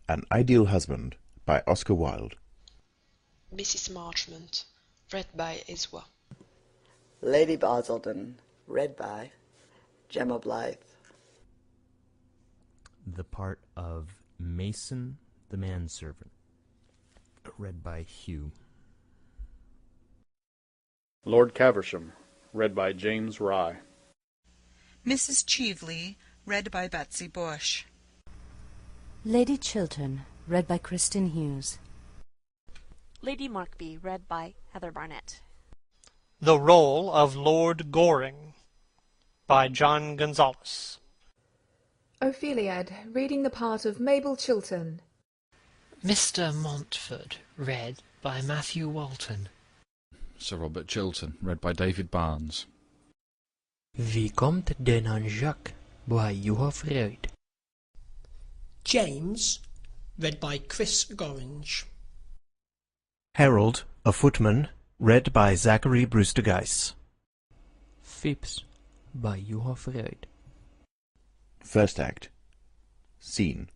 An Ideal Husband by Oscar Wilde. Mrs. Marchmont, read by Iswa. Lady Basildon, read by Gemma Blythe. The part of Mason the Manservant, read by Hugh. Lord Caversham, read by James Rye. Mrs. Cheveley, read by Betsy Bush. Lady Chiltern, read by Kristen Hughes. Lady Markby, read by Heather Barnett. The Role of Lord Goring by John Gonzalez. Opheliad, reading the part of Mabel Chiltern. Mr. Montford, read by Matthew Walton. Sir Robert Chiltern, read by David Barnes. Vicomte de Nanjac by Juho Fröjd. James, read by Chris Gorringe. Harold, a Footman, read by Zachary Brewster-Geiss. Phipps by Juho Fröjd. First Act. Scene: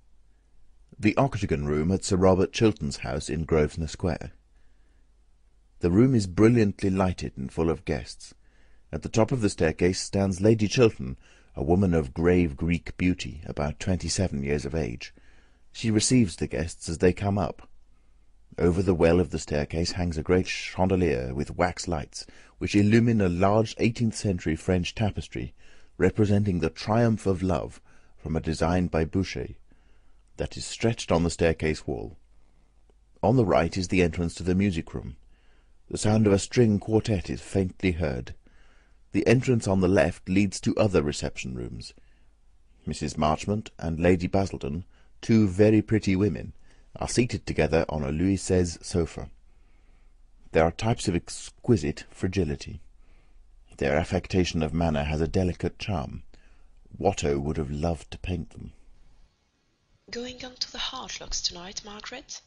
the Octagon Room at Sir Robert Chiltern's house in Grosvenor Square. The room is brilliantly lighted and full of guests. At the top of the staircase stands Lady Chiltern, a woman of grave Greek beauty, about 27 years of age. She receives the guests as they come up. Over the well of the staircase hangs a great chandelier with wax lights, which illumine a large 18th-century French tapestry, representing the Triumph of Love, from a design by Boucher, that is stretched on the staircase wall. On the right is the entrance to the music-room. The sound of a string quartet is faintly heard. The entrance on the left leads to other reception-rooms. Mrs. Marchmont and Lady Basildon, two very pretty women, are seated together on a Louis XVI sofa. They are types of exquisite fragility. Their affectation of manner has a delicate charm. Watteau would have loved to paint them. Going on to the Hartlocks tonight, Margaret?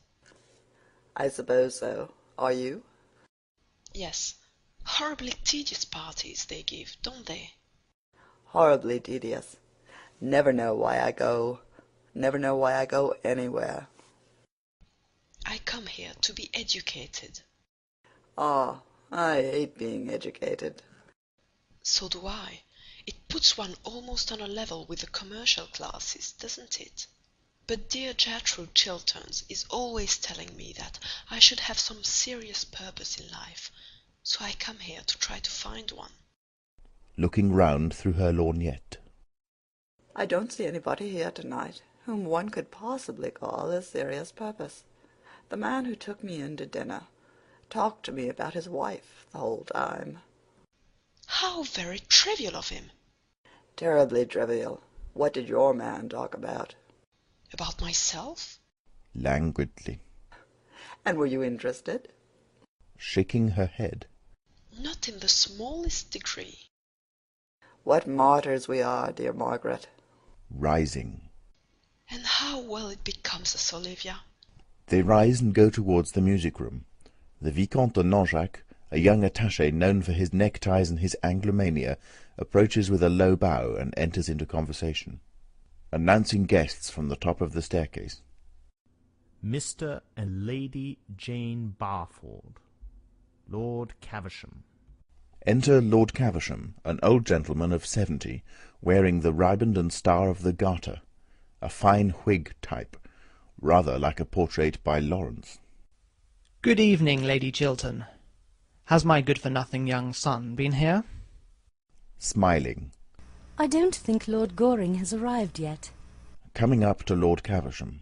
I suppose so. Are you? Yes. Horribly tedious parties they give, don't they? Horribly tedious. Never know why I go. Never know why I go anywhere. I come here to be educated. Ah, I hate being educated. So do I. It puts one almost on a level with the commercial classes, doesn't it? But dear Gertrude Chilterns is always telling me that I should have some serious purpose in life, so I come here to try to find one. Looking round through her lorgnette. I don't see anybody here tonight whom one could possibly call a serious purpose. The man who took me in to dinner talked to me about his wife the whole time. How very trivial of him! Terribly trivial. What did your man talk about? About myself? Languidly. And were you interested? Shaking her head. Not in the smallest degree. What martyrs we are, dear Margaret. Rising. And how well it becomes us, Olivia. They rise and go towards the music-room. The Vicomte de Nanjac, a young attache known for his neckties and his Anglomania, approaches with a low bow and enters into conversation, announcing guests from the top of the staircase. Mr. and Lady Jane Barford, Lord Caversham. Enter Lord Caversham, an old gentleman of 70, wearing the riband and star of the Garter, a fine Whig type, rather like a portrait by Lawrence. Good evening, Lady Chiltern. Has my good-for-nothing young son been here? Smiling. I don't think Lord Goring has arrived yet. Coming up to Lord Caversham.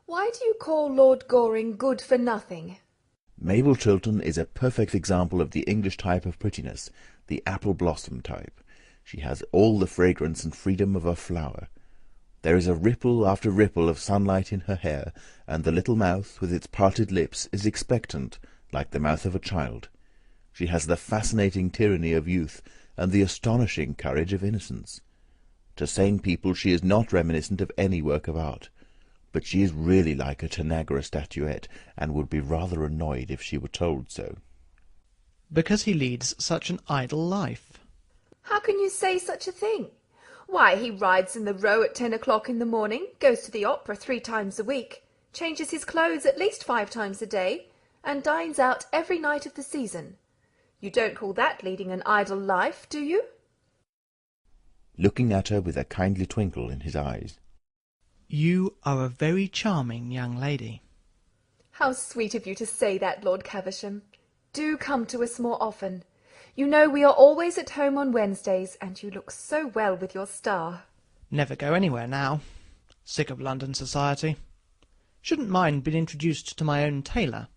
Why do you call Lord Goring good for nothing? Mabel Chiltern is a perfect example of the English type of prettiness, the apple-blossom type. She has all the fragrance and freedom of a flower. There is a ripple after ripple of sunlight in her hair, and the little mouth, with its parted lips, is expectant, like the mouth of a child. She has the fascinating tyranny of youth, and the astonishing courage of innocence. To sane people she is not reminiscent of any work of art, but she is really like a Tanagra statuette, and would be rather annoyed if she were told so. Because he leads such an idle life. How can you say such a thing? Why, he rides in the Row at 10 o'clock in the morning, goes to the opera 3 times a week, changes his clothes at least 5 times a day, and dines out every night of the season. You don't call that leading an idle life, do you?" Looking at her with a kindly twinkle in his eyes. "You are a very charming young lady." "How sweet of you to say that, Lord Caversham. Do come to us more often. You know we are always at home on Wednesdays, and you look so well with your star." "Never go anywhere now. Sick of London society. Shouldn't mind being introduced to my own tailor.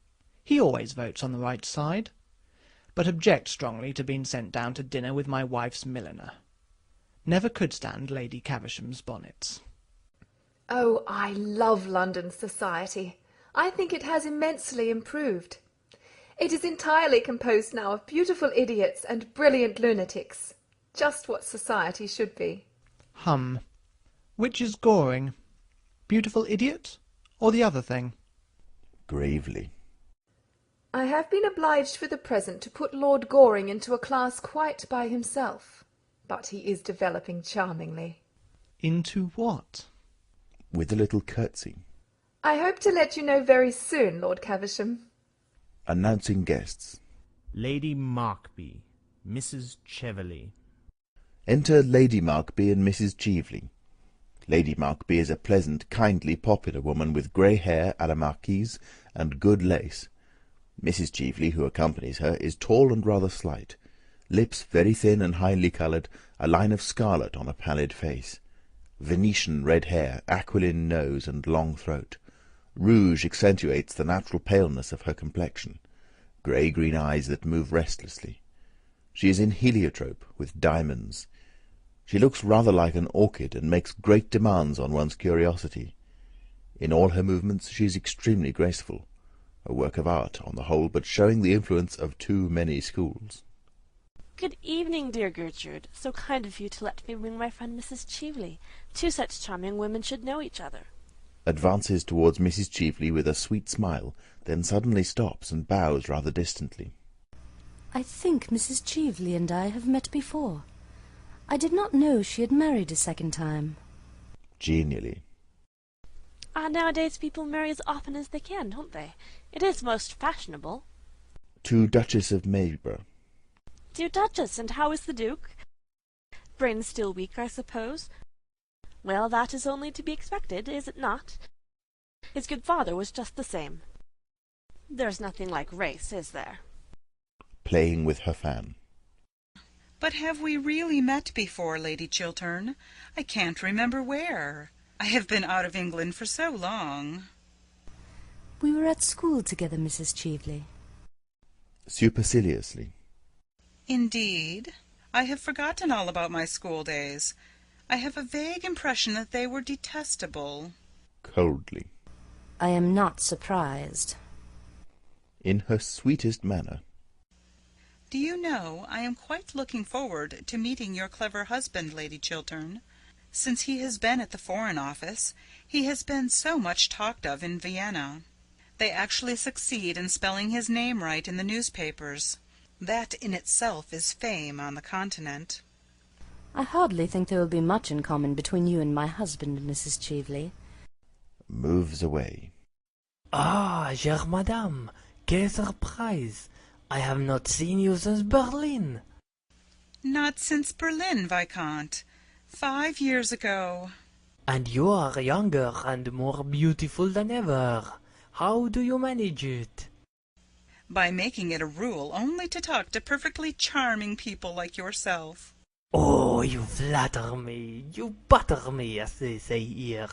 He always votes on the right side. But object strongly to being sent down to dinner with my wife's milliner. Never could stand Lady Caversham's bonnets." "Oh, I love London society. I think it has immensely improved. It is entirely composed now of beautiful idiots and brilliant lunatics. Just what society should be." Which is Goring? Beautiful idiot, or the other thing? Gravely. "I have been obliged for the present to put Lord Goring into a class quite by himself. But he is developing charmingly." "Into what?" With a little curtsy. "I hope to let you know very soon, Lord Caversham." Announcing guests. Lady Markby, Mrs. Cheveley. Enter Lady Markby and Mrs. Cheveley. Lady Markby is a pleasant, kindly, popular woman with grey hair à la marquise and good lace. Mrs. Cheveley, who accompanies her, is tall and rather slight, lips very thin and highly coloured, a line of scarlet on a pallid face, Venetian red hair, aquiline nose, and long throat. Rouge accentuates the natural paleness of her complexion, grey-green eyes that move restlessly. She is in heliotrope, with diamonds. She looks rather like an orchid, and makes great demands on one's curiosity. In all her movements she is extremely graceful, a work of art on the whole, but showing the influence of too many schools. Good evening, dear Gertrude. So kind of you to let me bring my friend Mrs. Cheveley. 2 such charming women should know each other. Advances towards Mrs. Cheveley with a sweet smile, then suddenly stops and bows rather distantly. "I think Mrs. Cheveley and I have met before. I did not know she had married a second time." Genially. Nowadays people marry as often as they can, don't they? It is most fashionable. To Duchess of Mabel. "Dear Duchess, and how is the Duke? Brain still weak, I suppose? Well, that is only to be expected, is it not? His good father was just the same. There's nothing like race, is there?" Playing with her fan. "But have we really met before, Lady Chiltern? I can't remember where. I have been out of England for so long." "We were at school together, Mrs. Cheveley." Superciliously. "Indeed? I have forgotten all about my school days. I have a vague impression that they were detestable." Coldly. "I am not surprised." In her sweetest manner. "Do you know, I am quite looking forward to meeting your clever husband, Lady Chiltern. Since he has been at the Foreign Office, he has been so much talked of in Vienna. They actually succeed in spelling his name right in the newspapers. That in itself is fame on the Continent." "I hardly think there will be much in common between you and my husband, Mrs. Cheveley." Moves away. Ah, chère madame, quelle surprise! I have not seen you since Berlin. "Not since Berlin, Viscount. 5 years ago." And you are younger and more beautiful than ever. How do you manage it?" "By making it a rule only to talk to perfectly charming people like yourself." Oh, you flatter me, you butter me, as they say here.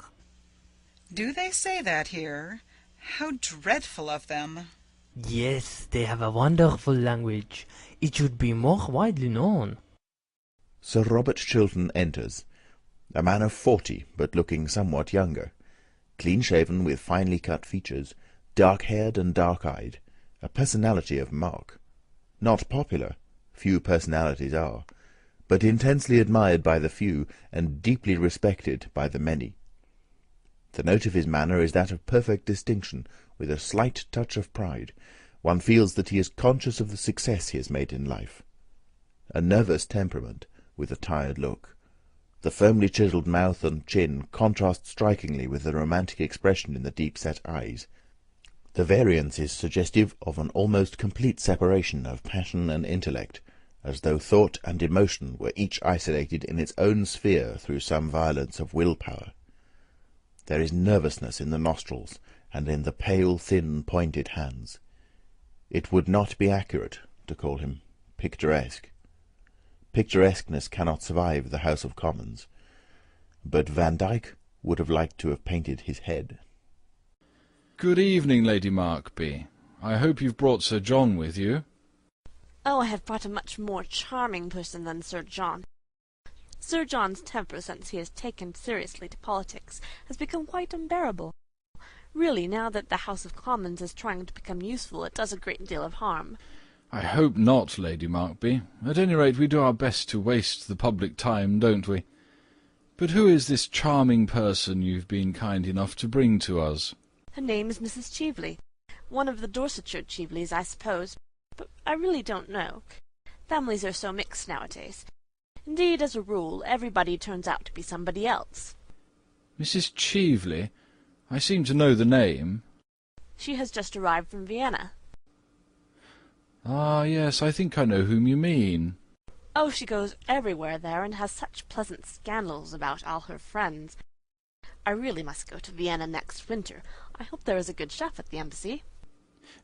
"Do they say that here? How dreadful of them!" Yes, they have a wonderful language. It should be more widely known. Sir Robert Chiltern enters, a man of 40, but looking somewhat younger, clean-shaven with finely cut features, dark-haired and dark-eyed, a personality of mark. Not popular, few personalities are, but intensely admired by the few and deeply respected by the many. The note of his manner is that of perfect distinction, with a slight touch of pride. One feels that he is conscious of the success he has made in life. A nervous temperament, with a tired look. The firmly chiselled mouth and chin contrast strikingly with the romantic expression in the deep-set eyes. The variance is suggestive of an almost complete separation of passion and intellect, as though thought and emotion were each isolated in its own sphere through some violence of will-power. There is nervousness in the nostrils, and in the pale, thin, pointed hands. It would not be accurate to call him picturesque. Picturesqueness cannot survive the House of Commons, but Van Dyck would have liked to have painted his head. Good evening, Lady Markby. I hope you've brought Sir John with you. Oh, I have brought a much more charming person than Sir John. Sir John's temper, since he has taken seriously to politics, has become quite unbearable. Really, now that the House of Commons is trying to become useful, it does a great deal of harm. I hope not, Lady Markby. At any rate, we do our best to waste the public time, don't we? But who is this charming person you've been kind enough to bring to us? Her name is Mrs. Cheveley. One of the Dorsetshire Cheveleys, I suppose, but I really don't know. Families are so mixed nowadays. Indeed, as a rule, everybody turns out to be somebody else. Mrs. Cheveley? I seem to know the name. She has just arrived from Vienna. Ah, yes, I think I know whom you mean. Oh, she goes everywhere there, and has such pleasant scandals about all her friends. I really must go to Vienna next winter. I hope there is a good chef at the embassy.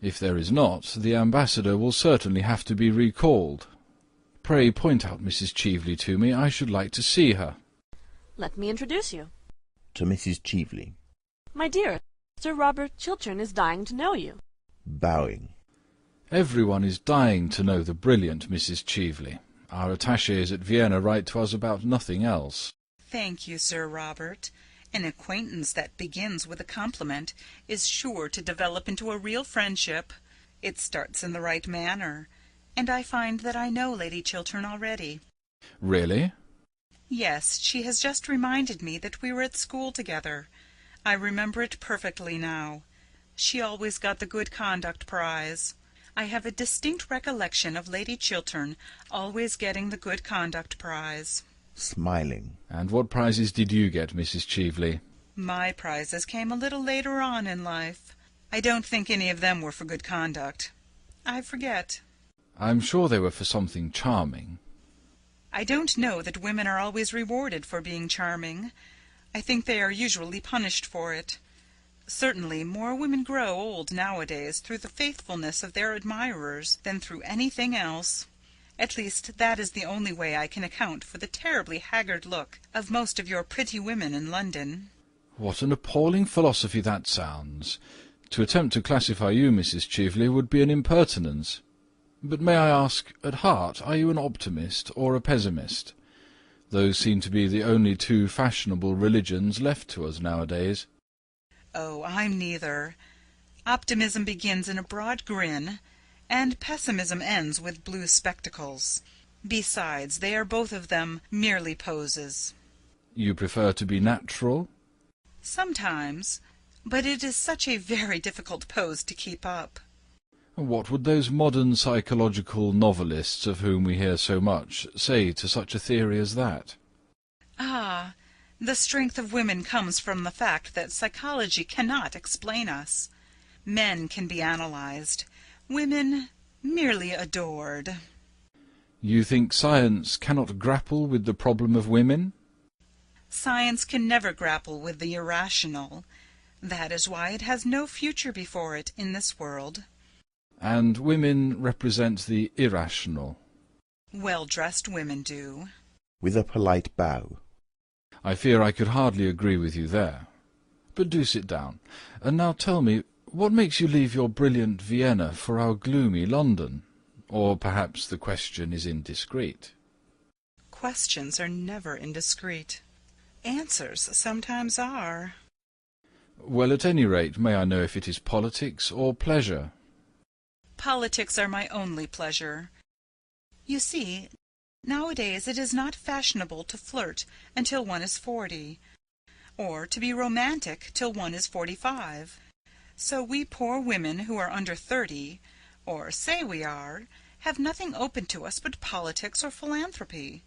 If there is not, the ambassador will certainly have to be recalled. Pray point out Mrs. Cheveley to me. I should like to see her. Let me introduce you. To Mrs. Cheveley. My dear, Sir Robert Chiltern is dying to know you. Bowing. Everyone is dying to know the brilliant Mrs. Cheveley. Our attaches at Vienna write to us about nothing else. Thank you, Sir Robert. An acquaintance that begins with a compliment is sure to develop into a real friendship. It starts in the right manner. And I find that I know Lady Chiltern already. Really? Yes, she has just reminded me that we were at school together. I remember it perfectly now. She always got the good conduct prize. I have a distinct recollection of Lady Chiltern always getting the good conduct prize. Smiling. And what prizes did you get, Mrs. Cheveley? My prizes came a little later on in life. I don't think any of them were for good conduct. I forget. I'm sure they were for something charming. I don't know that women are always rewarded for being charming. I think they are usually punished for it. Certainly more women grow old nowadays through the faithfulness of their admirers than through anything else. At least that is the only way I can account for the terribly haggard look of most of your pretty women in London. What an appalling philosophy that sounds. To attempt to classify you, Mrs. Cheveley, would be an impertinence. But may I ask, at heart, are you an optimist or a pessimist? Those seem to be the only two fashionable religions left to us nowadays. Oh, I'm neither. Optimism begins in a broad grin, and pessimism ends with blue spectacles. Besides, they are both of them merely poses. You prefer to be natural? Sometimes, but it is such a very difficult pose to keep up. What would those modern psychological novelists of whom we hear so much say to such a theory as that? Ah, the strength of women comes from the fact that psychology cannot explain us. Men can be analyzed, women merely adored. You think science cannot grapple with the problem of women? Science can never grapple with the irrational. That is why it has no future before it in this world. And women represent the irrational. Well-dressed women do. With a polite bow. I fear I could hardly agree with you there. But do sit down. And now tell me, what makes you leave your brilliant Vienna for our gloomy London? Or perhaps the question is indiscreet. Questions are never indiscreet. Answers sometimes are. Well, at any rate, may I know if it is politics or pleasure? Politics are my only pleasure. You see, nowadays it is not fashionable to flirt until one is 40, or to be romantic till one is 45. So we poor women who are under 30, or say we are, have nothing open to us but politics or philanthropy.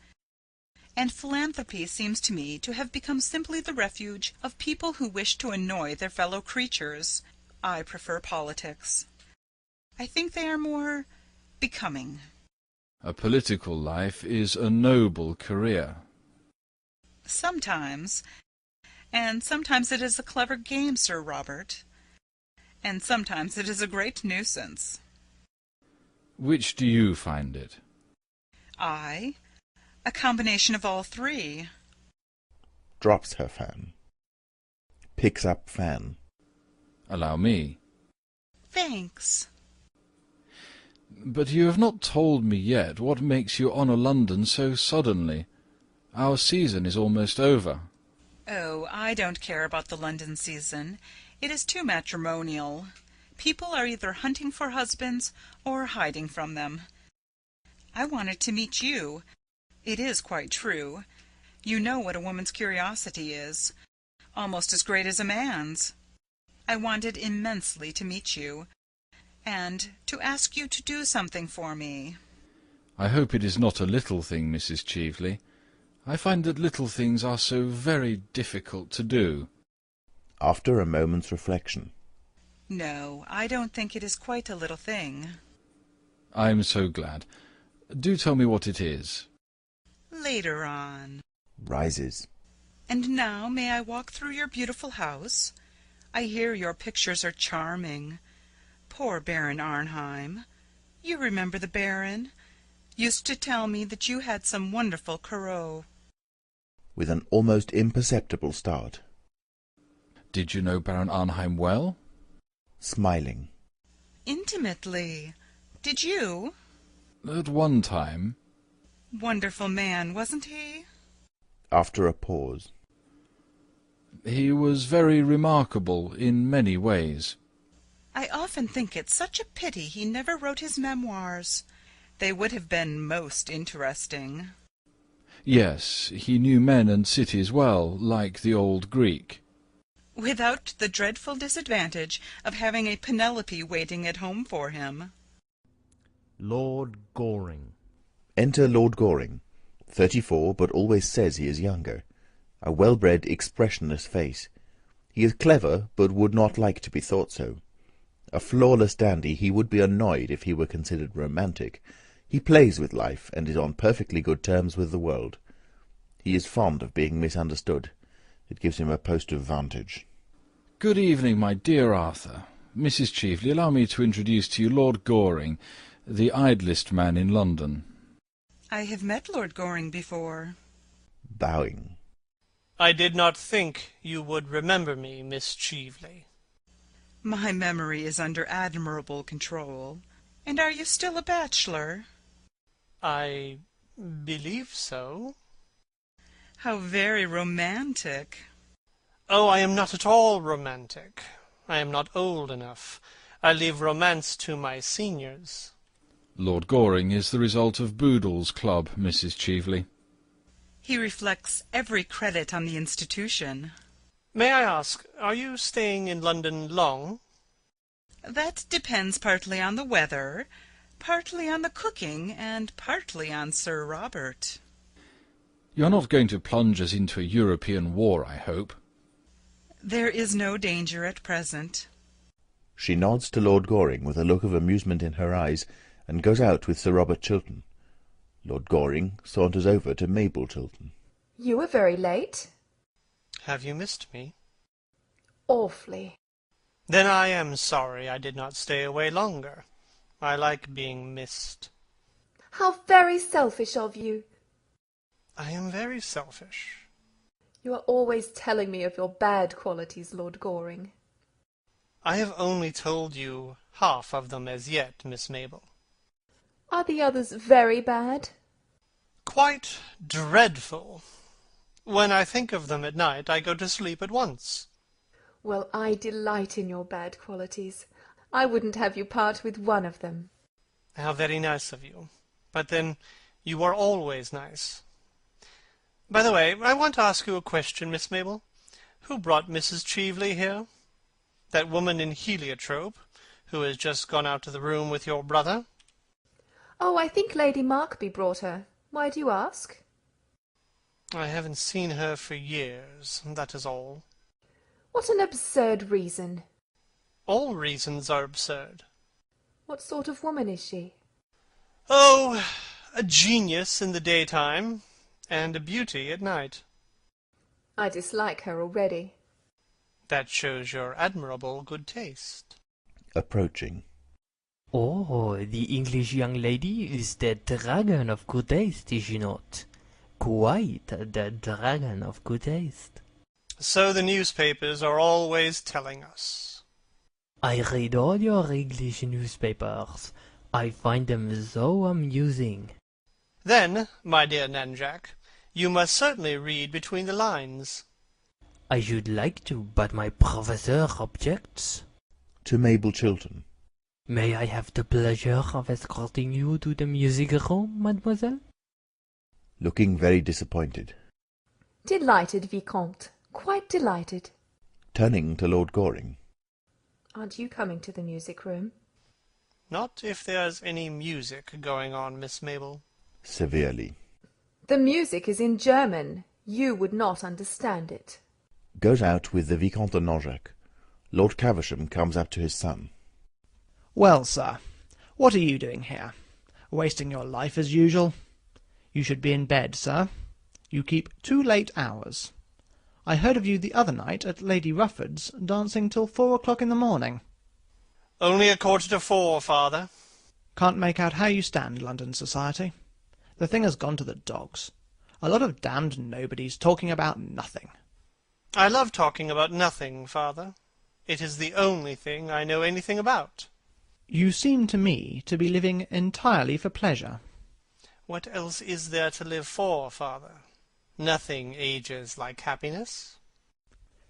and philanthropy seems to me to have become simply the refuge of people who wish to annoy their fellow creatures. I prefer politics. I think they are more becoming. A political life is a noble career. Sometimes. And sometimes it is a clever game, Sir Robert. And sometimes it is a great nuisance. Which do you find it? I? A combination of all three. Drops her fan. Picks up fan. Allow me. Thanks. But you have not told me yet what makes you honour London so suddenly. Our season is almost over. Oh, I don't care about the London season. It is too matrimonial. People are either hunting for husbands or hiding from them. I wanted to meet you. It is quite true. You know what a woman's curiosity is. Almost as great as a man's. I wanted immensely to meet you, and to ask you to do something for me. I hope it is not a little thing, Mrs. Cheveley. I find that little things are so very difficult to do. After a moment's reflection. No, I don't think it is quite a little thing. I am so glad. Do tell me what it is. Later on. Rises. And now may I walk through your beautiful house? I hear your pictures are charming. Poor Baron Arnheim. You remember the Baron? Used to tell me that you had some wonderful Corot. With an almost imperceptible start. Did you know Baron Arnheim well? Smiling. Intimately. Did you? At one time. Wonderful man, wasn't he? After a pause. He was very remarkable in many ways. I often think it such a pity he never wrote his memoirs. They would have been most interesting. Yes, he knew men and cities well, like the old Greek. Without the dreadful disadvantage of having a Penelope waiting at home for him. Lord Goring. Enter Lord Goring, 34, but always says he is younger. A well-bred, expressionless face. He is clever, but would not like to be thought so. A flawless dandy, he would be annoyed if he were considered romantic. He plays with life, and is on perfectly good terms with the world. He is fond of being misunderstood. It gives him a post of vantage. Good evening, my dear Arthur. Mrs. Cheveley, allow me to introduce to you Lord Goring, the idlest man in London. I have met Lord Goring before. Bowing. I did not think you would remember me, Miss Cheveley. My memory is under admirable control. And are you still a bachelor? I believe so. How very romantic. Oh, I am not at all romantic. I am not old enough. I leave romance to my seniors. Lord Goring is the result of Boodle's club, Mrs. Cheveley. He reflects every credit on the institution. May I ask, are you staying in London long? That depends partly on the weather, partly on the cooking, and partly on Sir Robert. You are not going to plunge us into a European war, I hope? There is no danger at present. She nods to Lord Goring with a look of amusement in her eyes, and goes out with Sir Robert Chiltern. Lord Goring saunters over to Mabel Chiltern. You were very late. Have you missed me? Awfully. Then I am sorry I did not stay away longer. I like being missed. How very selfish of you. I am very selfish. You are always telling me of your bad qualities, Lord Goring. I have only told you half of them as yet, Miss Mabel. Are the others very bad? Quite dreadful. When I think of them at night, I go to sleep at once. Well, I delight in your bad qualities. I wouldn't have you part with one of them. How very nice of you. But then, you are always nice. By the way, I want to ask you a question, Miss Mabel. Who brought Mrs. Cheveley here? That woman in heliotrope, who has just gone out to the room with your brother? Oh, I think Lady Markby brought her. Why do you ask? I haven't seen her for years, that is all. What an absurd reason. All reasons are absurd. What sort of woman is she? Oh, a genius in the daytime, and a beauty at night. I dislike her already. That shows your admirable good taste. Approaching. Oh, the English young lady is the dragon of good taste, is she not? Quite the dragon of good taste. So the newspapers are always telling us. I read all your English newspapers. I find them so amusing. Then, my dear Nanjac, you must certainly read between the lines. I should like to, but my professor objects. To Mabel Chiltern. May I have the pleasure of escorting you to the music room, mademoiselle? Looking very disappointed. Delighted, Vicomte. Quite delighted. Turning to Lord Goring. Aren't you coming to the music room? Not if there's any music going on, Miss Mabel. Severely. The music is in German. You would not understand it. Goes out with the Vicomte and Nanjac. Lord Caversham comes up to his son. Well, sir, what are you doing here? Wasting your life as usual? You should be in bed, sir. You keep too late hours. I heard of you the other night at Lady Rufford's, dancing till 4 o'clock in the morning. Only 4:15, father. Can't make out how you stand London society. The thing has gone to the dogs. A lot of damned nobodies talking about nothing. I love talking about nothing, father. It is the only thing I know anything about. You seem to me to be living entirely for pleasure. What else is there to live for, father? Nothing ages like happiness.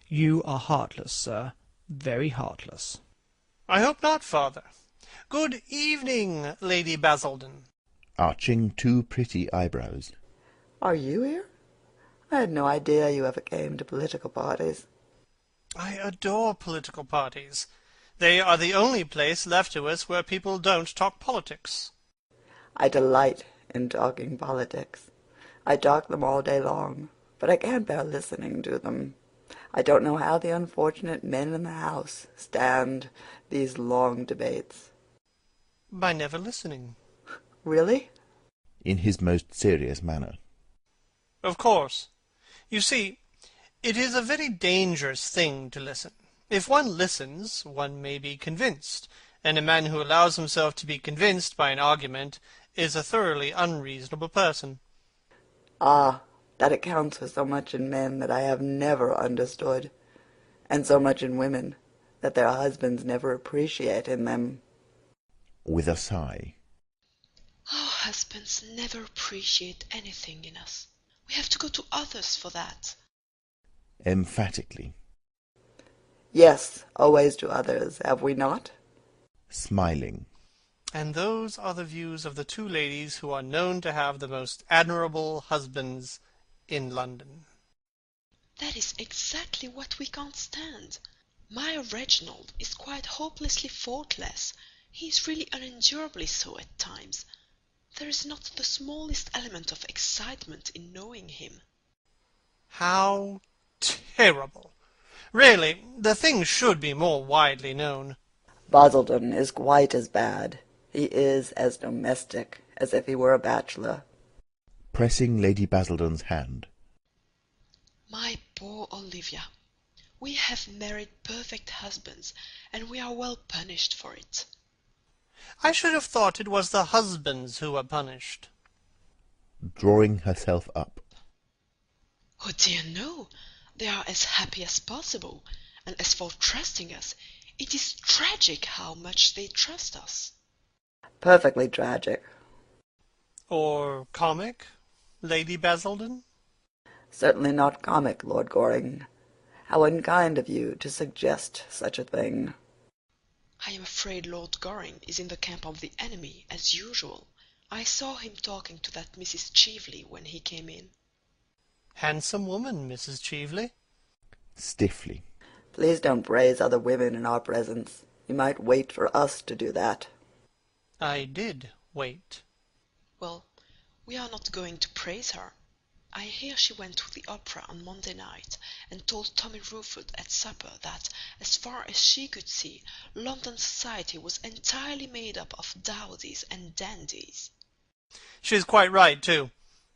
You are heartless, sir. Very heartless. I hope not, father. Good evening, Lady Basildon. Arching two pretty eyebrows. Are you here? I had no idea you ever came to political parties. I adore political parties. They are the only place left to us where people don't talk politics. I delight in talking politics. I talk them all day long, but I can't bear listening to them. I don't know how the unfortunate men in the House stand these long debates. By never listening. Really? In his most serious manner. Of course. You see, it is a very dangerous thing to listen. If one listens, one may be convinced, and a man who allows himself to be convinced by an argument is a thoroughly unreasonable person. Ah, that accounts for so much in men that I have never understood, and so much in women that their husbands never appreciate in them. With a sigh. Our husbands never appreciate anything in us. We have to go to others for that. Emphatically. Yes, always to others, have we not? Smiling. And those are the views of the two ladies who are known to have the most admirable husbands in London. That is exactly what we can't stand. My Reginald is quite hopelessly faultless. He is really unendurably so at times. There is not the smallest element of excitement in knowing him. How terrible! Really, the thing should be more widely known. Basildon is quite as bad. He is as domestic as if he were a bachelor. Pressing Lady Basildon's hand. My poor Olivia, we have married perfect husbands, and we are well punished for it. I should have thought it was the husbands who were punished. Drawing herself up. Oh dear no, they are as happy as possible, and as for trusting us, it is tragic how much they trust us. Perfectly tragic. Or comic, Lady Basildon? Certainly not comic, Lord Goring. How unkind of you to suggest such a thing. I am afraid Lord Goring is in the camp of the enemy, as usual. I saw him talking to that Mrs. Cheveley when he came in. Handsome woman, Mrs. Cheveley. Stiffly. Please don't praise other women in our presence. You might wait for us to do that. I did wait. Well, we are not going to praise her. I hear she went to the opera on Monday night and told Tommy Ruford at supper that, as far as she could see, London society was entirely made up of dowdies and dandies. She's quite right, too.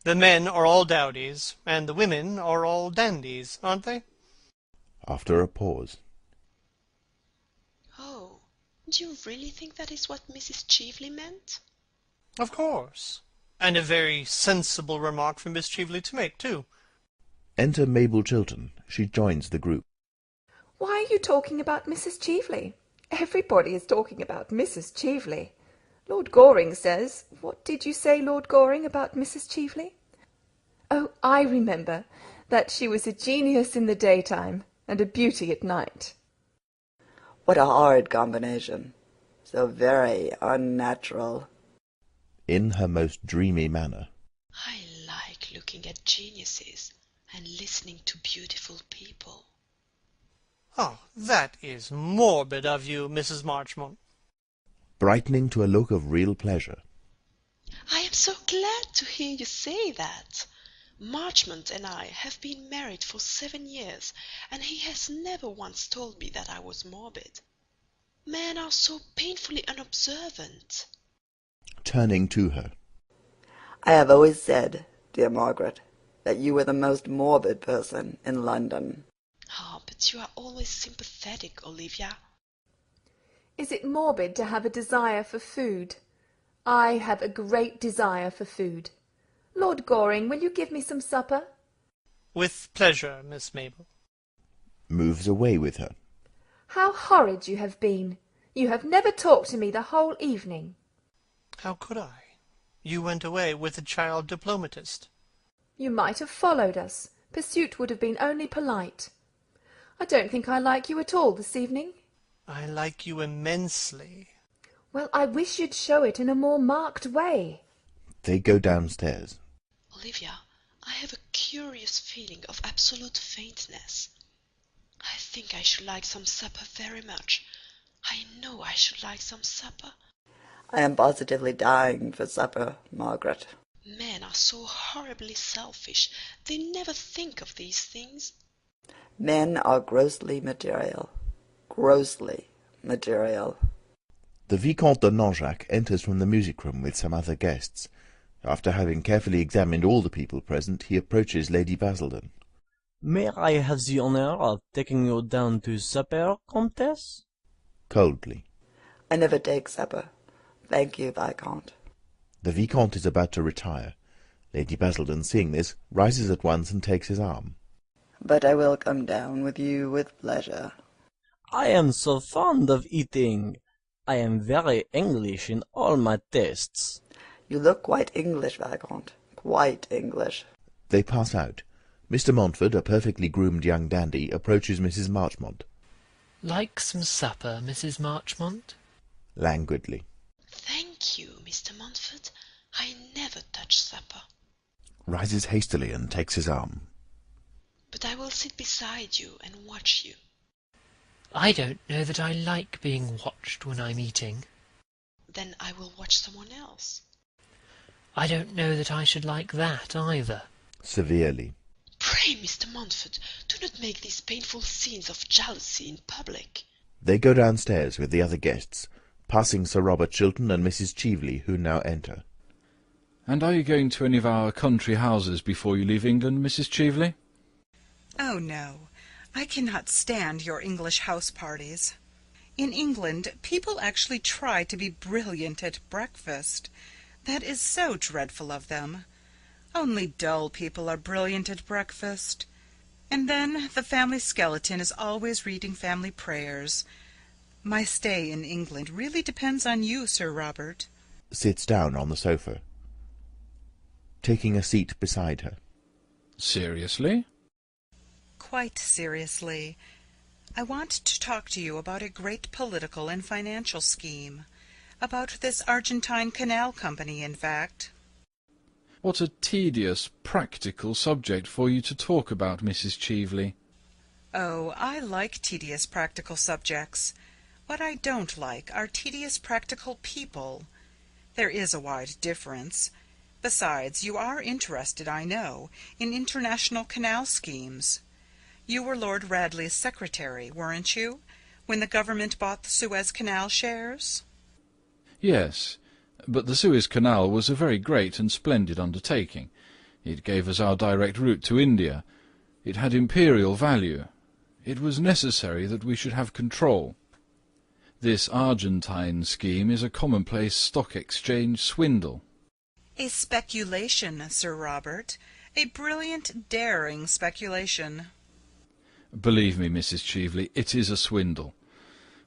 The men are all dowdies, and the women are all dandies, aren't they? After a pause. Oh, do you really think that is what Mrs. Cheveley meant? Of course. And a very sensible remark for Miss Cheveley to make, too. Enter Mabel Chiltern. She joins the group. Why are you talking about Mrs. Cheveley? Everybody is talking about Mrs. Cheveley. Lord Goring says... What did you say, Lord Goring, about Mrs. Cheveley? Oh, I remember that she was a genius in the daytime and a beauty at night. What a horrid combination. So very unnatural. In her most dreamy manner. I like looking at geniuses and listening to beautiful people. Oh, that is morbid of you, Mrs. Marchmont. Brightening to a look of real pleasure. I am so glad to hear you say that. Marchmont and I have been married for 7 years, and he has never once told me that I was morbid. Men are so painfully unobservant. Turning to her. I have always said, dear Margaret, that you were the most morbid person in London. Ah, but you are always sympathetic, Olivia. Is it morbid to have a desire for food? I have a great desire for food. Lord Goring, will you give me some supper? With pleasure, Miss Mabel. Moves away with her. How horrid you have been! You have never talked to me the whole evening. How could I? You went away with a child diplomatist. You might have followed us. Pursuit would have been only polite. I don't think I like you at all this evening. I like you immensely. Well, I wish you'd show it in a more marked way. They go downstairs. Olivia, I have a curious feeling of absolute faintness. I think I should like some supper very much. I know I should like some supper. I am positively dying for supper, Margaret. Men are so horribly selfish. They never think of these things. Men are grossly material. Grossly material. The Vicomte de Nanjac enters from the music-room with some other guests. After having carefully examined all the people present, he approaches Lady Basildon. May I have the honor of taking you down to supper, Comtesse? Coldly. I never take supper. Thank you, Viscount. The Vicomte is about to retire. Lady Basildon, seeing this, rises at once and takes his arm. But I will come down with you with pleasure. I am so fond of eating. I am very English in all my tastes. You look quite English, Viscount. Quite English. They pass out. Mr. Montford, a perfectly groomed young dandy, approaches Mrs. Marchmont. Like some supper, Mrs. Marchmont? Languidly. Thank you, Mr. Montford. I never touch supper. Rises hastily and takes his arm. But I will sit beside you and watch you. I don't know that I like being watched when I'm eating. Then I will watch someone else. I don't know that I should like that either. Severely. Pray, Mr. Montford, do not make these painful scenes of jealousy in public. They go downstairs with the other guests, passing Sir Robert Chiltern and Mrs. Cheveley, who now enter. And are you going to any of our country houses before you leave England, Mrs. Cheveley? Oh, no. I cannot stand your English house parties. In England, people actually try to be brilliant at breakfast. That is so dreadful of them. Only dull people are brilliant at breakfast. And then the family skeleton is always reading family prayers. My stay in England really depends on you, Sir Robert. Sits down on the sofa, taking a seat beside her. Seriously? Quite seriously. I want to talk to you about a great political and financial scheme. About this Argentine Canal Company, in fact. What a tedious, practical subject for you to talk about, Mrs. Cheveley. Oh, I like tedious practical subjects. What I don't like are tedious practical people. There is a wide difference, Besides, you are interested, I know, in international canal schemes. You were Lord Radley's secretary, weren't you, when the government bought the Suez Canal shares? Yes, but the Suez Canal was a very great and splendid undertaking. It gave us our direct route to India. It had imperial value. It was necessary that we should have control. This Argentine scheme is a commonplace stock exchange swindle. A speculation, Sir Robert. A brilliant, daring speculation. Believe me, Mrs. Cheveley, it is a swindle.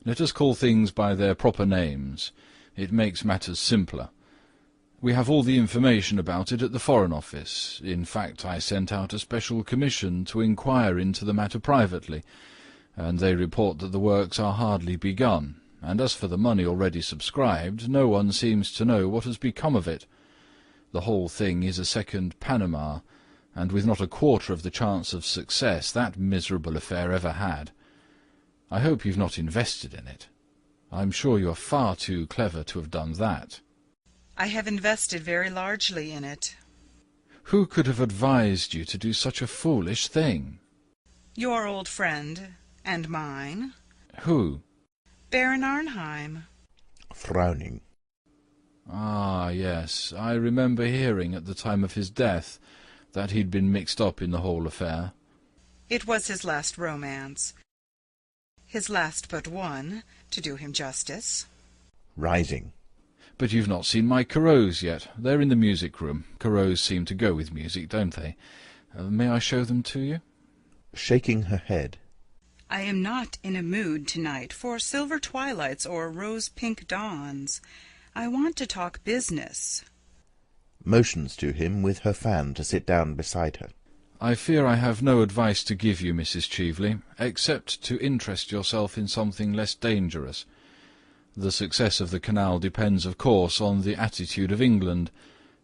Let us call things by their proper names. It makes matters simpler. We have all the information about it at the Foreign Office. In fact, I sent out a special commission to inquire into the matter privately, and they report that the works are hardly begun, and as for the money already subscribed, no one seems to know what has become of it. The whole thing is a second Panama, and with not a quarter of the chance of success that miserable affair ever had. I hope you've not invested in it. I'm sure you're far too clever to have done that. I have invested very largely in it. Who could have advised you to do such a foolish thing? Your old friend, and mine. Who? Baron Arnheim. Frowning. Ah, yes, I remember hearing at the time of his death that he'd been mixed up in the whole affair. It was his last romance. His last but one, to do him justice. Rising. But you've not seen my Corot's yet. They're in the music-room. Corot's seem to go with music, don't they? May I show them to you? Shaking her head. I am not in a mood tonight for silver twilights or rose-pink dawns. I want to talk business. Motions to him with her fan to sit down beside her. I fear I have no advice to give you, Mrs. Cheveley, except to interest yourself in something less dangerous. The success of the canal depends, of course, on the attitude of England,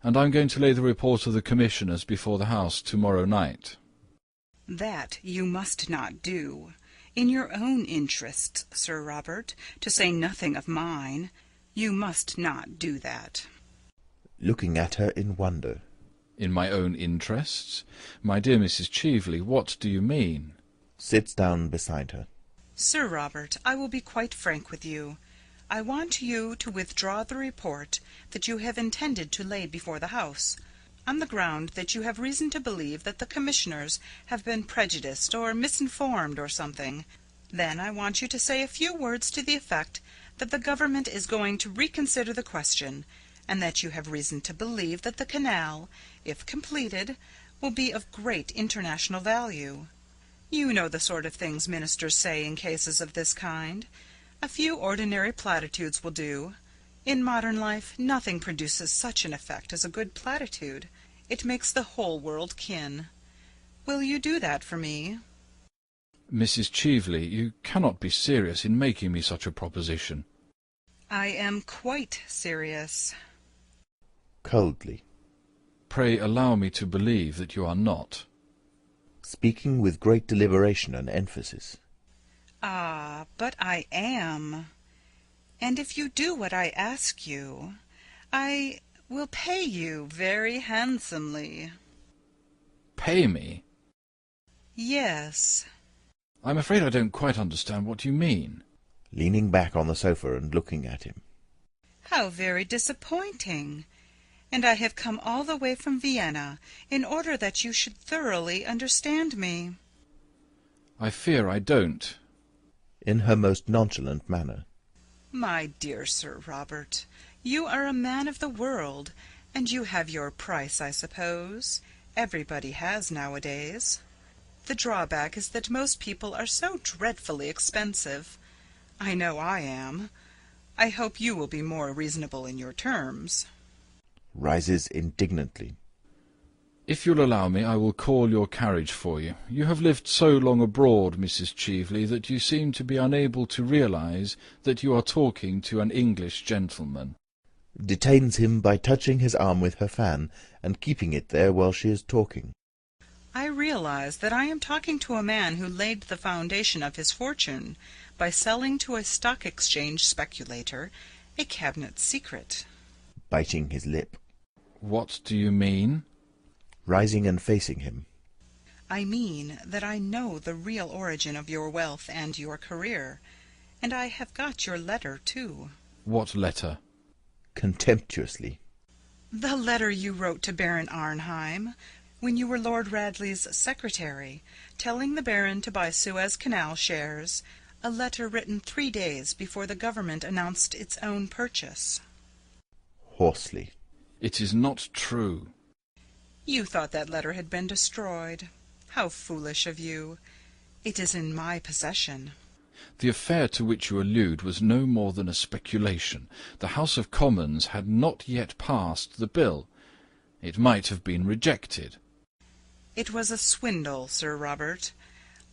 and I'm going to lay the report of the commissioners before the House tomorrow night. That you must not do. In your own interests, Sir Robert, to say nothing of mine, you must not do that. Looking at her in wonder. In my own interests? My dear Mrs. Cheveley, what do you mean? Sits down beside her. Sir Robert, I will be quite frank with you. I want you to withdraw the report that you have intended to lay before the House, on the ground that you have reason to believe that the commissioners have been prejudiced or misinformed or something. Then I want you to say a few words to the effect that the government is going to reconsider the question, and that you have reason to believe that the canal, if completed, will be of great international value. You know the sort of things ministers say in cases of this kind. A few ordinary platitudes will do. In modern life nothing produces such an effect as a good platitude. It makes the whole world kin. Will you do that for me? Mrs. Cheveley, you cannot be serious in making me such a proposition. I am quite serious. Coldly. Pray allow me to believe that you are not. Speaking with great deliberation and emphasis. Ah, but I am. And if you do what I ask you, I will pay you very handsomely. Pay me? Yes. I'm afraid I don't quite understand what you mean. Leaning back on the sofa and looking at him. How very disappointing. And I have come all the way from Vienna in order that you should thoroughly understand me. I fear I don't. In her most nonchalant manner. My dear Sir Robert, you are a man of the world, and you have your price, I suppose. Everybody has nowadays. The drawback is that most people are so dreadfully expensive. I know I am. I hope you will be more reasonable in your terms. Rises indignantly. If you'll allow me, I will call your carriage for you. You have lived so long abroad, Mrs. Cheveley, that you seem to be unable to realize that you are talking to an English gentleman. Detains him by touching his arm with her fan and keeping it there while she is talking. I realize that I am talking to a man who laid the foundation of his fortune by selling to a stock exchange speculator a cabinet secret. Biting his lip. What do you mean? Rising and facing him. I mean that I know the real origin of your wealth and your career, and I have got your letter, too. What letter? Contemptuously. The letter you wrote to Baron Arnheim, when you were Lord Radley's secretary, telling the Baron to buy Suez Canal shares, a letter written 3 days before the government announced its own purchase. Hoarsely. It is not true. You thought that letter had been destroyed. How foolish of you. It is in my possession. The affair to which you allude was no more than a speculation. The House of Commons had not yet passed the bill. It might have been rejected. It was a swindle, Sir Robert.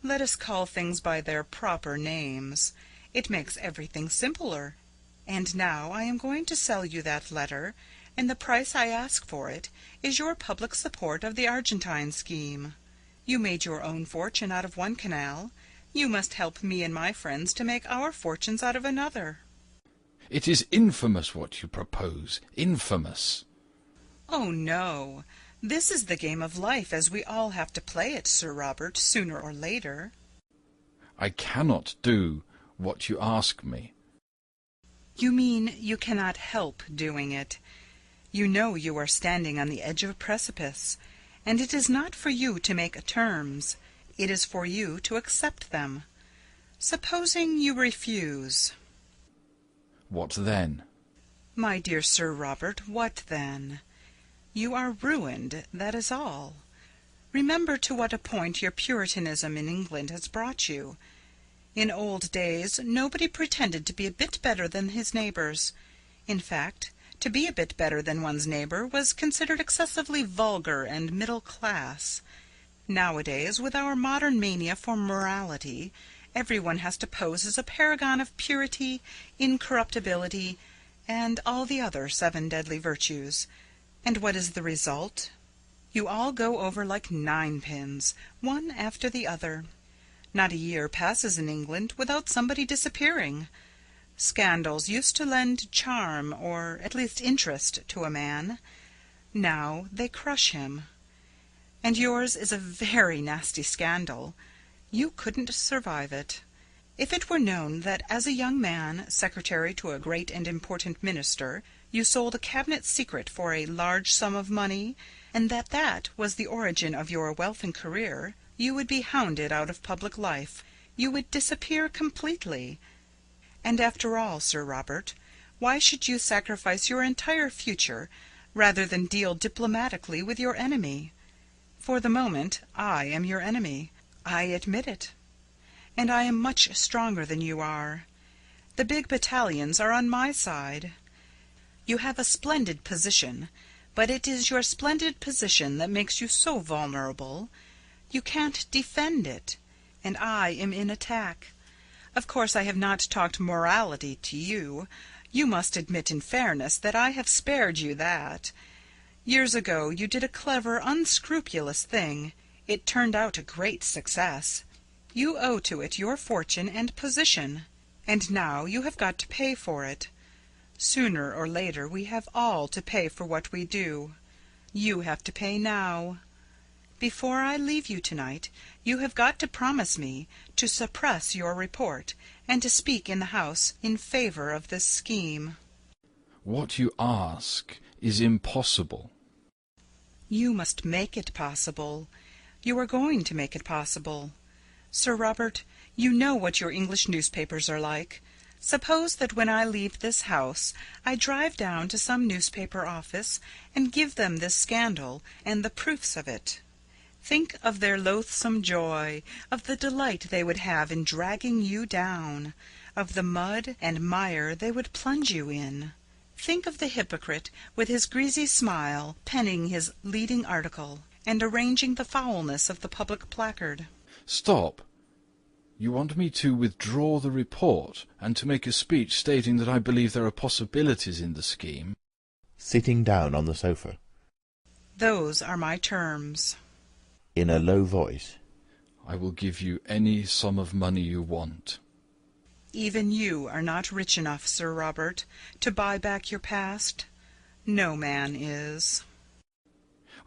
Let us call things by their proper names. It makes everything simpler. And now I am going to sell you that letter, and the price I ask for it is your public support of the Argentine scheme. You made your own fortune out of one canal. You must help me and my friends to make our fortunes out of another. It is infamous what you propose. Infamous. Oh, no. This is the game of life as we all have to play it, Sir Robert, sooner or later. I cannot do what you ask me. You mean you cannot help doing it. You know you are standing on the edge of a precipice, and it is not for you to make terms. It is for you to accept them. Supposing you refuse. What then? My dear Sir Robert, what then? You are ruined, that is all. Remember to what a point your Puritanism in England has brought you. In old days nobody pretended to be a bit better than his neighbours. In fact, to be a bit better than one's neighbour was considered excessively vulgar and middle class. Nowadays, with our modern mania for morality, everyone has to pose as a paragon of purity, incorruptibility, and all the other 7 deadly virtues. And what is the result? You all go over like ninepins, one after the other. Not a year passes in England without somebody disappearing. Scandals used to lend charm, or at least interest, to a man. Now they crush him. And yours is a very nasty scandal. You couldn't survive it. If it were known that as a young man, secretary to a great and important minister, you sold a cabinet secret for a large sum of money, and that that was the origin of your wealth and career, you would be hounded out of public life. You would disappear completely. And after all, Sir Robert, why should you sacrifice your entire future rather than deal diplomatically with your enemy? For the moment I am your enemy. I admit it. And I am much stronger than you are. The big battalions are on my side. You have a splendid position, but it is your splendid position that makes you so vulnerable. You can't defend it, and I am in attack. Of course I have not talked morality to you. You must admit in fairness that I have spared you that. Years ago you did a clever, unscrupulous thing. It turned out a great success. You owe to it your fortune and position, and now you have got to pay for it. Sooner or later we have all to pay for what we do. You have to pay now. Before I leave you tonight, you have got to promise me to suppress your report, and to speak in the House in favour of this scheme. What you ask is impossible. You must make it possible. You are going to make it possible. Sir Robert, you know what your English newspapers are like. Suppose that when I leave this house I drive down to some newspaper office and give them this scandal and the proofs of it. Think of their loathsome joy, of the delight they would have in dragging you down, of the mud and mire they would plunge you in. Think of the hypocrite, with his greasy smile, penning his leading article, and arranging the foulness of the public placard. Stop. You want me to withdraw the report, and to make a speech stating that I believe there are possibilities in the scheme? Sitting down on the sofa. Those are my terms. In a low voice. I will give you any sum of money you want. Even you are not rich enough, Sir Robert, to buy back your past. No man is.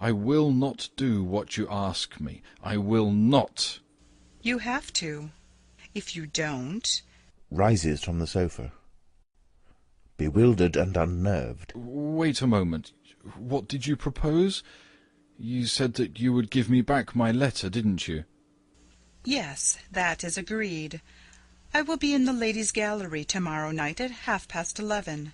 I will not do what you ask me. I will not. You have to. If you don't... Rises from the sofa. Bewildered and unnerved. Wait a moment. What did you propose? You said that you would give me back my letter, didn't you? Yes, that is agreed. I will be in the ladies' gallery tomorrow night at 11:30.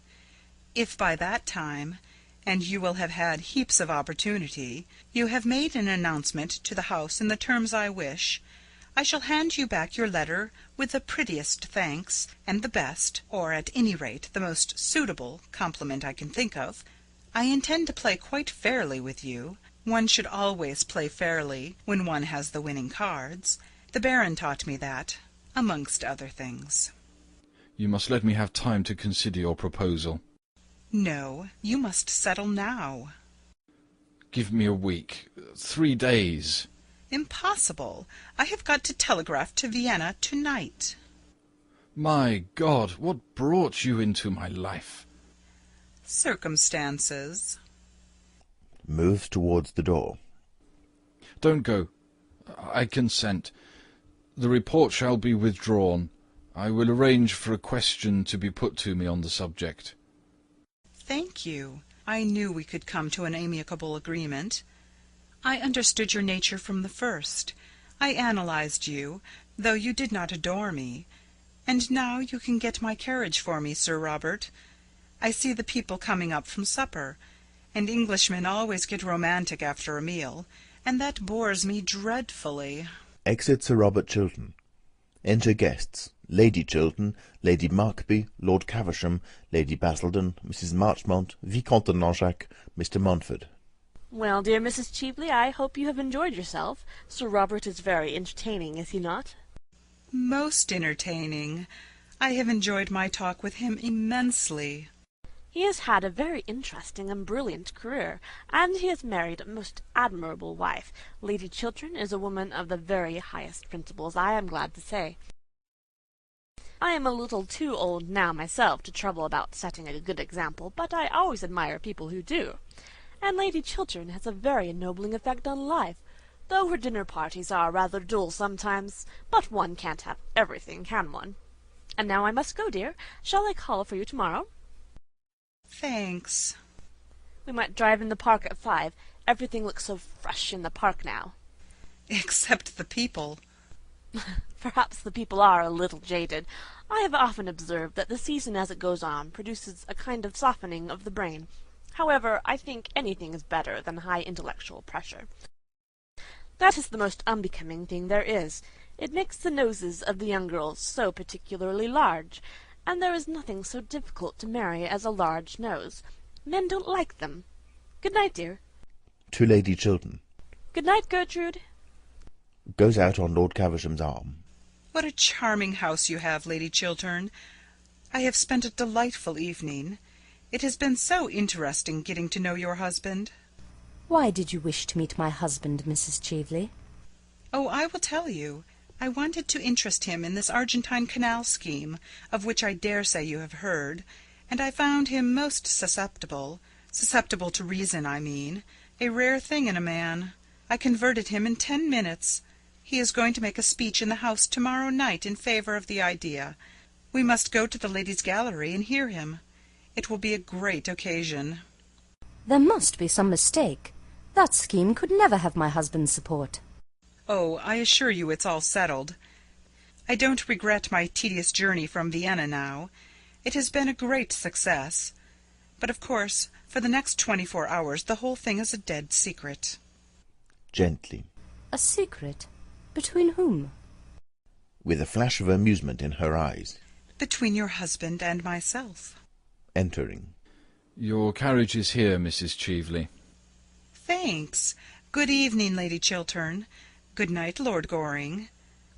If by that time, and you will have had heaps of opportunity, you have made an announcement to the house in the terms I wish, I shall hand you back your letter with the prettiest thanks, and the best, or at any rate the most suitable, compliment I can think of. I intend to play quite fairly with you. One should always play fairly when one has the winning cards. The Baron taught me that, amongst other things. You must let me have time to consider your proposal. No, you must settle now. Give me a week. 3 days. Impossible. I have got to telegraph to Vienna tonight. My God, what brought you into my life? Circumstances. Moves towards the door. Don't go. I consent. The report shall be withdrawn. I will arrange for a question to be put to me on the subject. Thank you. I knew we could come to an amicable agreement. I understood your nature from the first. I analyzed you, though you did not adore me. And now you can get my carriage for me, Sir Robert. I see the people coming up from supper, and Englishmen always get romantic after a meal, and that bores me dreadfully. Exit Sir Robert Chiltern. Enter guests. Lady Chiltern, Lady Markby, Lord Caversham, Lady Basildon, Mrs. Marchmont, Vicomte de Nanjac, Mr. Montford. Well, dear Mrs. Cheveley, I hope you have enjoyed yourself. Sir Robert is very entertaining, is he not? Most entertaining. I have enjoyed my talk with him immensely. He has had a very interesting and brilliant career, and he has married a most admirable wife. Lady Chiltern is a woman of the very highest principles, I am glad to say. I am a little too old now myself to trouble about setting a good example, but I always admire people who do. And Lady Chiltern has a very ennobling effect on life, though her dinner parties are rather dull sometimes. But one can't have everything, can one? And now I must go, dear. Shall I call for you tomorrow? Thanks. We might drive in the park at 5. Everything looks so fresh in the park now. Except the people. Perhaps the people are a little jaded. I have often observed that the season as it goes on produces a kind of softening of the brain. However, I think anything is better than high intellectual pressure. That is the most unbecoming thing there is. It makes the noses of the young girls so particularly large, and there is nothing so difficult to marry as a large nose. Men don't like them. Good night, dear. To Lady Chiltern. Good night, Gertrude. Goes out on Lord Caversham's arm. What a charming house you have, Lady Chiltern. I have spent a delightful evening. It has been so interesting getting to know your husband. Why did you wish to meet my husband, Mrs. Cheveley? Oh, I will tell you. I wanted to interest him in this Argentine Canal scheme, of which I dare say you have heard, and I found him most susceptible to reason, I mean, a rare thing in a man. I converted him in 10 minutes. He is going to make a speech in the House tomorrow night in favour of the idea. We must go to the ladies' gallery and hear him. It will be a great occasion. There must be some mistake. That scheme could never have my husband's support. Oh, I assure you it's all settled. I don't regret my tedious journey from Vienna now. It has been a great success. But of course, for the next 24 hours the whole thing is a dead secret. Gently. A secret? Between whom? With a flash of amusement in her eyes. Between your husband and myself. Entering. Your carriage is here, Mrs. Cheveley. Thanks. Good evening, Lady Chiltern. Good night, Lord Goring.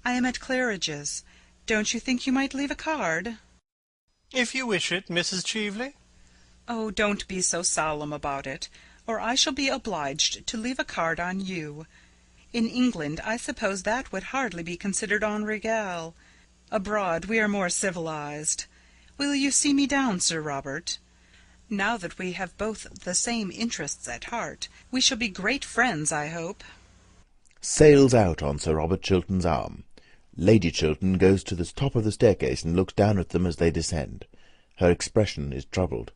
I am at Claridge's. Don't you think you might leave a card? If you wish it, Mrs. Cheveley. Oh, don't be so solemn about it, or I shall be obliged to leave a card on you. In England I suppose that would hardly be considered en règle. Abroad we are more civilized. Will you see me down, Sir Robert? Now that we have both the same interests at heart, we shall be great friends, I hope. Sails out on Sir Robert Chiltern's arm. Lady Chiltern goes to the top of the staircase and looks down at them as they descend. Her expression is troubled.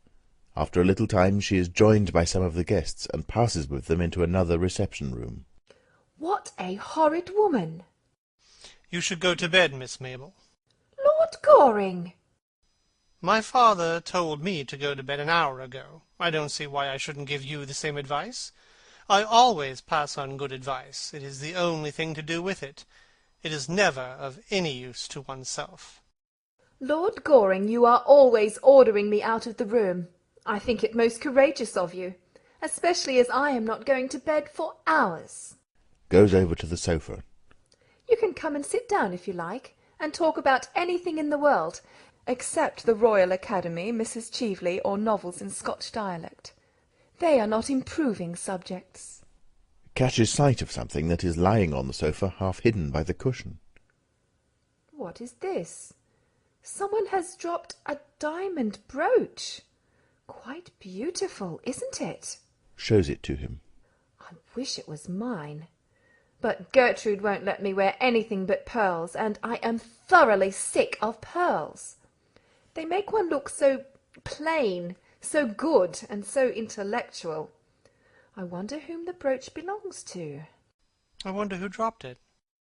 After a little time she is joined by some of the guests and passes with them into another reception room. What a horrid woman! You should go to bed, Miss Mabel. Lord Goring! My father told me to go to bed an hour ago. I don't see why I shouldn't give you the same advice. I always pass on good advice. It is the only thing to do with it. It is never of any use to oneself. Lord Goring, you are always ordering me out of the room. I think it most courageous of you, especially as I am not going to bed for hours. Goes over to the sofa. You can come and sit down if you like, and talk about anything in the world, except the Royal Academy, Mrs. Cheveley, or novels in Scotch dialect. They are not improving subjects. Catches sight of something that is lying on the sofa, half hidden by the cushion. What is this? Someone has dropped a diamond brooch. Quite beautiful, isn't it? Shows it to him. I wish it was mine. But Gertrude won't let me wear anything but pearls, and I am thoroughly sick of pearls. They make one look so plain, so good, and so intellectual. I wonder whom the brooch belongs to. I wonder who dropped it.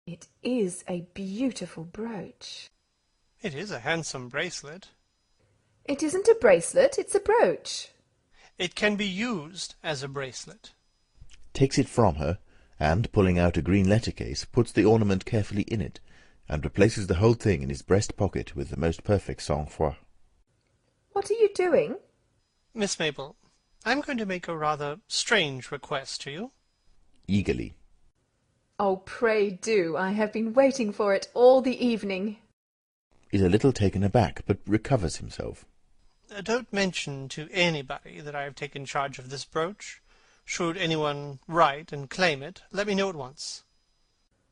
It is a beautiful brooch. It is a handsome bracelet. It isn't a bracelet, it's a brooch. It can be used as a bracelet. Takes it from her, and, pulling out a green letter-case, puts the ornament carefully in it, and replaces the whole thing in his breast pocket with the most perfect sang-froid. What are you doing? Miss Mabel, I'm going to make a rather strange request to you. Eagerly. Oh, pray do. I have been waiting for it all the evening. Is a little taken aback, but recovers himself. Don't mention to anybody that I have taken charge of this brooch. Should anyone write and claim it, let me know at once.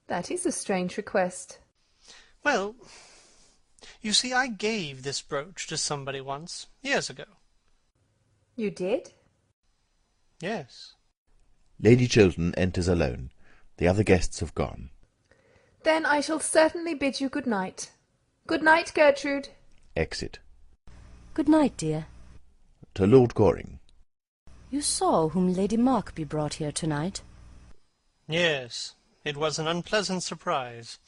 That is a strange request. Well, you see, I gave this brooch to somebody once, years ago. You did? Yes. Lady Chiltern enters alone. The other guests have gone. Then I shall certainly bid you good night. Good night, Gertrude. Exit. Good night, dear. To Lord Goring. You saw whom Lady Markby brought here tonight? Yes, it was an unpleasant surprise.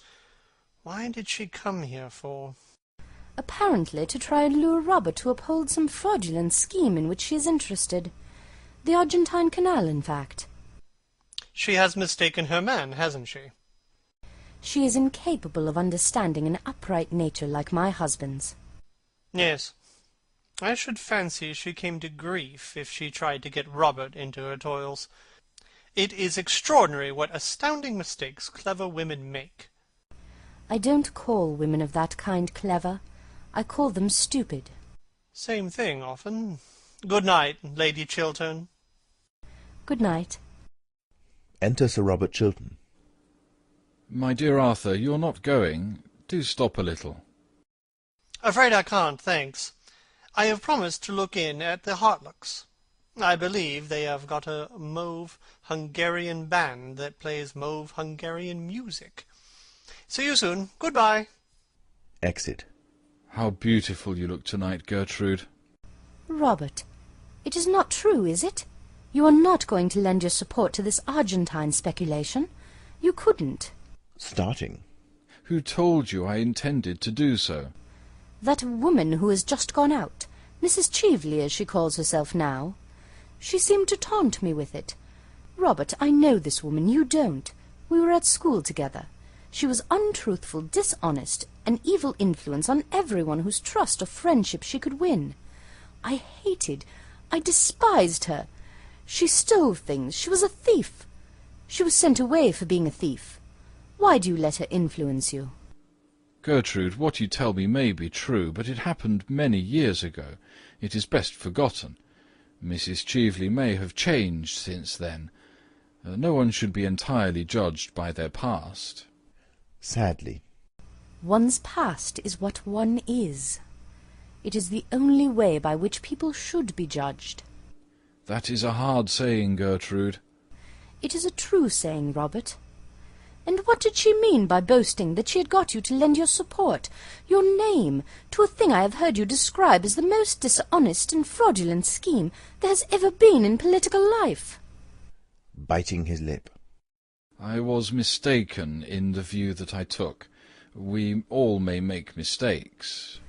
Why did she come here for? Apparently to try and lure Robert to uphold some fraudulent scheme in which she is interested. The Argentine Canal, in fact. She has mistaken her man, hasn't she? She is incapable of understanding an upright nature like my husband's. Yes. I should fancy she came to grief if she tried to get Robert into her toils. It is extraordinary what astounding mistakes clever women make. I don't call women of that kind clever. I call them stupid. Same thing, often. Good night, Lady Chiltern. Good night. Enter Sir Robert Chiltern. My dear Arthur, you're not going. Do stop a little. Afraid I can't, thanks. I have promised to look in at the Hartlocks. I believe they have got a mauve Hungarian band that plays mauve Hungarian music. See you soon. Goodbye. Exit. How beautiful you look tonight, Gertrude. Robert, it is not true, is it? You are not going to lend your support to this Argentine speculation? You couldn't. Starting. Who told you I intended to do so? That woman who has just gone out, Mrs. Cheveley as she calls herself now. She seemed to taunt me with it. Robert, I know this woman, you don't. We were at school together. She was untruthful, dishonest, an evil influence on everyone whose trust or friendship she could win. I despised her. She stole things. She was a thief. She was sent away for being a thief. Why do you let her influence you? Gertrude, what you tell me may be true, but it happened many years ago. It is best forgotten. Mrs. Cheveley may have changed since then. No one should be entirely judged by their past. Sadly. One's past is what one is. It is the only way by which people should be judged. That is a hard saying, Gertrude. It is a true saying, Robert. And what did she mean by boasting that she had got you to lend your support, your name, to a thing I have heard you describe as the most dishonest and fraudulent scheme there has ever been in political life? Biting his lip. I was mistaken in the view that I took. We all may make mistakes.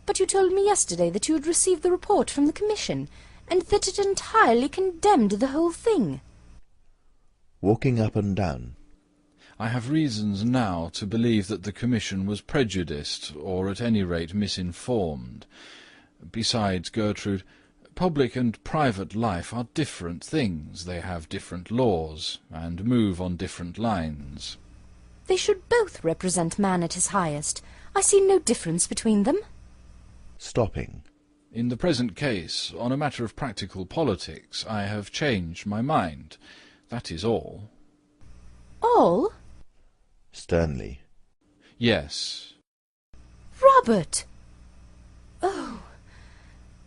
But you told me yesterday that you had received the report from the Commission, and that it entirely condemned the whole thing. Walking up and down. I have reasons now to believe that the Commission was prejudiced, or at any rate misinformed. Besides, Gertrude, public and private life are different things. They have different laws, and move on different lines. They should both represent man at his highest. I see no difference between them. Stopping. In the present case, on a matter of practical politics, I have changed my mind. That is all. All? Sternly. Yes. Robert! Oh,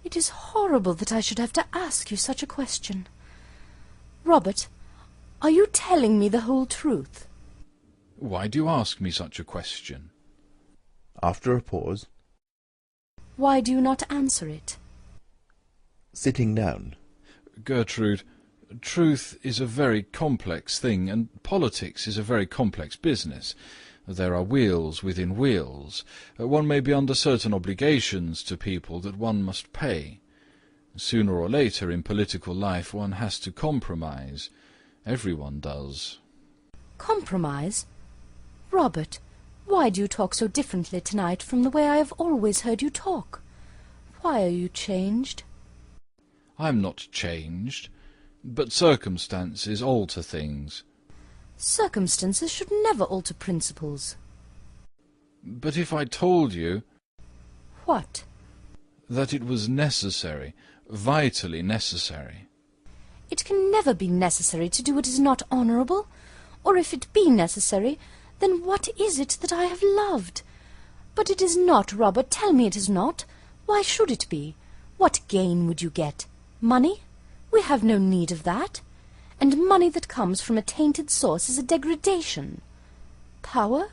it is horrible that I should have to ask you such a question. Robert, are you telling me the whole truth? Why do you ask me such a question? After a pause. Why do you not answer it? Sitting down. Gertrude, truth is a very complex thing, and politics is a very complex business. There are wheels within wheels. One may be under certain obligations to people that one must pay. Sooner or later in political life one has to compromise. Everyone does. Compromise? Robert, why do you talk so differently tonight from the way I have always heard you talk? Why are you changed? I am not changed, but circumstances alter things. Circumstances should never alter principles. But if I told you... What? That it was necessary, vitally necessary. It can never be necessary to do what is not honourable, or if it be necessary, then what is it that I have loved? But it is not, Robert, tell me it is not. Why should it be? What gain would you get? Money? We have no need of that. And money that comes from a tainted source is a degradation. Power?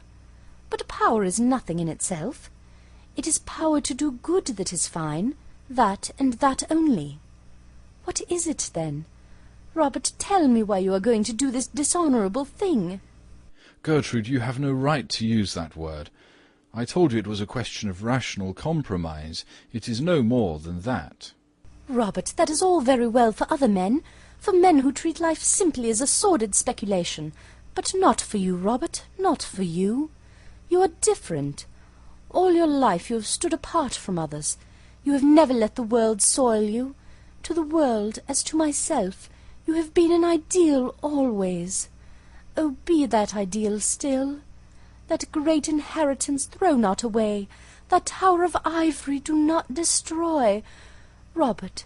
But power is nothing in itself. It is power to do good that is fine, that and that only. What is it, then? Robert, tell me why you are going to do this dishonourable thing. Gertrude, you have no right to use that word. I told you it was a question of rational compromise. It is no more than that. Robert, that is all very well for other men, for men who treat life simply as a sordid speculation, but not for you, Robert, not for you. You are different. All your life you have stood apart from others. You have never let the world soil you. To the world, as to myself, you have been an ideal always. Oh, be that ideal still. That great inheritance throw not away. That tower of ivory do not destroy. Robert,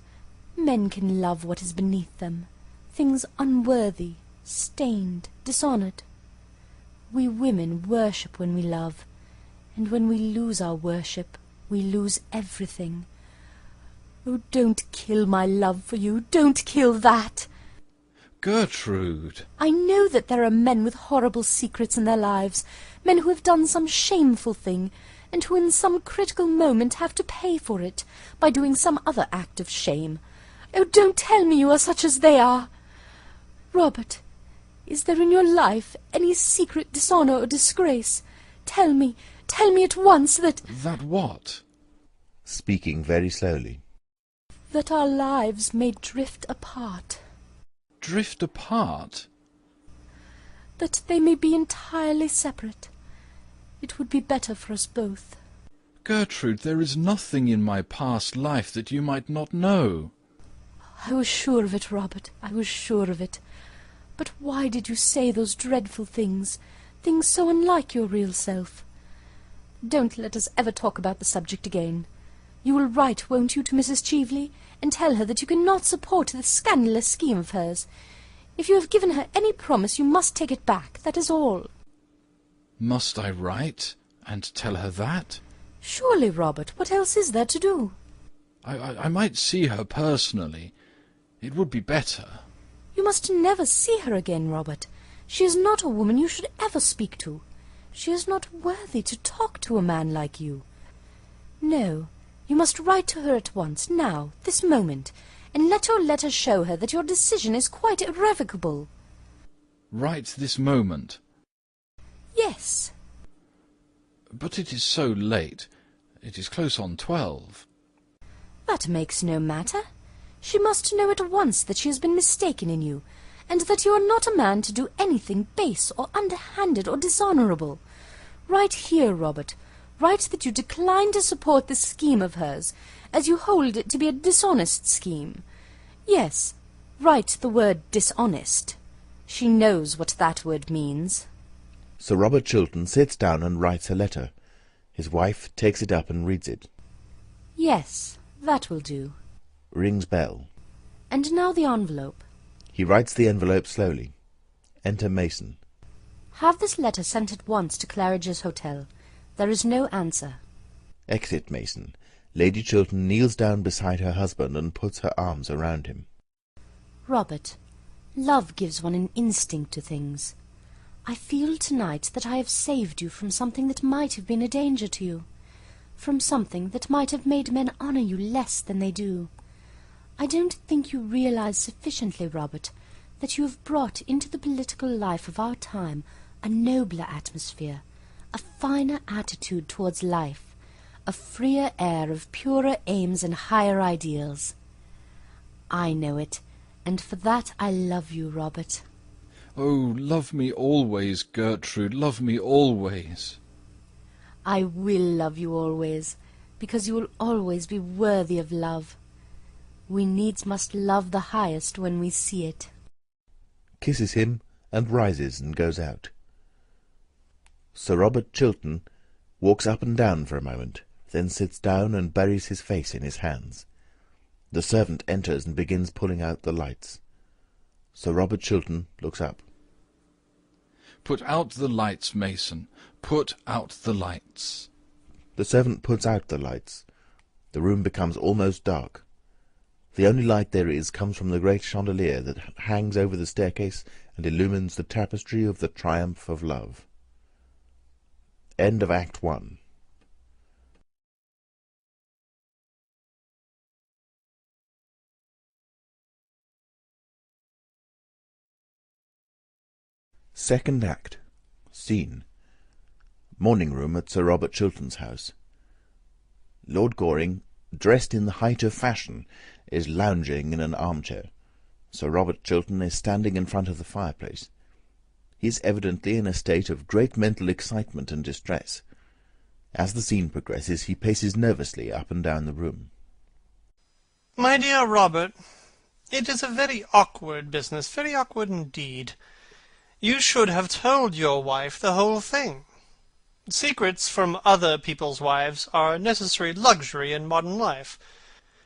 men can love what is beneath them, things unworthy, stained, dishonoured. We women worship when we love, and when we lose our worship, we lose everything. Oh, don't kill my love for you, don't kill that! Gertrude! I know that there are men with horrible secrets in their lives, men who have done some shameful thing, and who in some critical moment have to pay for it by doing some other act of shame. Oh, don't tell me you are such as they are! Robert, is there in your life any secret dishonour or disgrace? Tell me at once that... That what? Speaking very slowly. That our lives may drift apart. Drift apart? That they may be entirely separate. It would be better for us both. Gertrude, there is nothing in my past life that you might not know. I was sure of it, Robert, I was sure of it. But why did you say those dreadful things, things so unlike your real self? Don't let us ever talk about the subject again. You will write, won't you, to Mrs. Cheveley, and tell her that you cannot support this scandalous scheme of hers. If you have given her any promise, you must take it back, that is all. Must I write, and tell her that? Surely, Robert, what else is there to do? I might see her personally. It would be better. You must never see her again, Robert. She is not a woman you should ever speak to. She is not worthy to talk to a man like you. No, you must write to her at once, now, this moment, and let your letter show her that your decision is quite irrevocable. Right this moment? Yes. But it is so late. It is close on 12. That makes no matter. She must know at once that she has been mistaken in you, and that you are not a man to do anything base or underhanded or dishonourable. Write here, Robert. Write that you decline to support this scheme of hers, as you hold it to be a dishonest scheme. Yes, write the word dishonest. She knows what that word means. Sir Robert Chiltern sits down and writes a letter. His wife takes it up and reads it. Yes, that will do. Rings bell. And now the envelope. He writes the envelope slowly. Enter Mason. Have this letter sent at once to Claridge's Hotel. There is no answer. Exit Mason. Lady Chiltern kneels down beside her husband and puts her arms around him. Robert, love gives one an instinct to things. I feel tonight that I have saved you from something that might have been a danger to you, from something that might have made men honour you less than they do. I don't think you realize sufficiently, Robert, that you have brought into the political life of our time a nobler atmosphere, a finer attitude towards life, a freer air of purer aims and higher ideals. I know it, and for that I love you, Robert. Oh, love me always, Gertrude, love me always. I will love you always, because you will always be worthy of love. We needs must love the highest when we see it. Kisses him, and rises and goes out. Sir Robert Chiltern walks up and down for a moment, then sits down and buries his face in his hands. The servant enters and begins pulling out the lights. Sir Robert Chiltern looks up. Put out the lights, Mason. Put out the lights. The servant puts out the lights. The room becomes almost dark. The only light there is comes from the great chandelier that hangs over the staircase and illumines the tapestry of the triumph of love. End of Act 1. Second Act. Scene. Morning room at Sir Robert Chiltern's house. Lord Goring, dressed in the height of fashion, is lounging in an armchair. Sir Robert Chiltern is standing in front of the fireplace. He is evidently in a state of great mental excitement and distress. As the scene progresses, he paces nervously up and down the room. My dear Robert, it is a very awkward business, very awkward indeed. You should have told your wife the whole thing. Secrets from other people's wives are a necessary luxury in modern life.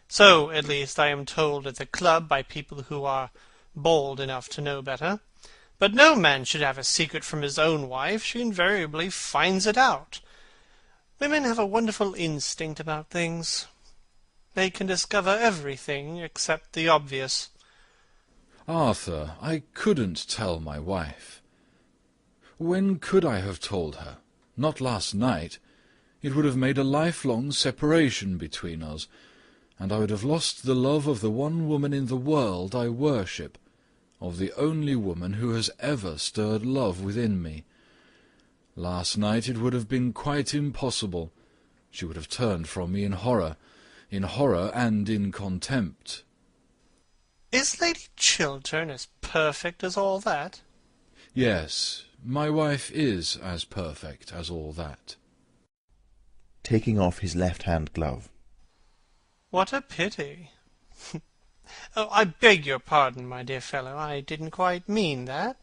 So, at least, I am told at the club by people who are bold enough to know better. But no man should have a secret from his own wife. She invariably finds it out. Women have a wonderful instinct about things. They can discover everything except the obvious. Arthur, I couldn't tell my wife. When could I have told her? Not last night. It would have made a lifelong separation between us, and I would have lost the love of the one woman in the world I worship, of the only woman who has ever stirred love within me. Last night it would have been quite impossible. She would have turned from me in horror and in contempt. Is Lady Chiltern as perfect as all that? Yes, my wife is as perfect as all that. Taking off his left-hand glove. What a pity. Oh, I beg your pardon, my dear fellow. I didn't quite mean that.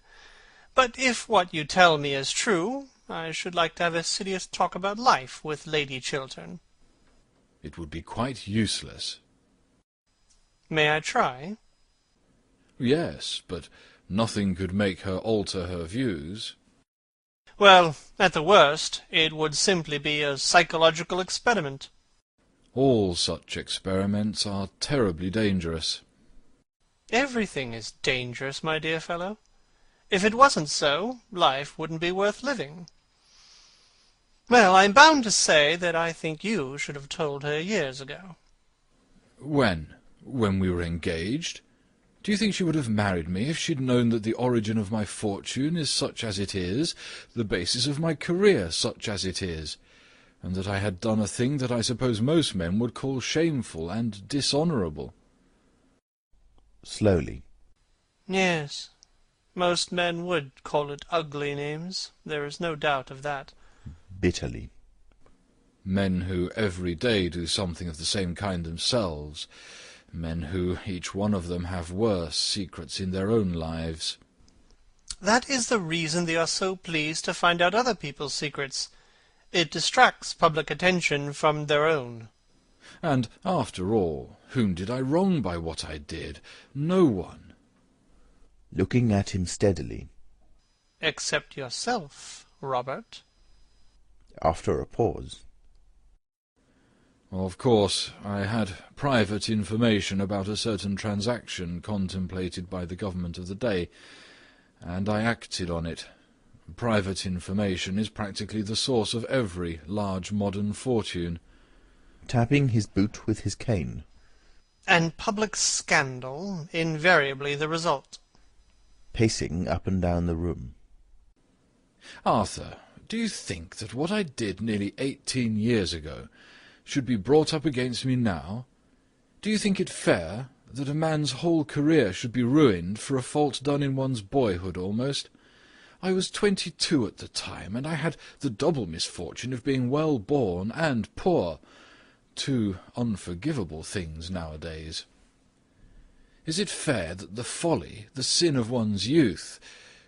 But if what you tell me is true, I should like to have a serious talk about life with Lady Chiltern. It would be quite useless. May I try? Yes, but nothing could make her alter her views. Well, at the worst, it would simply be a psychological experiment. All such experiments are terribly dangerous. Everything is dangerous, my dear fellow. If it wasn't so, life wouldn't be worth living. Well, I'm bound to say that I think you should have told her years ago. When? When we were engaged? Do you think she would have married me if she'd known that the origin of my fortune is such as it is, the basis of my career such as it is, and that I had done a thing that I suppose most men would call shameful and dishonourable? Slowly. Yes, most men would call it ugly names. There is no doubt of that. Bitterly. Men who every day do something of the same kind themselves. Men who, each one of them, have worse secrets in their own lives. That is the reason they are so pleased to find out other people's secrets. It distracts public attention from their own. And, after all, whom did I wrong by what I did? No one. Looking at him steadily. Except yourself, Robert. After a pause. Of course, I had private information about a certain transaction contemplated by the government of the day, and I acted on it. Private information is practically the source of every large modern fortune. Tapping his boot with his cane. And public scandal invariably the result. Pacing up and down the room. Arthur, do you think that what I did nearly 18 years ago should be brought up against me now? Do you think it fair that a man's whole career should be ruined for a fault done in one's boyhood almost? I was 22 at the time, and I had the double misfortune of being well born and poor, two unforgivable things nowadays. Is it fair that the folly, the sin of one's youth,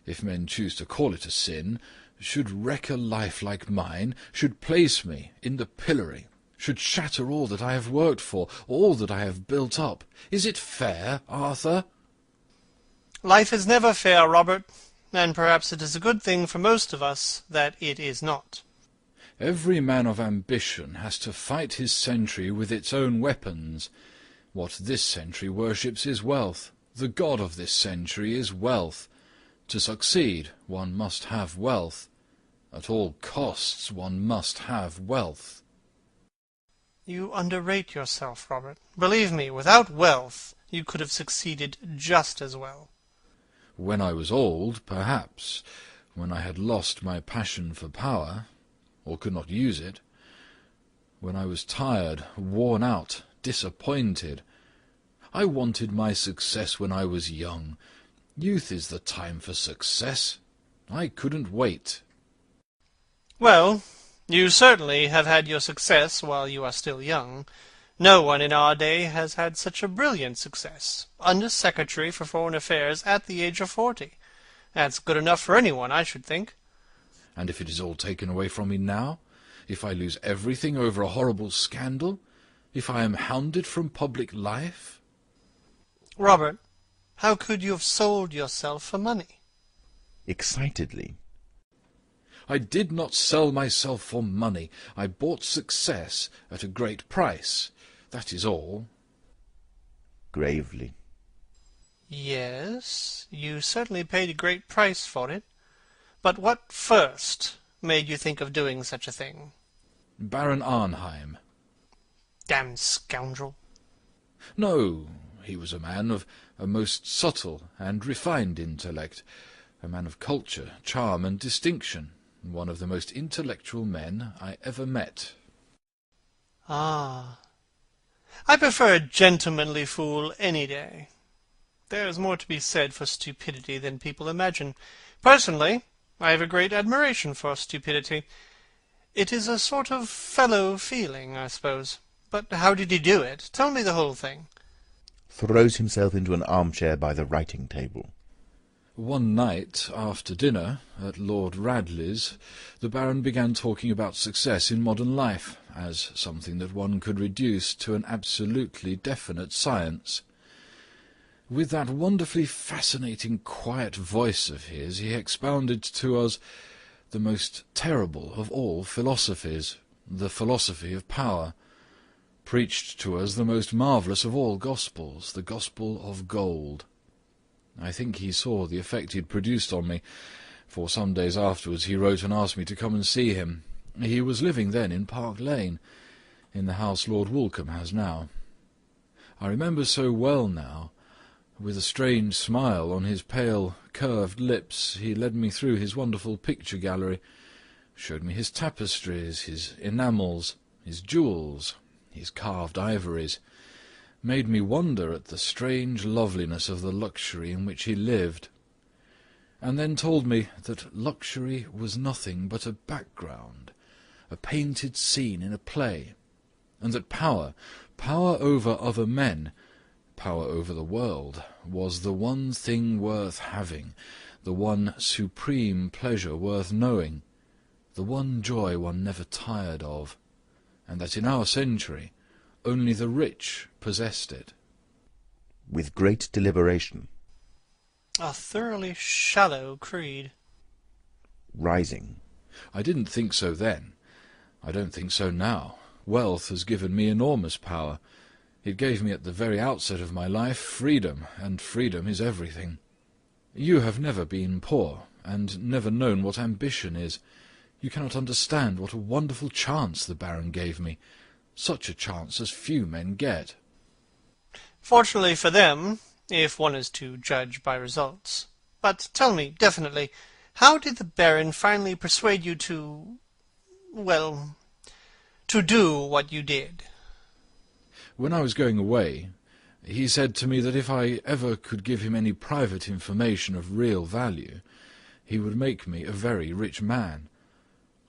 if men choose to call it a sin, should wreck a life like mine, should place me in the pillory, should shatter all that I have worked for, all that I have built up? Is it fair, Arthur? Life is never fair, Robert, and perhaps it is a good thing for most of us that it is not. Every man of ambition has to fight his century with its own weapons. What this century worships is wealth. The god of this century is wealth. To succeed, one must have wealth. At all costs, one must have wealth. You underrate yourself, Robert. Believe me, without wealth, you could have succeeded just as well. When I was old, perhaps, when I had lost my passion for power, or could not use it, when I was tired, worn out, disappointed. I wanted my success when I was young. Youth is the time for success. I couldn't wait. Well, you certainly have had your success while you are still young. No one in our day has had such a brilliant success. Under Secretary for Foreign Affairs at the age of 40. That's good enough for anyone, I should think. And if it is all taken away from me now? If I lose everything over a horrible scandal? If I am hounded from public life? Robert, how could you have sold yourself for money? Excitedly. I did not sell myself for money. I bought success at a great price. That is all. Gravely. Yes, you certainly paid a great price for it. But what first made you think of doing such a thing? Baron Arnheim. Damned scoundrel. No, he was a man of a most subtle and refined intellect, a man of culture, charm, and distinction, one of the most intellectual men I ever met. Ah, I prefer a gentlemanly fool any day. There is more to be said for stupidity than people imagine. Personally, I have a great admiration for stupidity. It is a sort of fellow feeling, I suppose. But how did he do it? Tell me the whole thing. Throws himself into an armchair by the writing table. One night, after dinner, at Lord Radley's, the Baron began talking about success in modern life, as something that one could reduce to an absolutely definite science. With that wonderfully fascinating quiet voice of his, he expounded to us the most terrible of all philosophies, the philosophy of power. preached to us the most marvellous of all gospels, the gospel of gold. I think he saw the effect he had produced on me, for some days afterwards he wrote and asked me to come and see him. He was living then in Park Lane, in the house Lord Woolcombe has now. I remember so well now. With a strange smile on his pale, curved lips, he led me through his wonderful picture gallery, showed me his tapestries, his enamels, his jewels, his carved ivories, made me wonder at the strange loveliness of the luxury in which he lived, and then told me that luxury was nothing but a background, a painted scene in a play, and that power over other men, power over the world, was the one thing worth having, the one supreme pleasure worth knowing, the one joy one never tired of, and that in our century only the rich possessed it. With great deliberation. A thoroughly shallow creed. Rising. I didn't think so then. I don't think so now. Wealth has given me enormous power. It gave me at the very outset of my life freedom, and freedom is everything. You have never been poor, and never known what ambition is. You cannot understand what a wonderful chance the Baron gave me, such a chance as few men get. Fortunately for them, if one is to judge by results. But tell me, definitely, how did the Baron finally persuade you to do what you did? When I was going away, he said to me that if I ever could give him any private information of real value, he would make me a very rich man.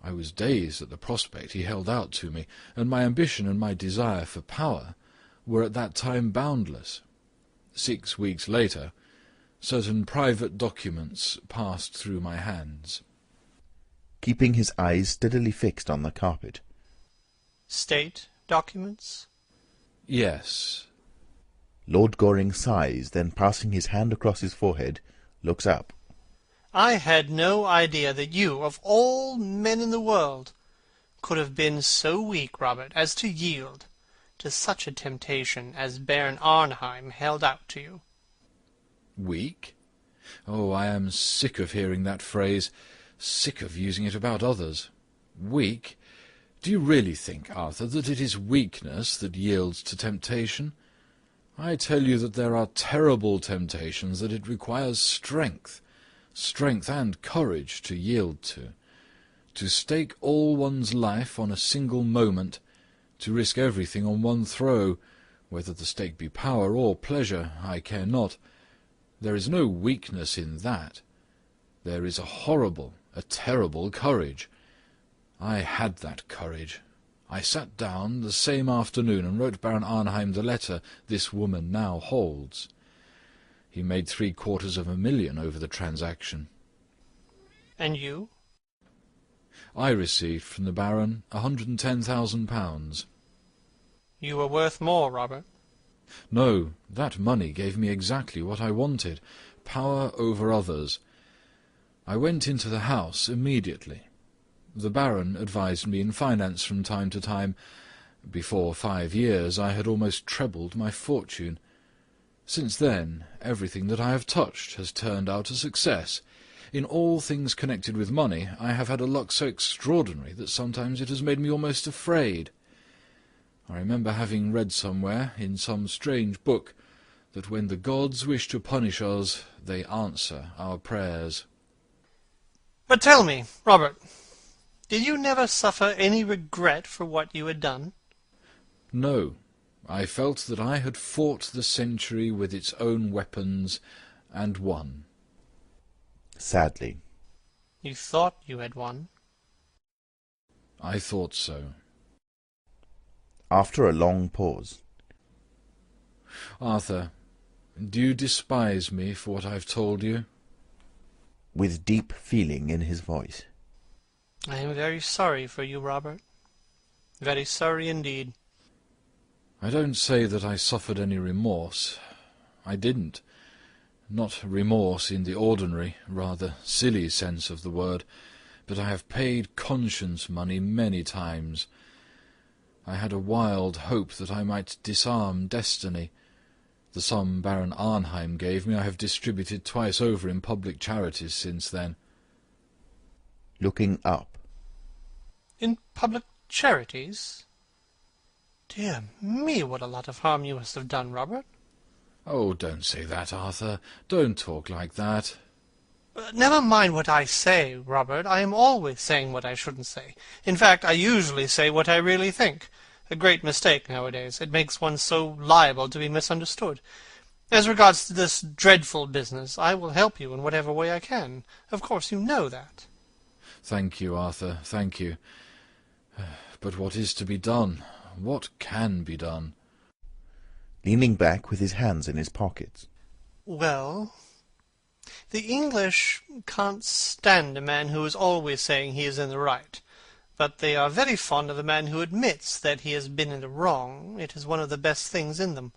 I was dazed at the prospect he held out to me, and my ambition and my desire for power were at that time boundless. 6 weeks later, certain private documents passed through my hands. Keeping his eyes steadily fixed on the carpet. State documents? Yes. Lord Goring sighs, then passing his hand across his forehead, looks up. I had no idea that you, of all men in the world, could have been so weak, Robert, as to yield to such a temptation as Baron Arnheim held out to you. Weak? Oh, I am sick of hearing that phrase, sick of using it about others. Weak? Do you really think, Arthur, that it is weakness that yields to temptation? I tell you that there are terrible temptations that it requires strength and courage to yield to. To stake all one's life on a single moment, to risk everything on one throw, whether the stake be power or pleasure, I care not. There is no weakness in that. There is a horrible, a terrible courage. I had that courage. I sat down the same afternoon and wrote Baron Arnheim the letter this woman now holds. He made $750,000 over the transaction. And you? I received from the Baron £110,000. You were worth more, Robert. No, that money gave me exactly what I wanted, power over others. I went into the house immediately. The Baron advised me in finance from time to time. Before 5 years I had almost trebled my fortune. Since then, everything that I have touched has turned out a success. In all things connected with money, I have had a luck so extraordinary that sometimes it has made me almost afraid. I remember having read somewhere, in some strange book, that when the gods wish to punish us, they answer our prayers. But tell me, Robert, did you never suffer any regret for what you had done? No. I felt that I had fought the century with its own weapons, and won. Sadly. You thought you had won? I thought so. After a long pause. Arthur, do you despise me for what I've told you? With deep feeling in his voice. I am very sorry for you, Robert. Very sorry indeed. I don't say that I suffered any remorse. I didn't. Not remorse in the ordinary, rather silly sense of the word, but I have paid conscience money many times. I had a wild hope that I might disarm destiny. The sum Baron Arnheim gave me I have distributed twice over in public charities since then. Looking up. In public charities? Dear me, what a lot of harm you must have done, Robert. Oh, don't say that, Arthur. Don't talk like that. Never mind what I say, Robert. I am always saying what I shouldn't say. In fact, I usually say what I really think. A great mistake nowadays. It makes one so liable to be misunderstood. As regards to this dreadful business, I will help you in whatever way I can. Of course, you know that. Thank you, Arthur, thank you. But what is to be done? What can be done? Leaning back with his hands in his pockets. Well, the English can't stand a man who is always saying he is in the right, but they are very fond of a man who admits that he has been in the wrong. It is one of the best things in them.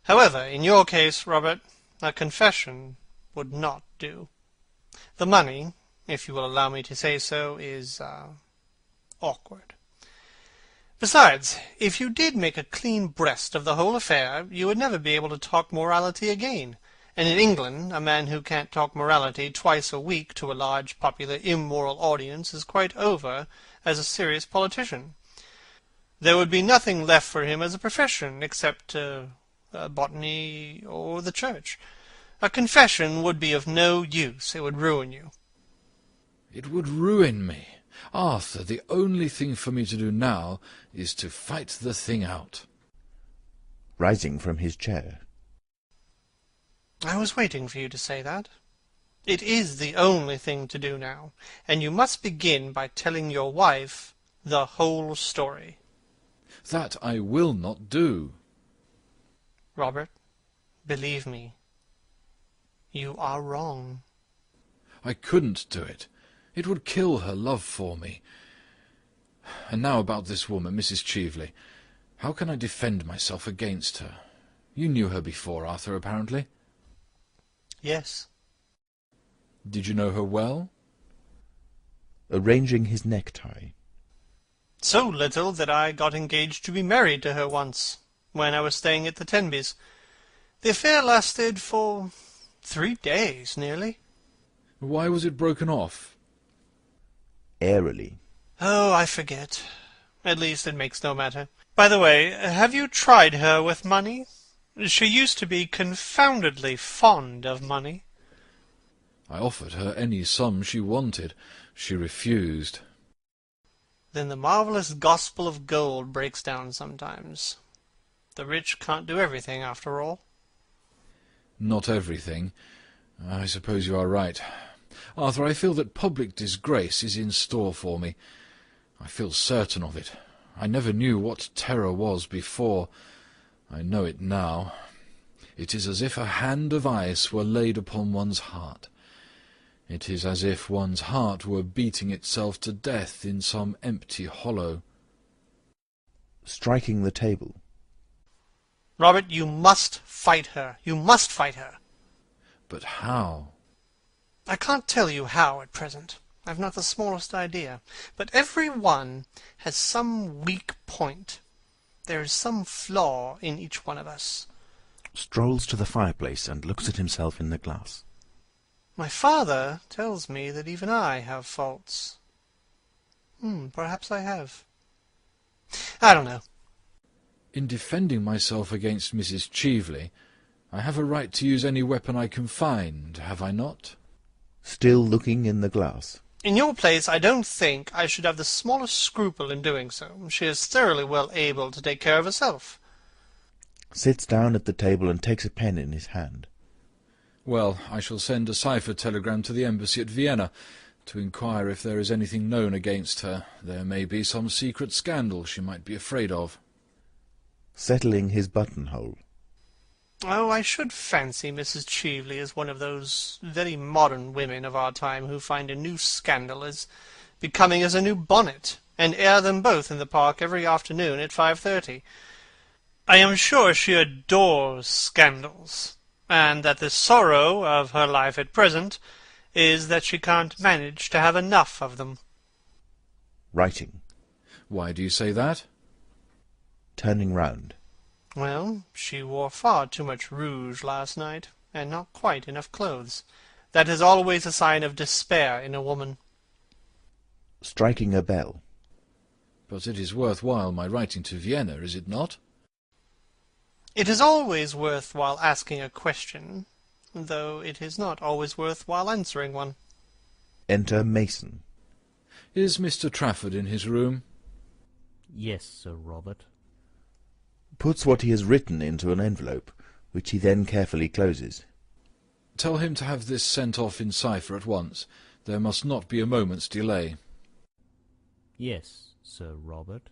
However, in your case, Robert, a confession would not do. The money, if you will allow me to say so, is awkward. Besides, if you did make a clean breast of the whole affair, you would never be able to talk morality again. And in England, a man who can't talk morality twice a week to a large, popular, immoral audience is quite over as a serious politician. There would be nothing left for him as a profession except botany or the church. A confession would be of no use. It would ruin you. It would ruin me. Arthur, the only thing for me to do now is to fight the thing out. Rising from his chair. I was waiting for you to say that. It is the only thing to do now, and you must begin by telling your wife the whole story. That I will not do. Robert, believe me, you are wrong. I couldn't do it. It would kill her love for me. And now about this woman, Mrs. Cheveley. How can I defend myself against her? You knew her before, Arthur, apparently. Yes. Did you know her well? Arranging his necktie. So little that I got engaged to be married to her once, when I was staying at the Tenbys. The affair lasted for 3 days, nearly. Why was it broken off? Airily. Oh, I forget. At least it makes no matter. By the way, have you tried her with money? She used to be confoundedly fond of money. I offered her any sum she wanted. She refused. Then the marvellous gospel of gold breaks down sometimes. The rich can't do everything, after all. Not everything. I suppose you are right. Arthur, I feel that public disgrace is in store for me. I feel certain of it. I never knew what terror was before. I know it now. It is as if a hand of ice were laid upon one's heart. It is as if one's heart were beating itself to death in some empty hollow. Striking the table. Robert, you must fight her. You must fight her. But how? I can't tell you how at present. I've not the smallest idea. But every one has some weak point. There is some flaw in each one of us. Strolls to the fireplace and looks at himself in the glass. My father tells me that even I have faults. Perhaps I have. I don't know. In defending myself against Mrs. Cheveley, I have a right to use any weapon I can find, have I not? Still looking in the glass. In your place, I don't think I should have the smallest scruple in doing so. She is thoroughly well able to take care of herself. Sits down at the table and takes a pen in his hand. Well, I shall send a cipher telegram to the embassy at Vienna to inquire if there is anything known against her. There may be some secret scandal she might be afraid of. Settling his buttonhole. Oh, I should fancy Mrs. Cheveley is one of those very modern women of our time who find a new scandal as becoming as a new bonnet, and air them both in the park every afternoon at 5:30. I am sure she adores scandals, and that the sorrow of her life at present is that she can't manage to have enough of them. Writing. Why do you say that? turning round. Well, she wore far too much rouge last night, and not quite enough clothes. That is always a sign of despair in a woman. Striking a bell. But it is worth while my writing to Vienna, is it not? It is always worth while asking a question, though it is not always worth while answering one. Enter Mason. Is Mr. Trafford in his room? Yes, Sir Robert. Puts what he has written into an envelope, which he then carefully closes. Tell him to have this sent off in cipher at once. There must not be a moment's delay. Yes, Sir Robert.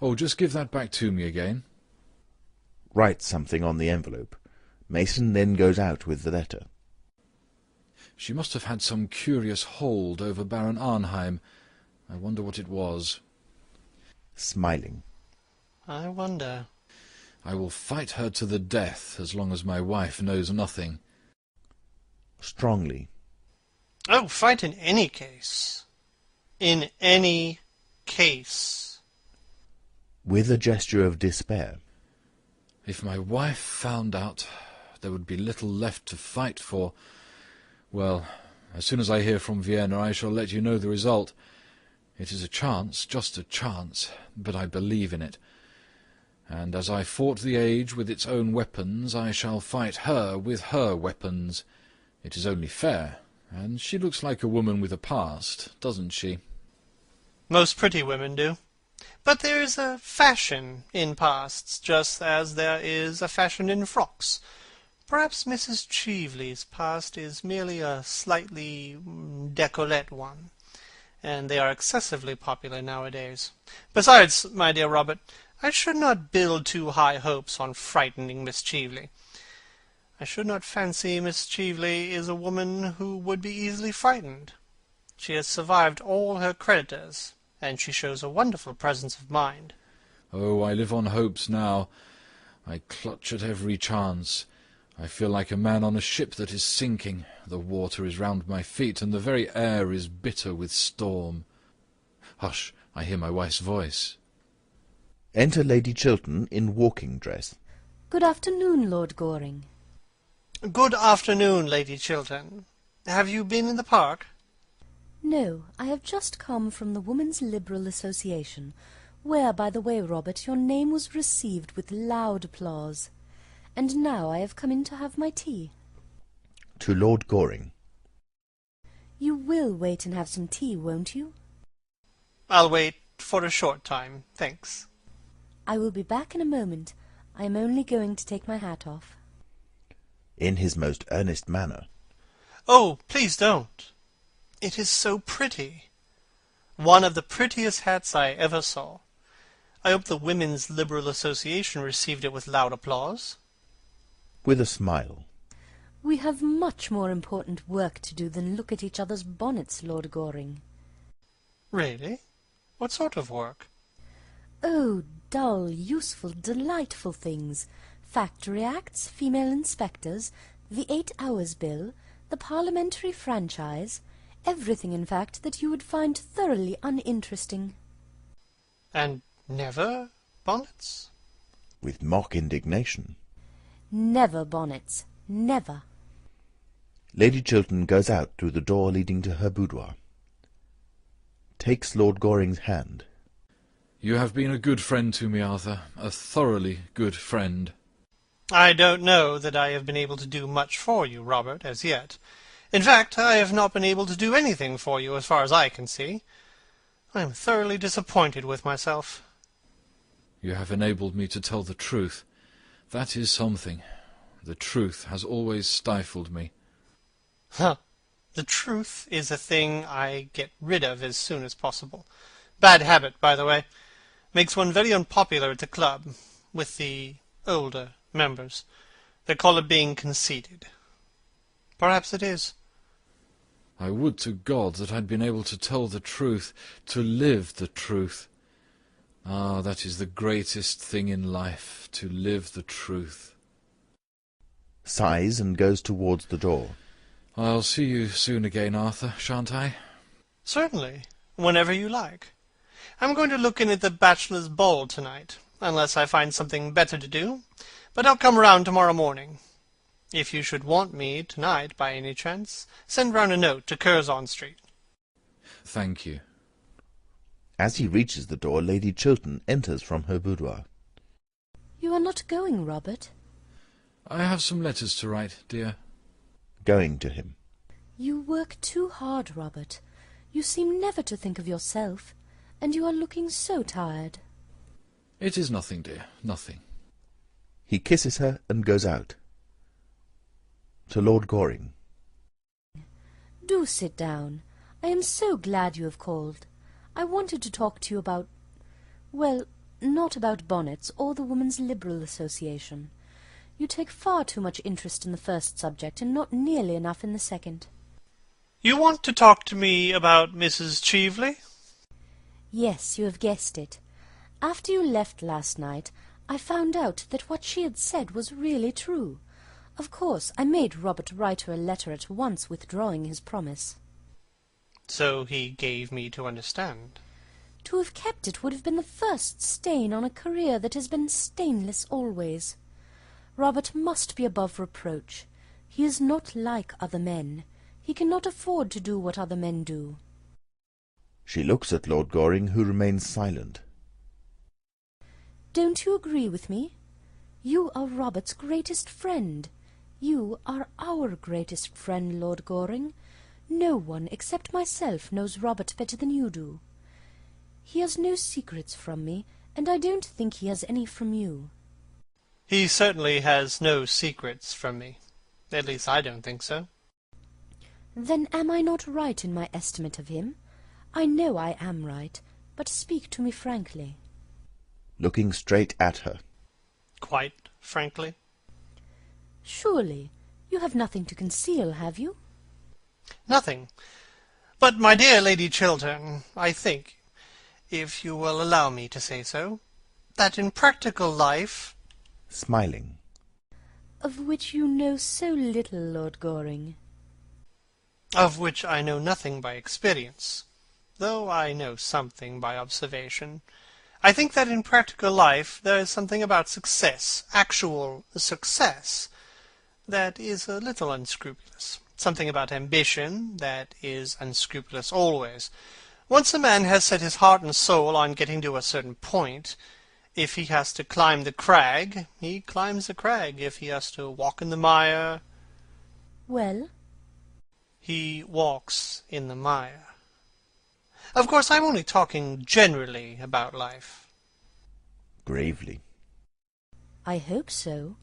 Oh, just give that back to me again. Writes something on the envelope. Mason then goes out with the letter. She must have had some curious hold over Baron Arnheim. I wonder what it was. Smiling. I wonder. I will fight her to the death as long as my wife knows nothing. Strongly. Oh, fight in any case. In any case. With a gesture of despair. If my wife found out, there would be little left to fight for. Well, as soon as I hear from Vienna, I shall let you know the result. It is a chance, just a chance, but I believe in it. And as I fought the age with its own weapons, I shall fight her with her weapons. It is only fair, and she looks like a woman with a past, doesn't she? Most pretty women do. But there is a fashion in pasts, just as there is a fashion in frocks. Perhaps Mrs. Cheveley's past is merely a slightly décolleté one, and they are excessively popular nowadays. Besides, my dear Robert, I should not build too high hopes on frightening Miss Cheveley. I should not fancy Miss Cheveley is a woman who would be easily frightened. She has survived all her creditors, and she shows a wonderful presence of mind. Oh, I live on hopes now. I clutch at every chance. I feel like a man on a ship that is sinking. The water is round my feet, and the very air is bitter with storm. Hush, I hear my wife's voice. Enter Lady Chiltern in walking dress. Good afternoon, Lord Goring. Good afternoon, Lady Chiltern. Have you been in the park? No, I have just come from the Women's Liberal Association, where, by the way, Robert, your name was received with loud applause. And now I have come in to have my tea. To Lord Goring. You will wait and have some tea, won't you? I'll wait for a short time, thanks. I will be back in a moment. I am only going to take my hat off. In his most earnest manner. Oh, please don't. It is so pretty. One of the prettiest hats I ever saw. I hope the Women's Liberal Association received it with loud applause. With a smile. We have much more important work to do than look at each other's bonnets, Lord Goring. Really? What sort of work? Oh, dull, useful, delightful things. Factory Acts, female inspectors, the 8 Hours Bill, the parliamentary franchise, everything, in fact, that you would find thoroughly uninteresting. And never bonnets? With mock indignation. Never bonnets. Never. Lady Chiltern goes out through the door leading to her boudoir. Takes Lord Goring's hand. You have been a good friend to me, Arthur, a thoroughly good friend. I don't know that I have been able to do much for you, Robert, as yet. In fact, I have not been able to do anything for you as far as I can see. I am thoroughly disappointed with myself. You have enabled me to tell the truth. That is something. The truth has always stifled me. Huh. The truth is a thing I get rid of as soon as possible. Bad habit, by the way. Makes one very unpopular at the club, with the older members. They call it being conceited. Perhaps it is. I would to God that I'd been able to tell the truth, to live the truth. Ah, that is the greatest thing in life, to live the truth. Sighs and goes towards the door. I'll see you soon again, Arthur, shan't I? Certainly, whenever you like. I'm going to look in at the bachelor's ball tonight, unless I find something better to do, but I'll come round tomorrow morning. If you should want me tonight by any chance, send round a note to Curzon Street. Thank you. As he reaches the door, Lady Chiltern enters from her boudoir. You are not going, Robert? I have some letters to write, dear. Going to him. You work too hard, Robert. You seem never to think of yourself, and you are looking so tired. It is nothing, dear, nothing. He kisses her and goes out. To Lord Goring. Do sit down. I am so glad you have called. I wanted to talk to you about... well, not about bonnets or the Women's Liberal Association. You take far too much interest in the first subject and not nearly enough in the second. You want to talk to me about Mrs. Cheveley? Yes, you have guessed it. After you left last night, I found out that what she had said was really true. Of course, I made Robert write her a letter at once withdrawing his promise. So he gave me to understand. To have kept it would have been the first stain on a career that has been stainless always. Robert must be above reproach. He is not like other men. He cannot afford to do what other men do. She looks at Lord Goring, who remains silent. Don't you agree with me? You are Robert's greatest friend. You are our greatest friend, Lord Goring. No one except myself knows Robert better than you do. He has no secrets from me, and I don't think he has any from you. He certainly has no secrets from me. At least I don't think so. Then am I not right in my estimate of him? I know I am right, but speak to me frankly. Looking straight at her. Quite frankly. Surely, you have nothing to conceal, have you? Nothing. But, my dear Lady Chiltern, I think, if you will allow me to say so, that in practical life... Smiling. Of which you know so little, Lord Goring. Of which I know nothing by experience, though I know something by observation. I think that in practical life there is something about success, actual success, that is a little unscrupulous. Something about ambition that is unscrupulous always. Once a man has set his heart and soul on getting to a certain point, if he has to climb the crag, he climbs the crag. If he has to walk in the mire... Well? He walks in the mire. Of course, I'm only talking generally about life. Gravely. I hope so.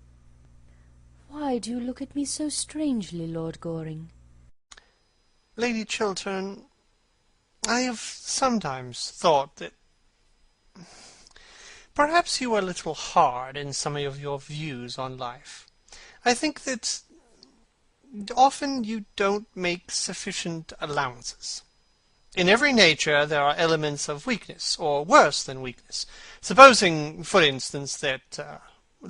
Why do you look at me so strangely, Lord Goring? Lady Chiltern, I have sometimes thought that perhaps you are a little hard in some of your views on life. I think that often you don't make sufficient allowances. In every nature there are elements of weakness, or worse than weakness. Supposing, for instance, that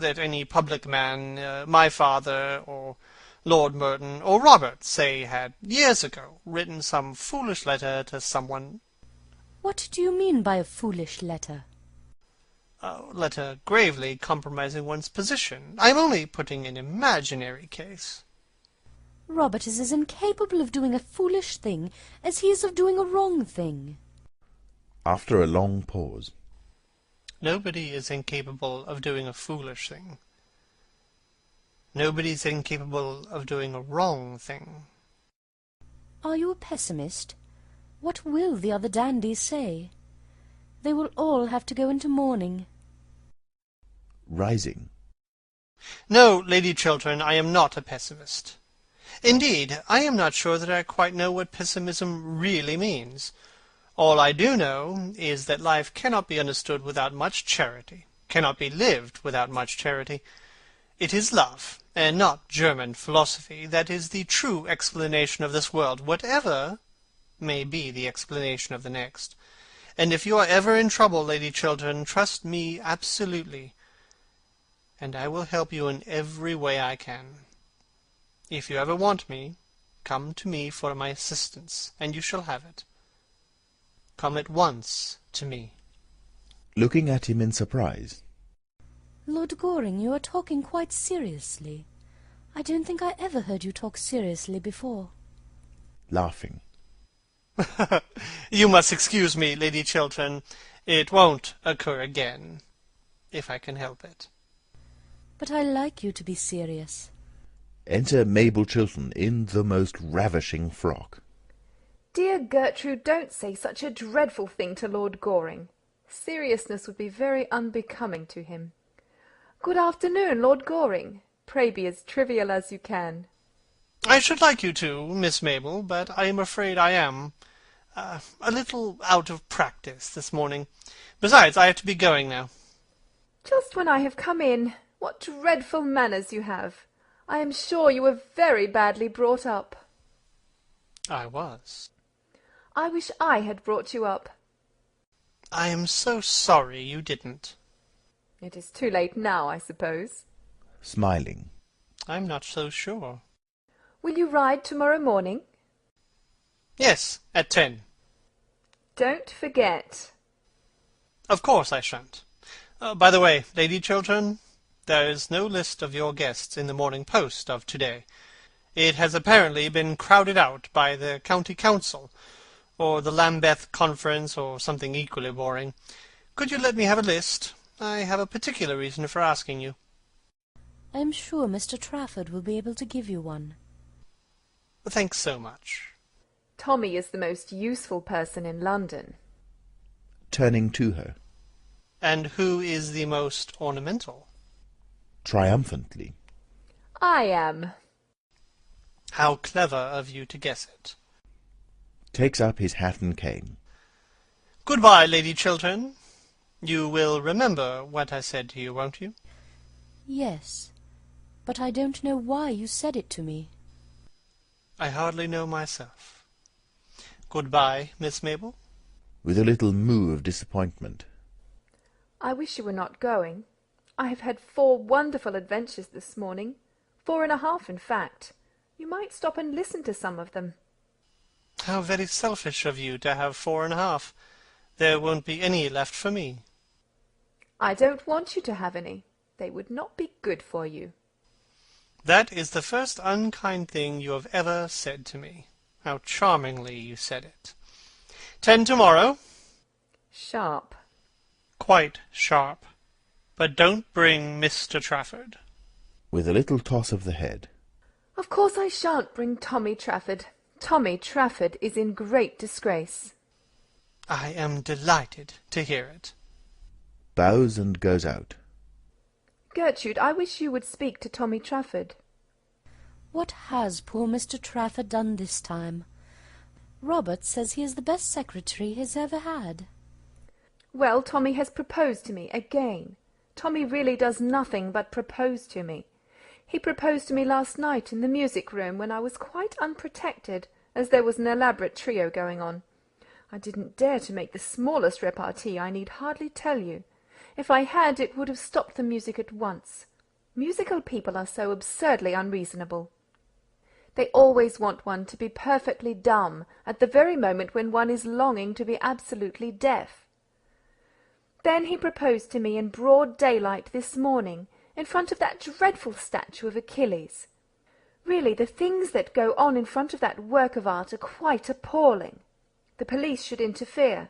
any public man, my father, or Lord Merton, or Robert, say, had, years ago, written some foolish letter to someone. What do you mean by a foolish letter? A letter gravely compromising one's position. I am only putting an imaginary case. Robert is as incapable of doing a foolish thing as he is of doing a wrong thing. After a long pause. Nobody is incapable of doing a foolish thing. Nobody is incapable of doing a wrong thing. Are you a pessimist? What will the other dandies say? They will all have to go into mourning. Rising. No, Lady Chiltern, I am not a pessimist. Indeed, I am not sure that I quite know what pessimism really means. All I do know is that life cannot be understood without much charity, cannot be lived without much charity. It is love, and not German philosophy, that is the true explanation of this world, whatever may be the explanation of the next. And if you are ever in trouble, Lady Chiltern, trust me absolutely, and I will help you in every way I can. If you ever want me, come to me for my assistance, and you shall have it. Come at once to me. Looking at him in surprise. Lord Goring, you are talking quite seriously. I don't think I ever heard you talk seriously before. Laughing. You must excuse me, Lady Chiltern. It won't occur again, if I can help it. But I like you to be serious. Enter Mabel Chiltern in the most ravishing frock. Dear Gertrude, don't say such a dreadful thing to Lord Goring. Seriousness would be very unbecoming to him. Good afternoon, Lord Goring. Pray be as trivial as you can. I should like you to, Miss Mabel, but I am afraid I am a little out of practice this morning. Besides, I have to be going now. Just when I have come in. What dreadful manners you have. I am sure you were very badly brought up. I was. I wish I had brought you up. I am so sorry you didn't. It is too late now, I suppose. Smiling. I'm not so sure. Will you ride tomorrow morning? Yes, at 10. Don't forget. Of course I shan't. By the way, Lady Chiltern, there is no list of your guests in the Morning Post of today. It has apparently been crowded out by the County Council, or the Lambeth Conference, or something equally boring. Could you let me have a list? I have a particular reason for asking you. I am sure Mr. Trafford will be able to give you one. Thanks so much. Tommy is the most useful person in London. Turning to her. And who is the most ornamental? Triumphantly. I am. How clever of you to guess it. Takes up his hat and cane. Goodbye, Lady Chiltern. You will remember what I said to you, won't you? Yes, but I don't know why you said it to me. I hardly know myself. Goodbye, Miss Mabel. With a little moo of disappointment. I wish you were not going. I have had 4 wonderful adventures this morning. 4.5, in fact. You might stop and listen to some of them. How very selfish of you to have 4.5. There won't be any left for me. I don't want you to have any. They would not be good for you. That is the first unkind thing you have ever said to me. How charmingly you said it. 10 tomorrow. Sharp. Quite sharp. But don't bring Mr. Trafford. With a little toss of the head. Of course I shan't bring Tommy Trafford. Tommy Trafford is in great disgrace. I am delighted to hear it. Bows and goes out. Gertrude, I wish you would speak to Tommy Trafford. What has poor Mr. Trafford done this time? Robert says he is the best secretary he has ever had. Well, Tommy has proposed to me again. Tommy really does nothing but propose to me. He proposed to me last night in the music room when I was quite unprotected, as there was an elaborate trio going on. I didn't dare to make the smallest repartee, I need hardly tell you. If I had, it would have stopped the music at once. Musical people are so absurdly unreasonable. They always want one to be perfectly dumb at the very moment when one is longing to be absolutely deaf. Then he proposed to me in broad daylight this morning, in front of that dreadful statue of Achilles. Really, the things that go on in front of that work of art are quite appalling. The police should interfere.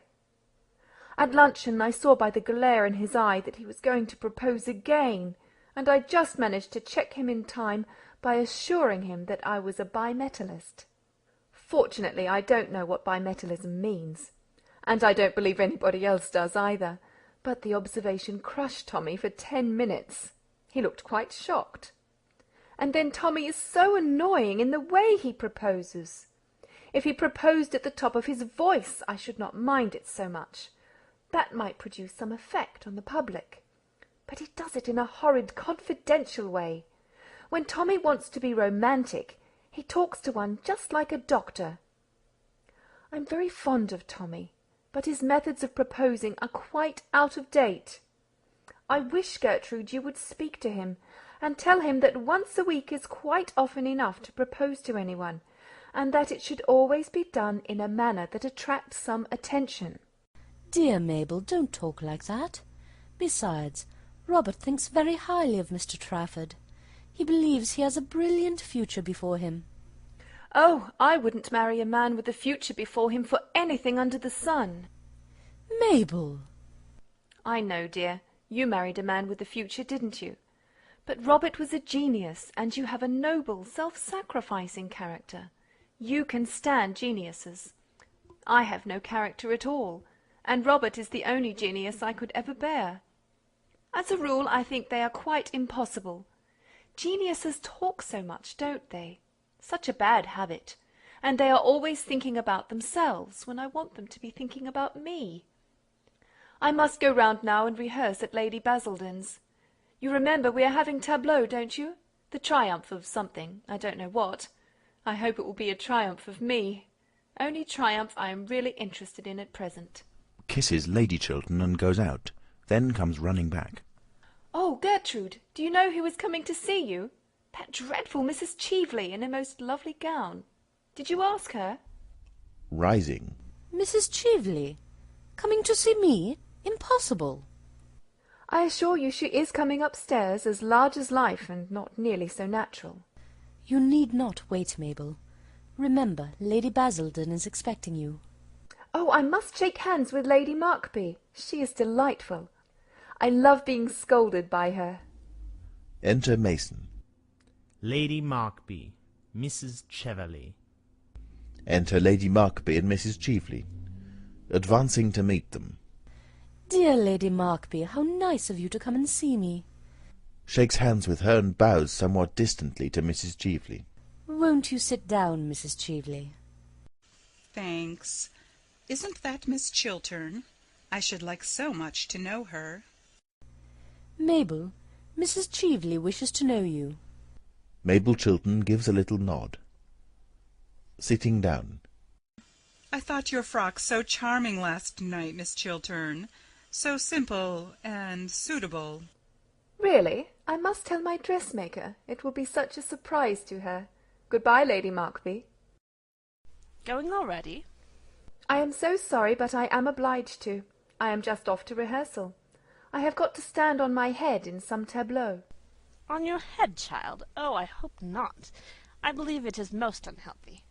At luncheon I saw by the glare in his eye that he was going to propose again, and I just managed to check him in time by assuring him that I was a bimetallist. Fortunately, I don't know what bimetallism means, and I don't believe anybody else does either, but the observation crushed Tommy for 10 minutes. He looked quite shocked. And then Tommy is so annoying in the way he proposes. If he proposed at the top of his voice, I should not mind it so much. That might produce some effect on the public. But he does it in a horrid confidential way. When Tommy wants to be romantic, he talks to one just like a doctor. I'm very fond of Tommy, but his methods of proposing are quite out of date. I wish, Gertrude, you would speak to him, and tell him that once a week is quite often enough to propose to anyone, and that it should always be done in a manner that attracts some attention. Dear Mabel, don't talk like that. Besides, Robert thinks very highly of Mr. Trafford. He believes he has a brilliant future before him. Oh, I wouldn't marry a man with a future before him for anything under the sun. Mabel! I know, dear. You married a man with a future, didn't you? But Robert was a genius, and you have a noble, self-sacrificing character. You can stand geniuses. I have no character at all, and Robert is the only genius I could ever bear. As a rule, I think they are quite impossible. Geniuses talk so much, don't they? Such a bad habit. And they are always thinking about themselves, when I want them to be thinking about me. I must go round now and rehearse at Lady Basildon's. You remember we are having tableaux, don't you? The triumph of something, I don't know what. I hope it will be a triumph of me. Only triumph I am really interested in at present. Kisses Lady Chiltern and goes out, then comes running back. Oh, Gertrude, do you know who is coming to see you? That dreadful Mrs. Cheveley in a most lovely gown. Did you ask her? Rising. Mrs. Cheveley? Coming to see me? Impossible. I assure you she is coming upstairs, as large as life and not nearly so natural. You need not wait, Mabel. Remember, Lady Basildon is expecting you. Oh, I must shake hands with Lady Markby. She is delightful. I love being scolded by her. Enter Mason. Lady Markby, Mrs. Cheveley. Enter Lady Markby and Mrs. Cheveley, advancing to meet them. Dear Lady Markby, how nice of you to come and see me. Shakes hands with her and bows somewhat distantly to Mrs. Cheveley. Won't you sit down, Mrs. Cheveley? Thanks. Isn't that Miss Chiltern? I should like so much to know her. Mabel, Mrs. Cheveley wishes to know you. Mabel Chiltern gives a little nod. Sitting down. I thought your frock so charming last night, Miss Chiltern. So simple and suitable. Really? I must tell my dressmaker. It will be such a surprise to her. Goodbye, Lady Markby. Going already? I am so sorry, but I am obliged to. I am just off to rehearsal. I have got to stand on my head in some tableau. On your head, child? Oh, I hope not. I believe it is most unhealthy.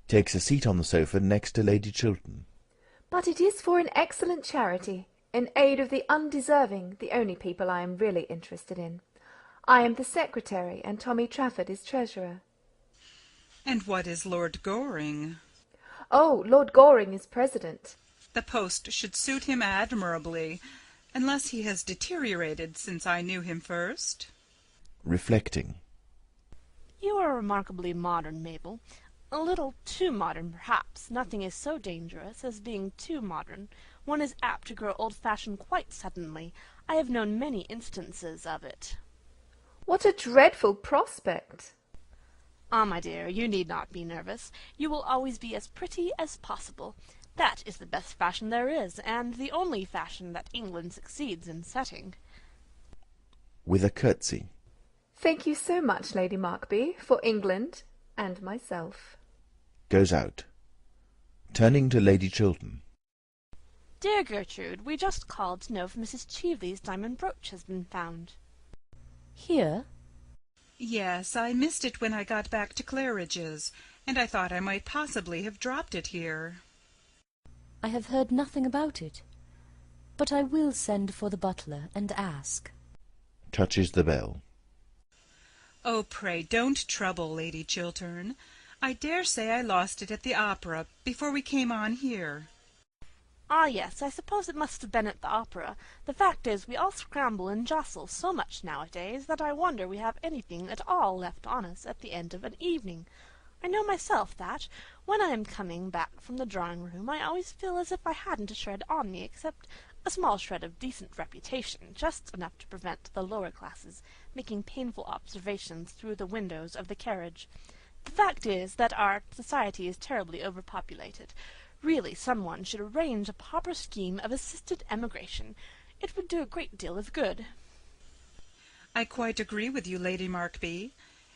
Takes a seat on the sofa next to Lady Chiltern. But it is for an excellent charity, in aid of the undeserving, the only people I am really interested in. I am the secretary, and Tommy Trafford is treasurer. And what is Lord Goring? Oh, Lord Goring is president. The post should suit him admirably, unless he has deteriorated since I knew him first. Reflecting. You are remarkably modern, Mabel. A little too modern, perhaps. Nothing is so dangerous as being too modern. One is apt to grow old-fashioned quite suddenly. I have known many instances of it. What a dreadful prospect! Ah, my dear, you need not be nervous. You will always be as pretty as possible. That is the best fashion there is, and the only fashion that England succeeds in setting. With a curtsy. Thank you so much, Lady Markby, for England and myself. Goes out. Turning to Lady Chiltern. Dear Gertrude, we just called to know if Mrs. Cheveley's diamond brooch has been found. Here? Yes, I missed it when I got back to Claridge's, and I thought I might possibly have dropped it here. I have heard nothing about it, but I will send for the butler and ask. Touches the bell. Oh, pray don't trouble, Lady Chiltern. I dare say I lost it at the opera before we came on here. Ah, yes, I suppose it must have been at the opera. The fact is, we all scramble and jostle so much nowadays that I wonder we have anything at all left on us at the end of an evening. I know myself that, when I am coming back from the drawing-room, I always feel as if I hadn't a shred on me except a small shred of decent reputation, just enough to prevent the lower classes making painful observations through the windows of the carriage. The fact is that our society is terribly overpopulated. Really, someone should arrange a proper scheme of assisted emigration. It would do a great deal of good. I quite agree with you, Lady Markby.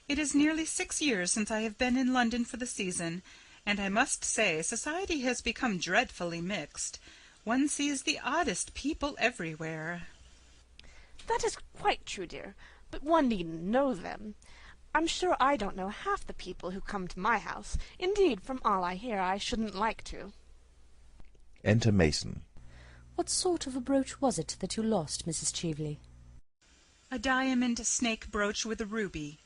It is nearly 6 years since I have been in London for the season, and I must say society has become dreadfully mixed. One sees the oddest people everywhere. That is quite true, dear, but one needn't know them. I'm sure I don't know half the people who come to my house. Indeed, from all I hear, I shouldn't like to. Enter Mason. What sort of a brooch was it that you lost, Mrs. Cheveley? A diamond snake brooch with a ruby.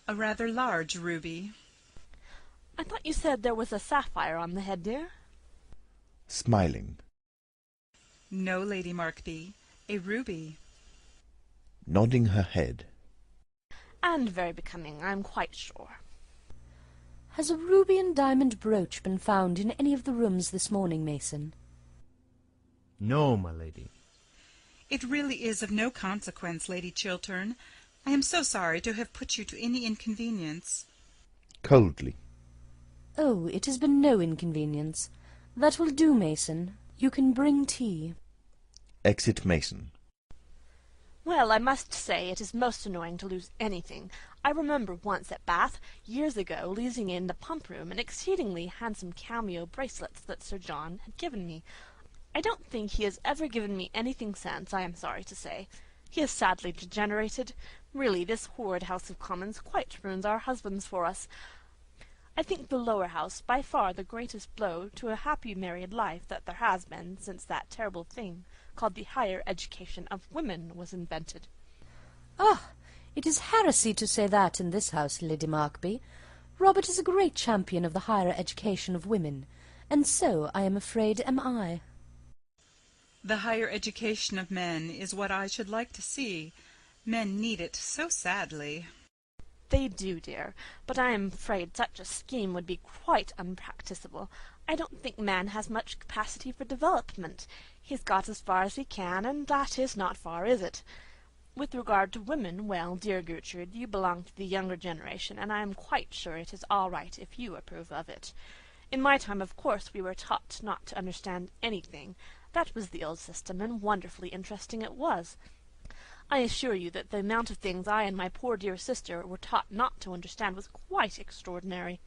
A rather large ruby. I thought you said there was a sapphire on the head, dear? Smiling. No, Lady Markby, a ruby. Nodding her head. And very becoming, I'm quite sure. Has a ruby and diamond brooch been found in any of the rooms this morning, Mason? No, my lady. It really is of no consequence, Lady Chiltern. I am so sorry to have put you to any inconvenience. Coldly. Oh, it has been no inconvenience. That will do, Mason. You can bring tea. Exit Mason. Well, I must say it is most annoying to lose anything. I remember once at Bath, years ago, losing in the pump-room an exceedingly handsome cameo bracelets that Sir John had given me. I don't think he has ever given me anything since, I am sorry to say. He is sadly degenerated. Really, this horrid House of Commons quite ruins our husbands for us. I think the Lower House by far the greatest blow to a happy married life that there has been since that terrible thing called the higher education of women was invented. Ah, it is heresy to say that in this house, Lady Markby. Robert is a great champion of the higher education of women, and so, I am afraid, am I. The higher education of men is what I should like to see. Men need it so sadly. They do, dear, but I am afraid such a scheme would be quite unpracticable. I don't think man has much capacity for development. He's got as far as he can, and that is not far, is it? With regard to women, well, dear Gertrude, you belong to the younger generation, and I am quite sure it is all right if you approve of it. In my time, of course, we were taught not to understand anything. That was the old system, and wonderfully interesting it was. I assure you that the amount of things I and my poor dear sister were taught not to understand was quite extraordinary.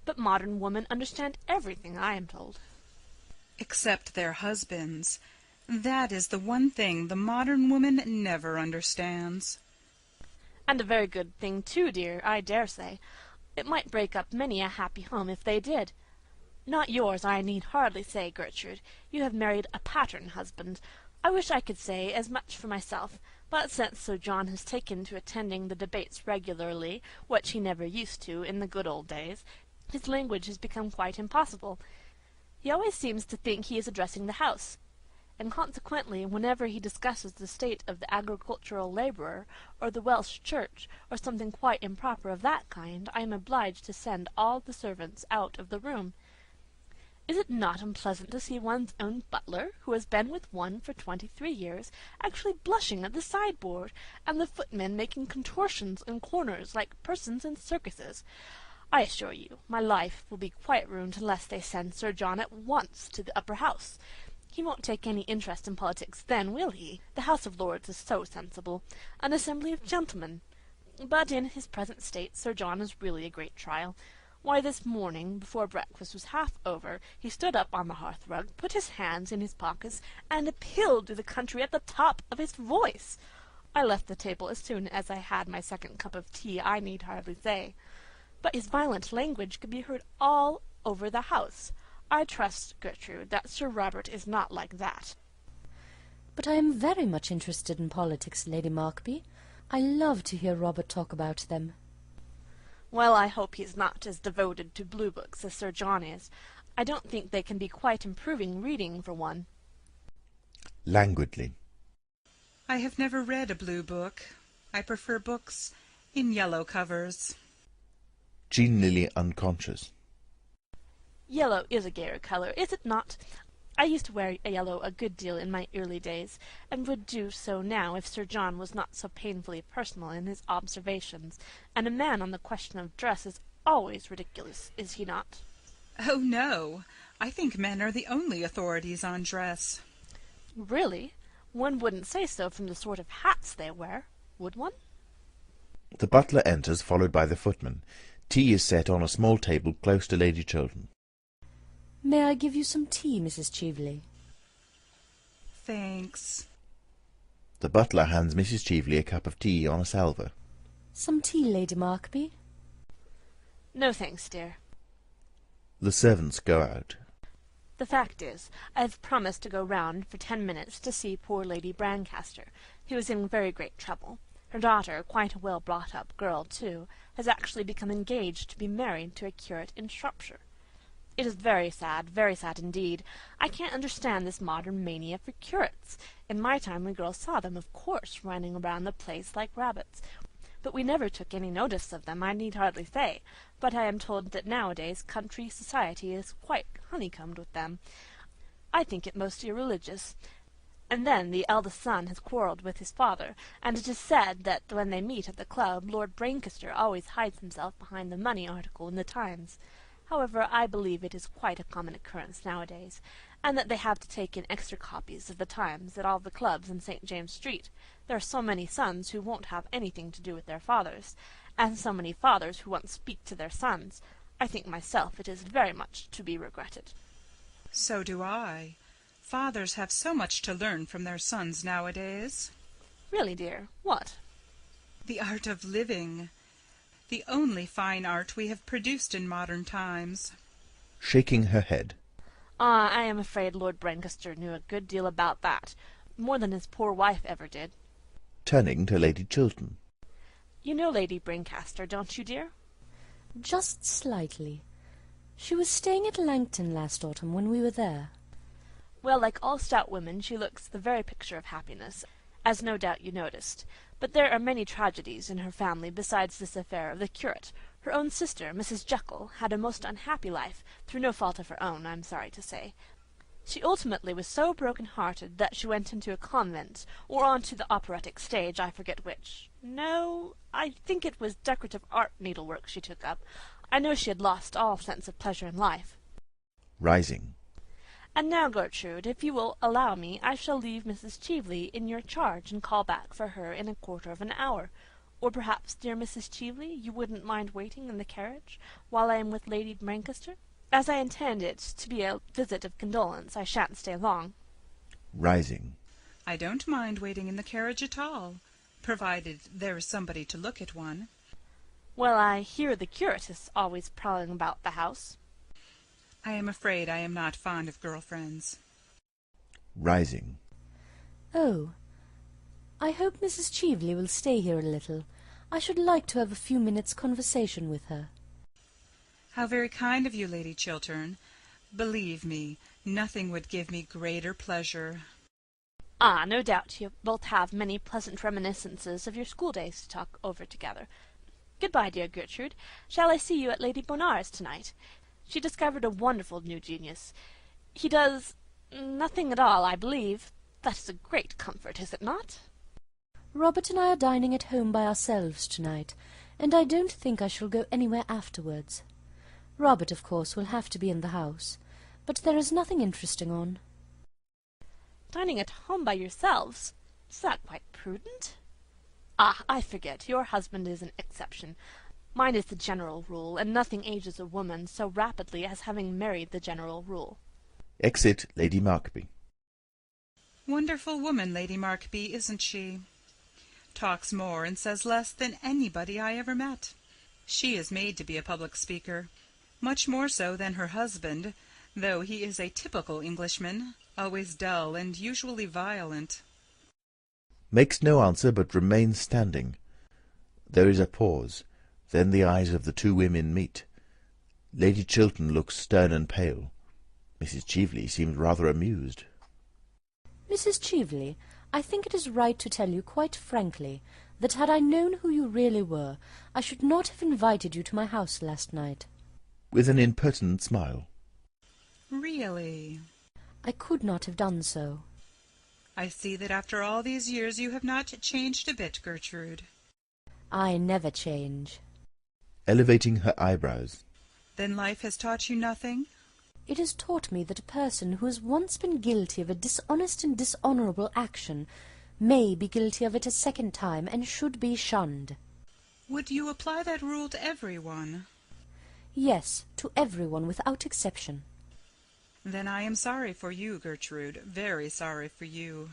But modern women understand everything, I am told. Except their husbands. That is the one thing the modern woman never understands. And a very good thing too, dear, I dare say. It might break up many a happy home if they did. Not yours, I need hardly say, Gertrude. You have married a pattern husband. I wish I could say as much for myself, but since Sir John has taken to attending the debates regularly, which he never used to in the good old days, his language has become quite impossible. He always seems to think he is addressing the House, and consequently whenever he discusses the state of the agricultural labourer, or the Welsh Church, or something quite improper of that kind, I am obliged to send all the servants out of the room. Is it not unpleasant to see one's own butler, who has been with one for 23 years, actually blushing at the sideboard, and the footmen making contortions in corners like persons in circuses? I assure you, my life will be quite ruined unless they send Sir John at once to the Upper House. He won't take any interest in politics then, will he? The House of Lords is so sensible, an assembly of gentlemen. But in his present state Sir John is really a great trial. Why, this morning, before breakfast was half over, he stood up on the hearth-rug, put his hands in his pockets, and appealed to the country at the top of his voice. I left the table as soon as I had my second cup of tea, I need hardly say. But his violent language could be heard all over the house. I trust, Gertrude, that Sir Robert is not like that. But I am very much interested in politics, Lady Markby. I love to hear Robert talk about them. Well, I hope he's not as devoted to blue books as Sir John is. I don't think they can be quite improving reading for one. Languidly. I have never read a blue book. I prefer books in yellow covers. Genially unconscious. Yellow is a gayer colour, is it not? I used to wear yellow a good deal in my early days, and would do so now if Sir John was not so painfully personal in his observations, and a man on the question of dress is always ridiculous, is he not? Oh, no. I think men are the only authorities on dress. Really? One wouldn't say so from the sort of hats they wear, would one? The butler enters, followed by the footman. Tea is set on a small table close to Lady Chiltern. May I give you some tea, Mrs. Cheveley? Thanks. The butler hands Mrs. Cheveley a cup of tea on a salver. Some tea, Lady Markby? No thanks, dear. The servants go out. The fact is, I've promised to go round for 10 minutes to see poor Lady Brancaster, who is in very great trouble. Her daughter, quite a well-brought-up girl, too, has actually become engaged to be married to a curate in Shropshire. It is very sad indeed. I can't understand this modern mania for curates. In my time we girls saw them, of course, running around the place like rabbits. But we never took any notice of them, I need hardly say. But I am told that nowadays country society is quite honeycombed with them. I think it most irreligious. And then the eldest son has quarrelled with his father, and it is said that when they meet at the club, Lord Brancaster always hides himself behind the money article in the Times. However, I believe it is quite a common occurrence nowadays, and that they have to take in extra copies of the Times at all the clubs in St. James's Street. There are so many sons who won't have anything to do with their fathers, and so many fathers who won't speak to their sons. I think myself it is very much to be regretted. So do I. Fathers have so much to learn from their sons nowadays. Really, dear, what? The art of living. The only fine art we have produced in modern times. Shaking her head. I am afraid Lord Brancaster knew a good deal about that, more than his poor wife ever did. Turning to Lady Chiltern. You know Lady Brancaster, don't you, dear? Just slightly. She was staying at Langton last autumn when we were there. Well, like all stout women, she looks the very picture of happiness, as no doubt you noticed. But there are many tragedies in her family besides this affair of the curate. Her own sister, Mrs. Jekyll, had a most unhappy life, through no fault of her own, I'm sorry to say. She ultimately was so broken-hearted that she went into a convent, or on to the operatic stage, I forget which. No, I think it was decorative art needlework she took up. I know she had lost all sense of pleasure in life. Rising. And now, Gertrude, if you will allow me, I shall leave Mrs. Cheveley in your charge and call back for her in a quarter of an hour. Or perhaps, dear Mrs. Cheveley, you wouldn't mind waiting in the carriage while I am with Lady Brancaster? As I intend it to be a visit of condolence, I shan't stay long. Rising. I don't mind waiting in the carriage at all, provided there is somebody to look at one. Well, I hear the curate is always prowling about the house. I am afraid I am not fond of girl-friends. Rising. Oh, I hope Mrs. Cheveley will stay here a little. I should like to have a few minutes' conversation with her. How very kind of you, Lady Chiltern. Believe me, nothing would give me greater pleasure. Ah, no doubt you both have many pleasant reminiscences of your schooldays to talk over together. Good-bye, dear Gertrude. Shall I see you at Lady Bonar's tonight? She discovered a wonderful new genius. He does nothing at all, I believe. That is a great comfort, is it not? Robert and I are dining at home by ourselves tonight, and I don't think I shall go anywhere afterwards. Robert, of course, will have to be in the house, but there is nothing interesting on. Dining at home by yourselves? Is that quite prudent? Ah, I forget. Your husband is an exception. Mine is the general rule, and nothing ages a woman so rapidly as having married the general rule. Exit Lady Markby. Wonderful woman, Lady Markby, isn't she? Talks more and says less than anybody I ever met. She is made to be a public speaker, much more so than her husband, though he is a typical Englishman, always dull and usually violent. Makes no answer, but remains standing. There is a pause. Then the eyes of the two women meet. Lady Chiltern looks stern and pale. Mrs. Cheveley seems rather amused. Mrs. Cheveley, I think it is right to tell you quite frankly that had I known who you really were, I should not have invited you to my house last night. With an impertinent smile. Really? I could not have done so. I see that after all these years you have not changed a bit, Gertrude. I never change. Elevating her eyebrows. Then life has taught you nothing? It has taught me that a person who has once been guilty of a dishonest and dishonourable action may be guilty of it a second time, and should be shunned. Would you apply that rule to everyone? Yes, to everyone without exception. Then I am sorry for you, Gertrude, very sorry for you.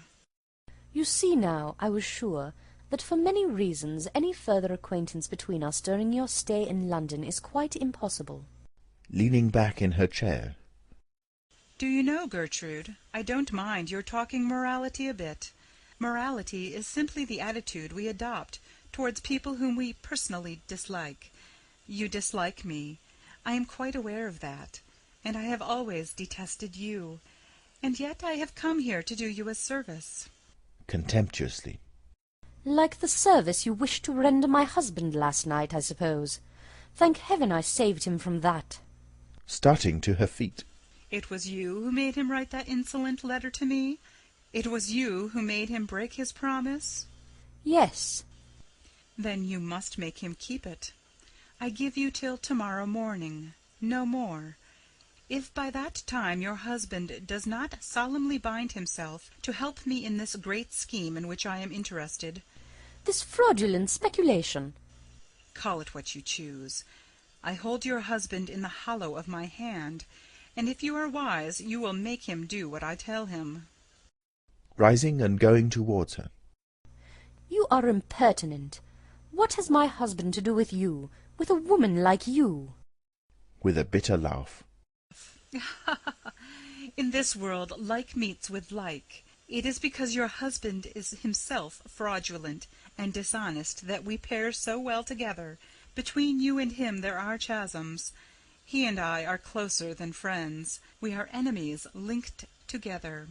You see now, I was sure that for many reasons any further acquaintance between us during your stay in London is quite impossible. Leaning back in her chair. Do you know, Gertrude, I don't mind your talking morality a bit. Morality is simply the attitude we adopt towards people whom we personally dislike. You dislike me. I am quite aware of that, and I have always detested you, and yet I have come here to do you a service. Contemptuously. Like the service you wished to render my husband last night, I suppose. Thank heaven I saved him from that. Starting to her feet. It was you who made him write that insolent letter to me? It was you who made him break his promise? Yes. Then you must make him keep it. I give you till tomorrow morning, no more. If by that time your husband does not solemnly bind himself to help me in this great scheme in which I am interested— This fraudulent speculation. Call it what you choose. I hold your husband in the hollow of my hand, and if you are wise you will make him do what I tell him. Rising and going towards her. You are impertinent. What has my husband to do with you, with a woman like you? With a bitter laugh. In this world like meets with like. It is because your husband is himself fraudulent and dishonest that we pair so well together. Between you and him there are chasms. He and I are closer than friends. We are enemies linked together.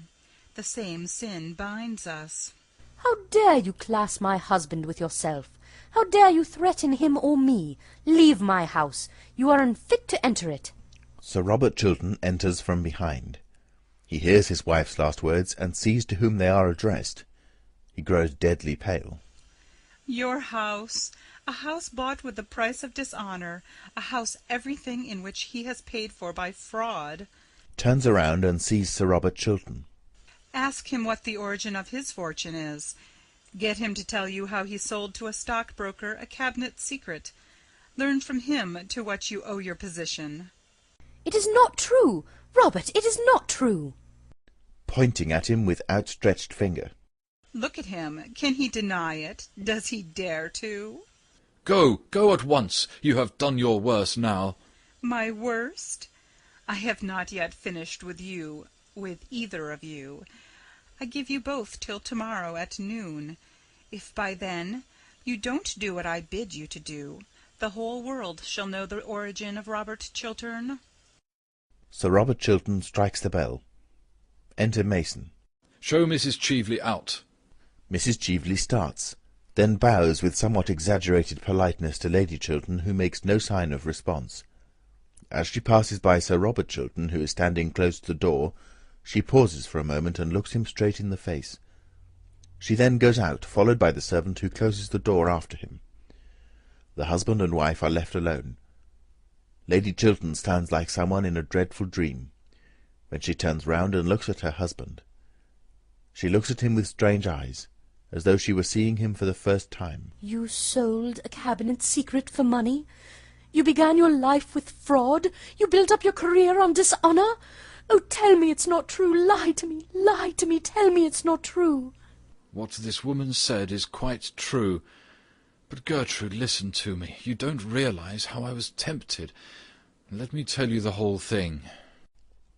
The same sin binds us. How dare you class my husband with yourself? How dare you threaten him or me? Leave my house. You are unfit to enter it. Sir Robert Chiltern enters from behind. He hears his wife's last words, and sees to whom they are addressed. He grows deadly pale. Your house, a house bought with the price of dishonour, a house everything in which he has paid for by fraud. Turns around and sees Sir Robert Chiltern. Ask him what the origin of his fortune is. Get him to tell you how he sold to a stockbroker a cabinet secret. Learn from him to what you owe your position. It is not true! Robert, it is not true! Pointing at him with outstretched finger. Look at him. Can he deny it? Does he dare to? Go at once. You have done your worst now. My worst? I have not yet finished with you, with either of you. I give you both till tomorrow at noon. If by then you don't do what I bid you to do, the whole world shall know the origin of Robert Chiltern. Sir Robert Chiltern strikes the bell. Enter Mason. Show Mrs. Cheveley out. Mrs. Cheveley starts, then bows with somewhat exaggerated politeness to Lady Chiltern, who makes no sign of response. As she passes by Sir Robert Chiltern, who is standing close to the door, she pauses for a moment and looks him straight in the face. She then goes out, followed by the servant, who closes the door after him. The husband and wife are left alone. Lady Chiltern stands like someone in a dreadful dream. When she turns round and looks at her husband, she looks at him with strange eyes, as though she were seeing him for the first time. You sold a cabinet secret for money? You began your life with fraud? You built up your career on dishonour? Oh, tell me it's not true. Lie to me, tell me it's not true. What this woman said is quite true. But Gertrude, listen to me. You don't realize how I was tempted. Let me tell you the whole thing.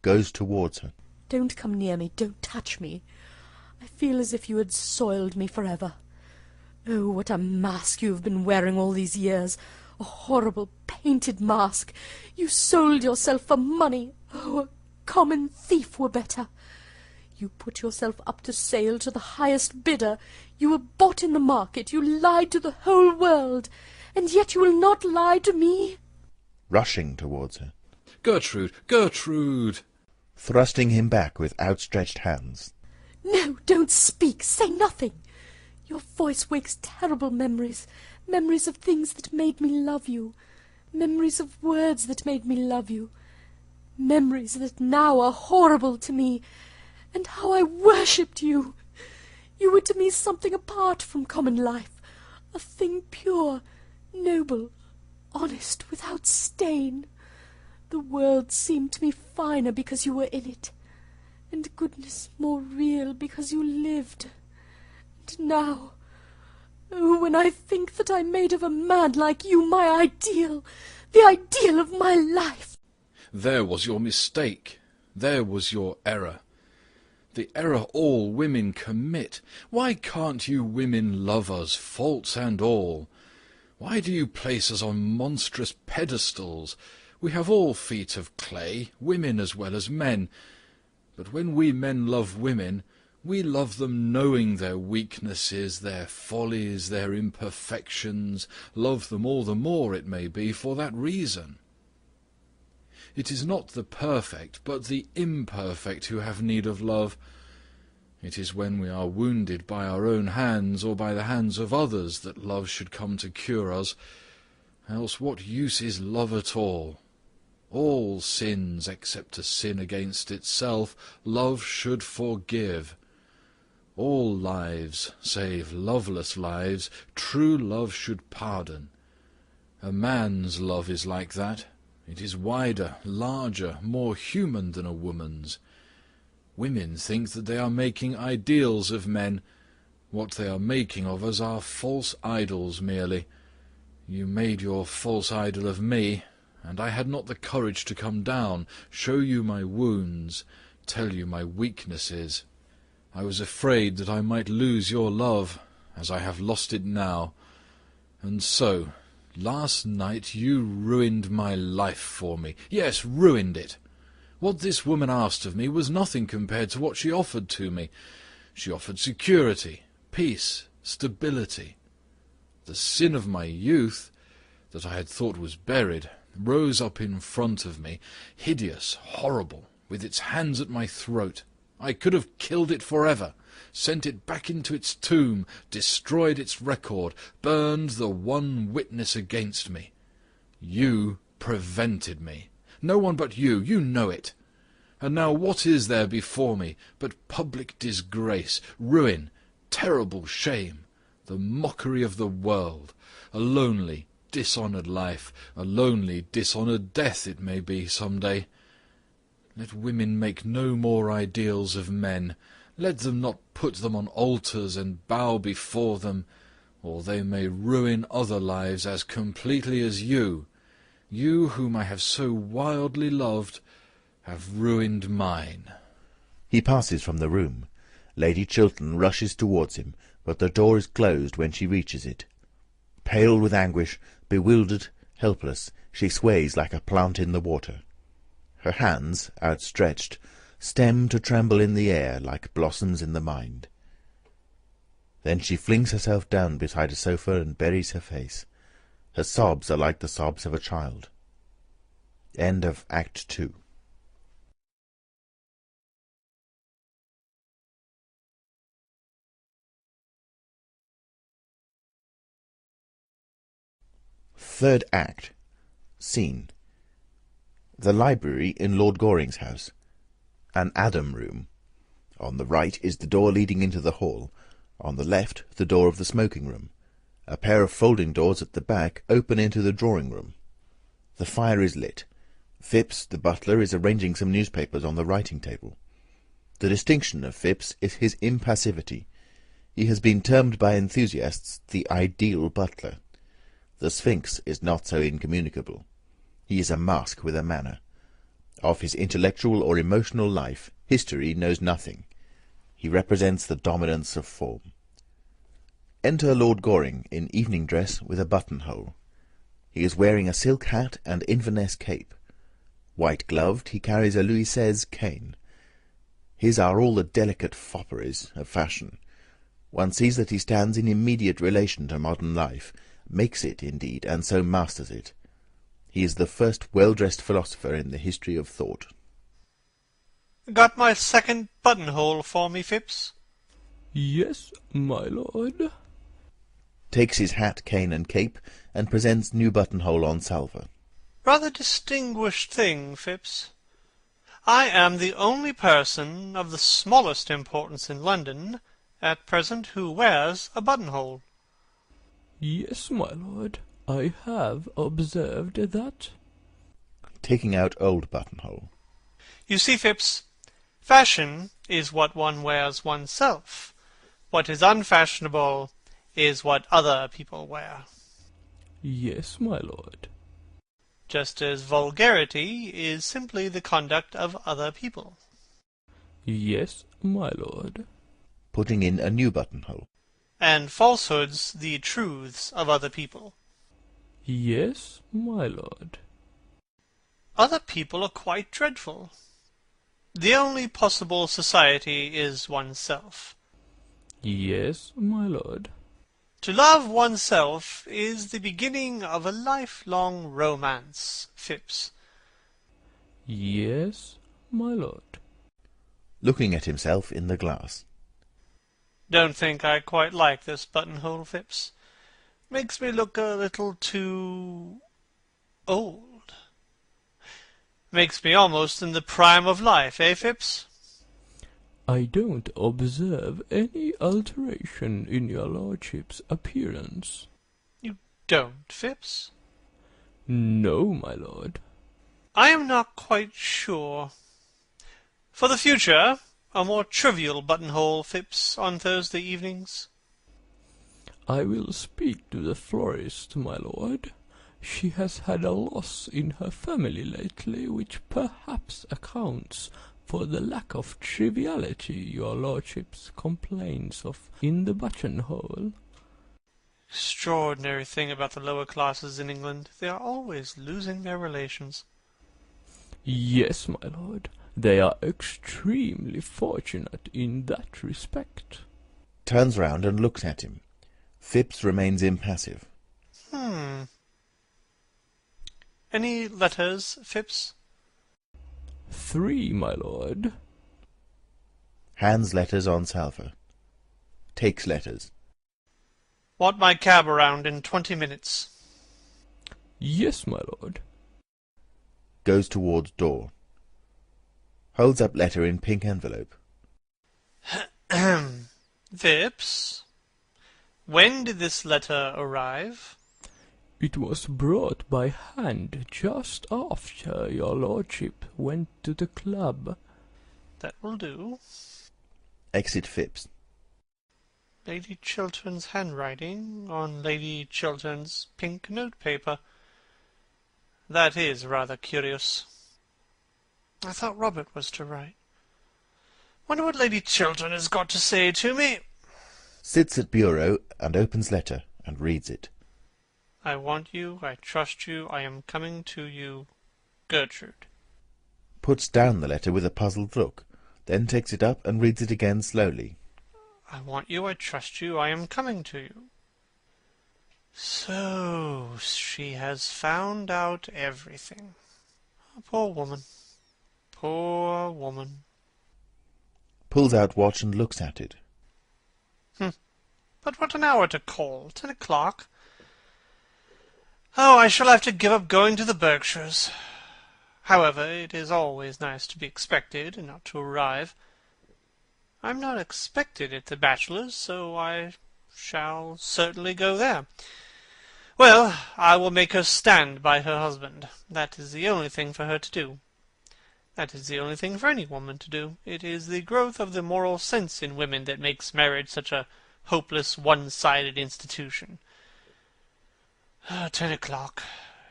Goes towards her. Don't come near me, don't touch me. I feel as if you had soiled me forever. Oh, what a mask you have been wearing all these years. A horrible painted mask. You sold yourself for money. Oh, a common thief were better. You put yourself up to sale to the highest bidder. You were bought in the market. You lied to the whole world. And yet you will not lie to me. Rushing towards her. Gertrude! Gertrude! Thrusting him back with outstretched hands. No, don't speak. Say nothing. Your voice wakes terrible memories. Memories of things that made me love you. Memories of words that made me love you. Memories that now are horrible to me. And how I worshipped you! You were to me something apart from common life, a thing pure, noble, honest, without stain. The world seemed to me finer because you were in it, and goodness more real because you lived. And now, oh, when I think that I made of a man like you my ideal, the ideal of my life. There was your mistake. There was your error. The error all women commit. Why can't you women love us, faults and all? Why do you place us on monstrous pedestals? We have all feet of clay, women as well as men. But when we men love women, we love them knowing their weaknesses, their follies, their imperfections, love them all the more, it may be, for that reason. It is not the perfect, but the imperfect who have need of love. It is when we are wounded by our own hands, or by the hands of others, that love should come to cure us. Else what use is love at all? All sins, except a sin against itself, love should forgive. All lives, save loveless lives, true love should pardon. A man's love is like that. It is wider, larger, more human than a woman's. Women think that they are making ideals of men. What they are making of us are false idols merely. You made your false idol of me, and I had not the courage to come down, show you my wounds, tell you my weaknesses. I was afraid that I might lose your love, as I have lost it now. And so, last night you ruined my life for me. Yes, ruined it. What this woman asked of me was nothing compared to what she offered to me. She offered security, peace, stability. The sin of my youth, that I had thought was buried, rose up in front of me, hideous, horrible, with its hands at my throat. I could have killed it forever, sent it back into its tomb, destroyed its record, burned the one witness against me. You prevented me. No one but you know it. And now what is there before me but public disgrace, ruin, terrible shame, the mockery of the world, a lonely, dishonoured life, a lonely, dishonoured death it may be some day. Let women make no more ideals of men. Let them not put them on altars and bow before them, or they may ruin other lives as completely as you whom I have so wildly loved, have ruined mine. He passes from the room. Lady Chiltern rushes towards him, but the door is closed when she reaches it. Pale with anguish, bewildered, helpless, she sways like a plant in the water. Her hands, outstretched, stem to tremble in the air like blossoms in the mind. Then she flings herself down beside a sofa and buries her face. Her sobs are like the sobs of a child. End of Act 2. Third Act. Scene: the library in Lord Goring's house. An Adam room. On the right is the door leading into the hall. On the left, the door of the smoking room. A pair of folding doors at the back open into the drawing-room. The fire is lit. Phipps, the butler, is arranging some newspapers on the writing-table. The distinction of Phipps is his impassivity. He has been termed by enthusiasts the ideal butler. The Sphinx is not so incommunicable. He is a mask with a manner. Of his intellectual or emotional life, history knows nothing. He represents the dominance of form. Enter Lord Goring, in evening dress with a buttonhole. He is wearing a silk hat and Inverness cape. White-gloved, he carries a Louis XVI cane. His are all the delicate fopperies of fashion. One sees that he stands in immediate relation to modern life, makes it, indeed, and so masters it. He is the first well-dressed philosopher in the history of thought. Got my second buttonhole for me, Phipps? Yes, my lord. Takes his hat, cane, and cape, and presents new buttonhole on salver. Rather distinguished thing, Phipps. I am the only person of the smallest importance in London at present who wears a buttonhole. Yes, my lord, I have observed that. taking out old buttonhole. You see, Phipps, fashion is what one wears oneself. What is unfashionable is what other people wear. Yes, my lord. Just as vulgarity is simply the conduct of other people. Yes, my lord. Putting in a new buttonhole. And falsehoods the truths of other people. Yes, my lord. Other people are quite dreadful. The only possible society is oneself. Yes, my lord. To love oneself is the beginning of a lifelong romance, Phipps. Yes, my lord. Looking at himself in the glass. Don't think I quite like this buttonhole, Phipps. Makes me look a little too old. Makes me almost in the prime of life, eh, Phipps? I don't observe any alteration in your lordship's appearance. You don't, Phipps? No, my lord. I am not quite sure. For the future, a more trivial buttonhole, Phipps, on Thursday evenings. I will speak to the florist, my lord. She has had a loss in her family lately, which perhaps accounts for the lack of triviality your lordship's complains of in the buttonhole. Extraordinary thing about the lower classes in England. They are always losing their relations. Yes, my lord. They are extremely fortunate in that respect. Turns round and looks at him. Phipps remains impassive. Any letters, Phipps? 3, my lord. Hands letters on salver. Takes letters. Want my cab around in 20 minutes. Yes, my lord. Goes towards door. Holds up letter in pink envelope. Phipps, when did this letter arrive? It was brought by hand just after your lordship went to the club. That will do. Exit Phipps. Lady Chiltern's handwriting on Lady Chiltern's pink notepaper. That is rather curious. I thought Robert was to write. Wonder what Lady Chiltern has got to say to me. Sits at bureau and opens letter and reads it. I want you, I trust you, I am coming to you, Gertrude. Puts down the letter with a puzzled look, then takes it up and reads it again slowly. I want you, I trust you, I am coming to you. So she has found out everything. Poor woman. Poor woman. Pulls out watch and looks at it. But what an hour to call. 10 o'clock. Oh, I shall have to give up going to the Berkshires. However, it is always nice to be expected and not to arrive. I'm not expected at the Bachelor's, so I shall certainly go there. Well, I will make her stand by her husband. That is the only thing for her to do. That is the only thing for any woman to do. It is the growth of the moral sense in women that makes marriage such a hopeless, one-sided institution. 10 o'clock.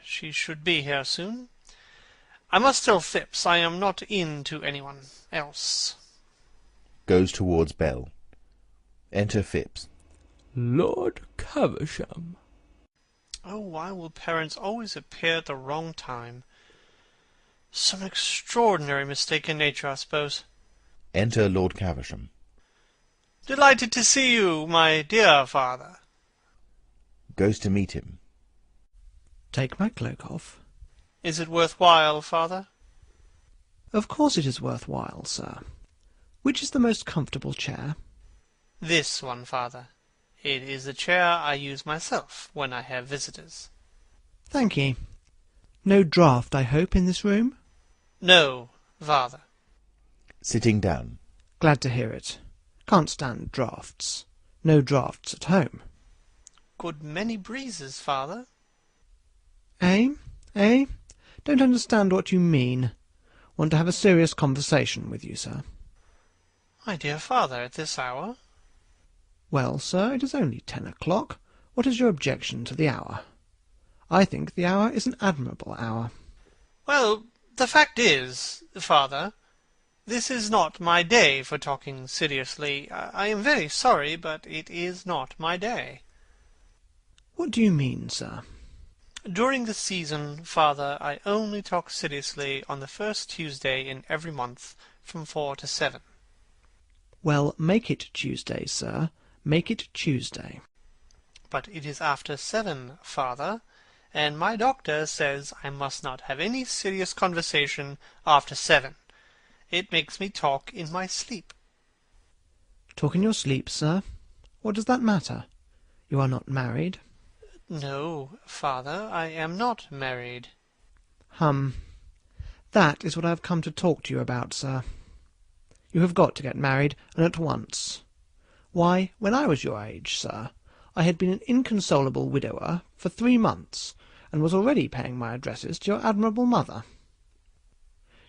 She should be here soon. I must tell Phipps I am not in to anyone else. Goes towards bell. Enter Phipps. Lord Caversham. Oh, why will parents always appear at the wrong time? Some extraordinary mistake in nature, I suppose. Enter Lord Caversham. Delighted to see you, my dear father. Goes to meet him. Take my cloak off. Is it worthwhile, father? Of course it is worthwhile, sir. Which is the most comfortable chair? This one, father. It is the chair I use myself when I have visitors. Thank ye. No draught, I hope, in this room? No, father. Sitting down. Glad to hear it. Can't stand draughts. No draughts at home. Good many breezes, father. Eh? Don't understand what you mean. Want to have a serious conversation with you, sir. My dear father, at this hour? Well, sir, it is only 10 o'clock. What is your objection to the hour? I think the hour is an admirable hour. Well, the fact is, father, this is not my day for talking seriously. I am very sorry, but it is not my day. What do you mean, sir? During the season, father, I only talk seriously on the first Tuesday in every month from 4 to 7. Well, make it Tuesday, sir. Make it Tuesday. But it is after 7, father, and my doctor says I must not have any serious conversation after 7. It makes me talk in my sleep. Talk in your sleep, sir? What does that matter? You are not married. No, father, I am not married. That is what I have come to talk to you about, sir. You have got to get married, and at once. Why, when I was your age, sir, I had been an inconsolable widower for 3 months, and was already paying my addresses to your admirable mother.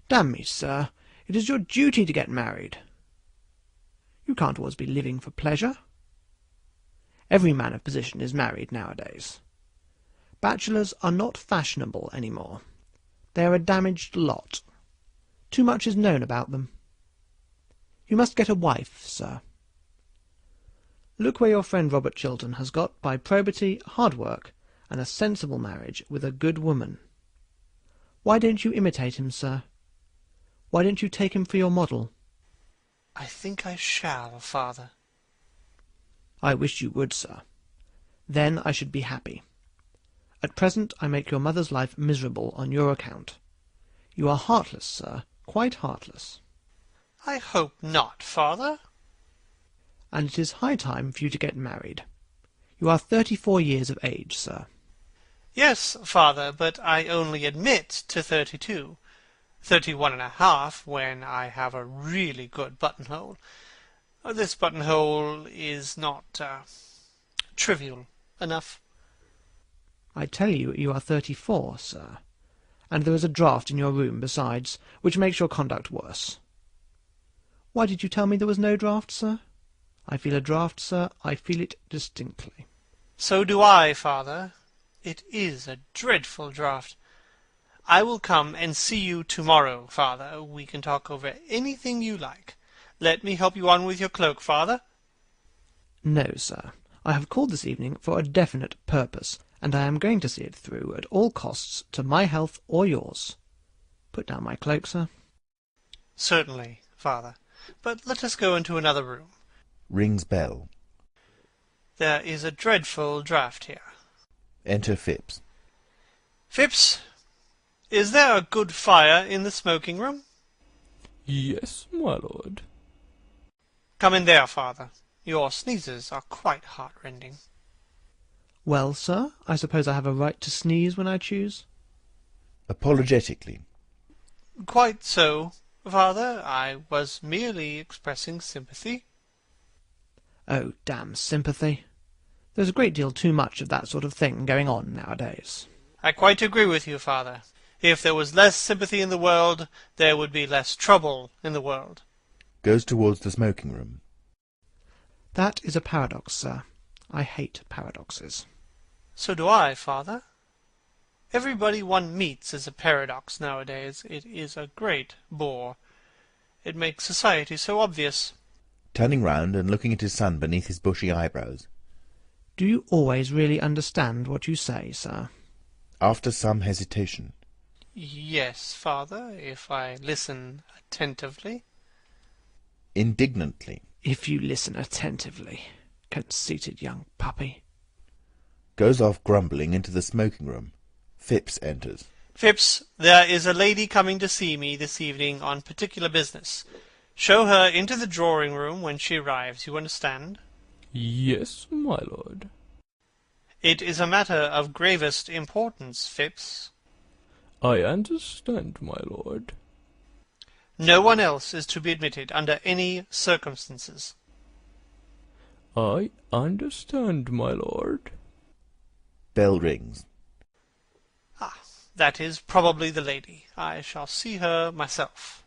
Damn me, sir, it is your duty to get married. You can't always be living for pleasure. Every man of position is married nowadays. Bachelors are not fashionable any more. They are a damaged lot. Too much is known about them. You must get a wife, sir. Look where your friend Robert Chiltern has got by probity, hard work, and a sensible marriage with a good woman. Why don't you imitate him, sir? Why don't you take him for your model? I think I shall, father. I wish you would, sir. Then I should be happy. At present I make your mother's life miserable on your account. You are heartless, sir, quite heartless. I hope not, father. And it is high time for you to get married. You are 34 years of age, sir. Yes, father, but I only admit to 32. 31.5 when I have a really good buttonhole. This buttonhole is not trivial enough. I tell you, you are 34, sir, and there is a draught in your room besides, which makes your conduct worse. Why did you tell me there was no draught, sir? I feel a draught, sir. I feel it distinctly. So do I, father. It is a dreadful draught. I will come and see you tomorrow, father. We can talk over anything you like. Let me help you on with your cloak, father. No, sir. I have called this evening for a definite purpose, and I am going to see it through at all costs, to my health or yours. Put down my cloak, sir. Certainly, father. But let us go into another room. Rings bell. There is a dreadful draught here. Enter Phipps. Phipps, is there a good fire in the smoking room? Yes, my lord. Come in there, father. Your sneezes are quite heart-rending. Well, sir, I suppose I have a right to sneeze when I choose? Apologetically. Quite so, father. I was merely expressing sympathy. Oh, damn sympathy. There's a great deal too much of that sort of thing going on nowadays. I quite agree with you, father. If there was less sympathy in the world, there would be less trouble in the world. Goes towards the smoking room. That is a paradox, sir. I hate paradoxes. So do I, father. Everybody one meets is a paradox nowadays. It is a great bore. It makes society so obvious. Turning round and looking at his son beneath his bushy eyebrows. Do you always really understand what you say, sir? After some hesitation. Yes, father, if I listen attentively. Indignantly. If you listen attentively, conceited young puppy. Goes off grumbling into the smoking room. Phipps enters. Phipps, there is a lady coming to see me this evening on particular business. Show her into the drawing-room when she arrives, you understand? Yes, my lord. It is a matter of gravest importance, Phipps. I understand, my lord. No one else is to be admitted under any circumstances. I understand, my lord. Bell rings. That is probably the lady. I shall see her myself.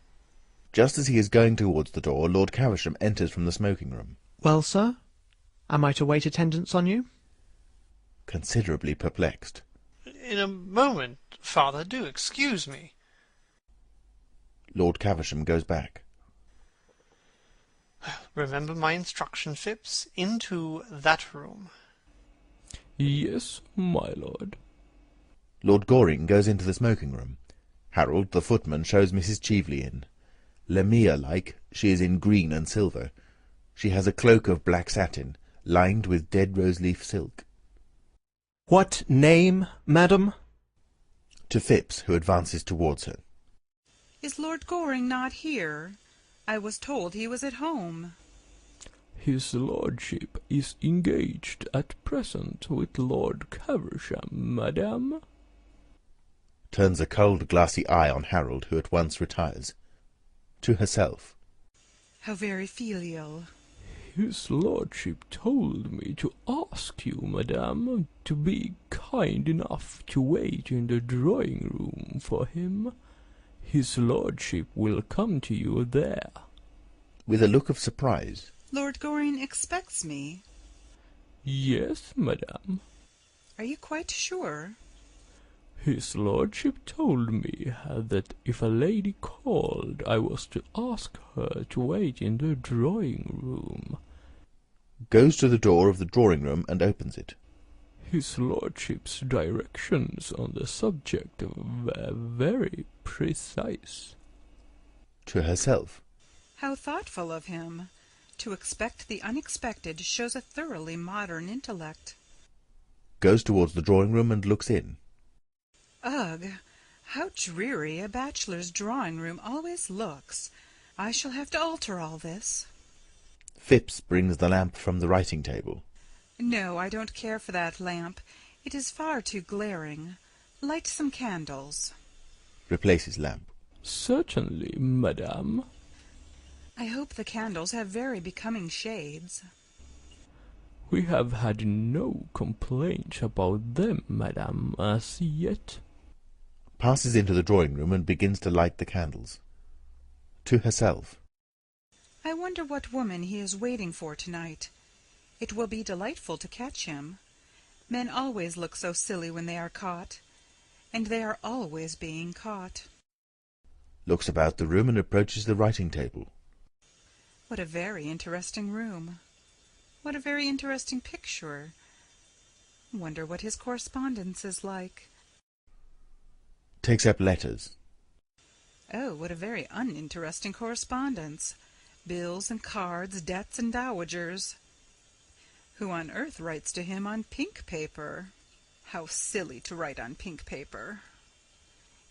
Just as he is going towards the door, Lord Caversham enters from the smoking-room. Well, sir? Am I to wait attendance on you? Considerably perplexed. In a moment, father. Do excuse me. Lord Caversham goes back. Remember my instructions, Phipps. Into that room. Yes, my lord. Lord Goring goes into the smoking-room. Harold, the footman, shows Mrs. Cheveley in. Lamia-like, she is in green and silver. She has a cloak of black satin, lined with dead rose-leaf silk. What name, madam? To Phipps, who advances towards her. Is Lord Goring not here? I was told he was at home. His lordship is engaged at present with Lord Caversham, madam. Turns a cold, glassy eye on Harold, who at once retires. To herself. How very filial. His lordship told me to ask you, madam, to be kind enough to wait in the drawing-room for him. His lordship will come to you there. With a look of surprise. Lord Goring expects me. Yes, madam. Are you quite sure? His lordship told me that if a lady called, I was to ask her to wait in the drawing-room. Goes to the door of the drawing-room and opens it. His lordship's directions on the subject were very precise. To herself. How thoughtful of him. To expect the unexpected shows a thoroughly modern intellect. Goes towards the drawing-room and looks in. Ugh! How dreary a bachelor's drawing-room always looks. I shall have to alter all this. Phipps brings the lamp from the writing-table. No, I don't care for that lamp. It is far too glaring. Light some candles. Replaces lamp. Certainly, madam. I hope the candles have very becoming shades. We have had no complaints about them, madam, as yet. Passes into the drawing-room and begins to light the candles. To herself. I wonder what woman he is waiting for tonight. It will be delightful to catch him. Men always look so silly when they are caught, and they are always being caught. Looks about the room and approaches the writing-table. What a very interesting room. What a very interesting picture. Wonder what his correspondence is like. Takes up letters. Oh, what a very uninteresting correspondence. Bills and cards, debts and dowagers. Who on earth writes to him on pink paper? How silly to write on pink paper.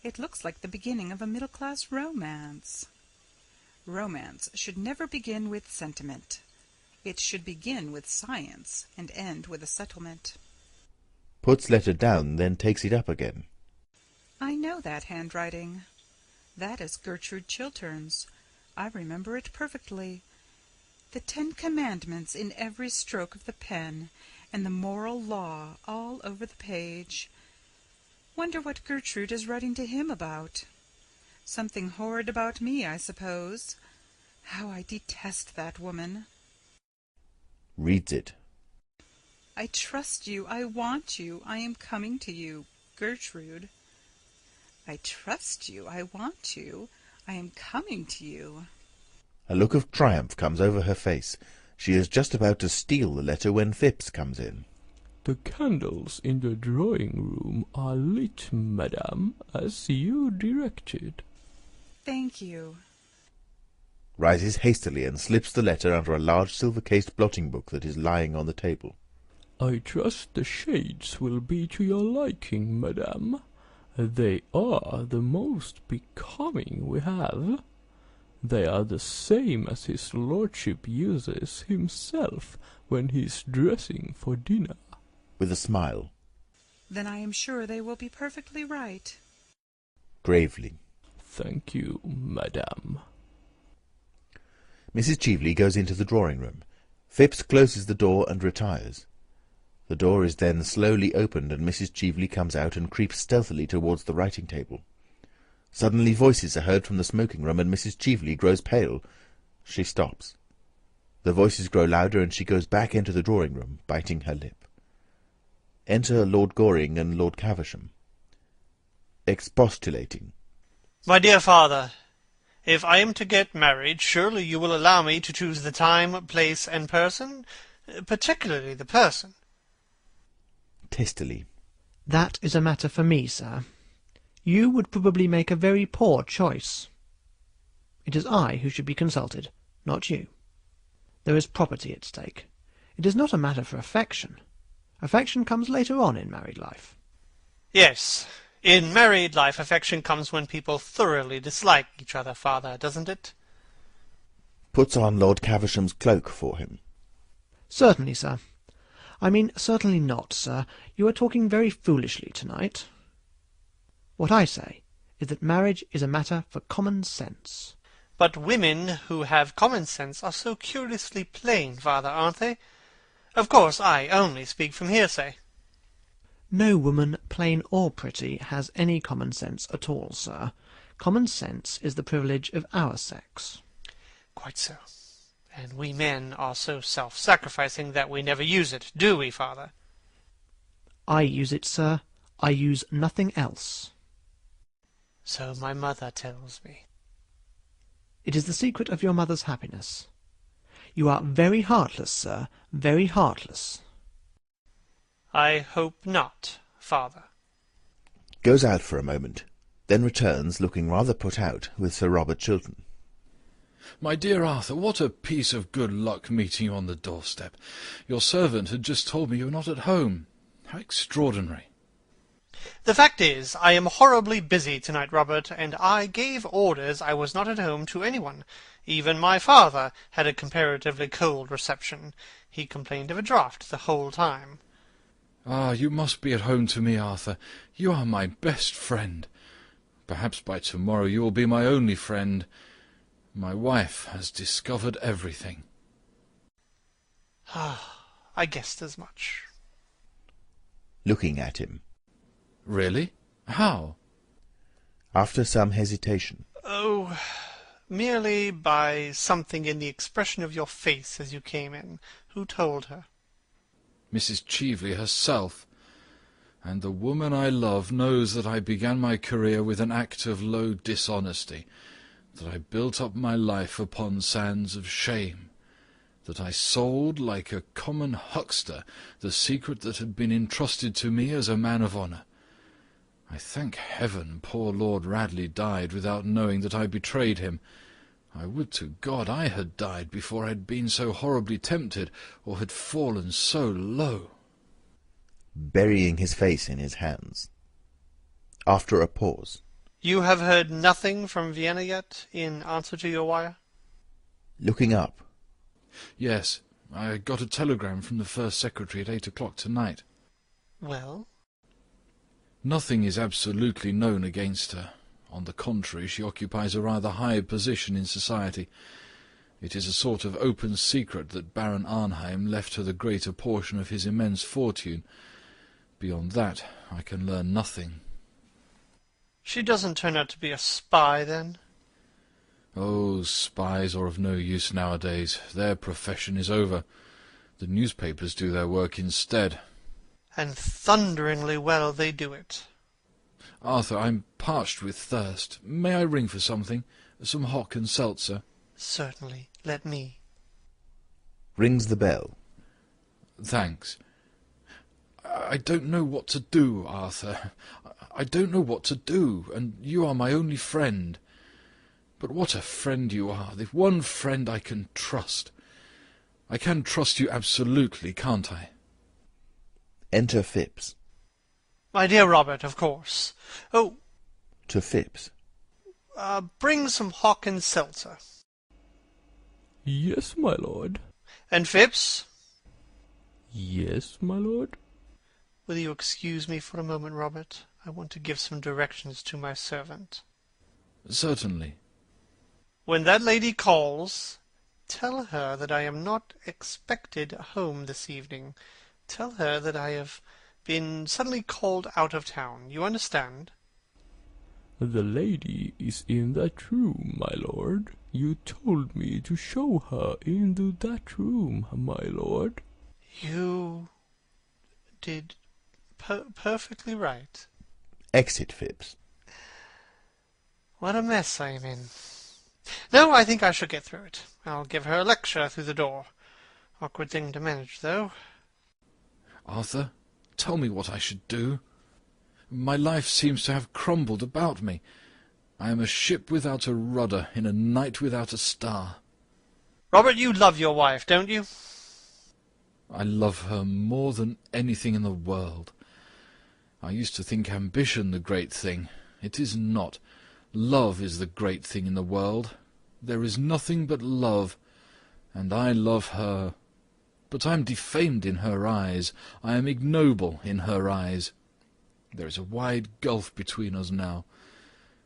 It looks like the beginning of a middle-class romance. Romance should never begin with sentiment. It should begin with science and end with a settlement. Puts letter down, then takes it up again. I know that handwriting. That is Gertrude Chiltern's. I remember it perfectly. The 10 Commandments in every stroke of the pen, and the moral law all over the page. Wonder what Gertrude is writing to him about. Something horrid about me, I suppose. How I detest that woman. Reads it. I trust you. I want you. I am coming to you, Gertrude. I trust you. I want you. I am coming to you. A look of triumph comes over her face. She is just about to steal the letter when Phipps comes in. The candles in the drawing-room are lit, madam, as you directed. Thank you. Rises hastily and slips the letter under a large silver-cased blotting-book that is lying on the table. I trust the shades will be to your liking, madam. They are the most becoming we have. They are the same as his lordship uses himself when he is dressing for dinner. With a smile. Then I am sure they will be perfectly right. Gravely. Thank you, madam. Mrs. Cheveley goes into the drawing-room. Phipps closes the door and retires. The door is then slowly opened, and Mrs. Cheveley comes out and creeps stealthily towards the writing-table. Suddenly voices are heard from the smoking-room, and Mrs. Cheveley grows pale. She stops. The voices grow louder, and she goes back into the drawing-room, biting her lip. Enter Lord Goring and Lord Caversham. Expostulating. My dear father, if I am to get married, surely you will allow me to choose the time, place, and person, particularly the person. Testily. That is a matter for me, sir. You would probably make a very poor choice. It is I who should be consulted, not you. There is property at stake. It is not a matter for affection. Affection comes later on in married life. Yes, in married life affection comes when people thoroughly dislike each other, father, doesn't it? Puts on Lord Caversham's cloak for him. Certainly, sir. I mean, certainly not, sir. You are talking very foolishly tonight. What I say is that marriage is a matter for common sense. But women who have common sense are so curiously plain, father, aren't they? Of course, I only speak from hearsay. No woman, plain or pretty, has any common sense at all, sir. Common sense is the privilege of our sex. Quite so. And we men are so self-sacrificing that we never use it, do we, father? I use it, sir. I use nothing else. So my mother tells me. It is the secret of your mother's happiness. You are very heartless, sir, very heartless. I hope not, father. Goes out for a moment, then returns, looking rather put out, with Sir Robert Chiltern. My dear Arthur, what a piece of good luck meeting you on the doorstep. Your servant had just told me you were not at home. How extraordinary. The fact is, I am horribly busy tonight, Robert, and I gave orders I was not at home to anyone. Even my father had a comparatively cold reception. He complained of a draught the whole time. Ah, you must be at home to me, Arthur. You are my best friend. Perhaps by tomorrow you will be my only friend. My wife has discovered everything. Ah, I guessed as much. Looking at him. Really? How? After some hesitation. Oh, merely by something in the expression of your face as you came in. Who told her? Mrs. Cheveley herself. And the woman I love knows that I began my career with an act of low dishonesty, that I built up my life upon sands of shame, that I sold like a common huckster the secret that had been entrusted to me as a man of honour. I thank heaven poor Lord Radley died without knowing that I betrayed him. I would to God I had died before I had been so horribly tempted, or had fallen so low. Burying his face in his hands. After a pause. You have heard nothing from Vienna yet, in answer to your wire? Looking up. Yes, I got a telegram from the First Secretary at 8 o'clock tonight. Well? Nothing is absolutely known against her. On the contrary, she occupies a rather high position in society. It is a sort of open secret that Baron Arnheim left her the greater portion of his immense fortune. Beyond that, I can learn nothing. She doesn't turn out to be a spy, then? Oh, spies are of no use nowadays. Their profession is over. The newspapers do their work instead. And thunderingly well they do it. Arthur, I'm parched with thirst. May I ring for something? Some hock and seltzer? Certainly. Let me. Rings the bell. Thanks. I don't know what to do, Arthur. I don't know what to do, and you are my only friend. But what a friend you are, the one friend I can trust. I can trust you absolutely, can't I? Enter Phipps. My dear Robert, of course. Oh. To Phipps. Bring some hock and seltzer. Yes, my lord. And Phipps? Yes, my lord. Will you excuse me for a moment, Robert? I want to give some directions to my servant. Certainly. When that lady calls, tell her that I am not expected home this evening. Tell her that I have been suddenly called out of town. You understand? The lady is in that room, my lord. You told me to show her into that room, my lord. You did perfectly right. Exit Phips. What a mess I am in. No, I think I shall get through it. I'll give her a lecture through the door. Awkward thing to manage, though. Arthur, tell me what I should do. My life seems to have crumbled about me. I am a ship without a rudder in a night without a star. Robert, you love your wife, don't you? I love her more than anything in the world. I used to think ambition the great thing. It is not. Love is the great thing in the world. There is nothing but love, and I love her. But I am defamed in her eyes. I am ignoble in her eyes. There is a wide gulf between us now.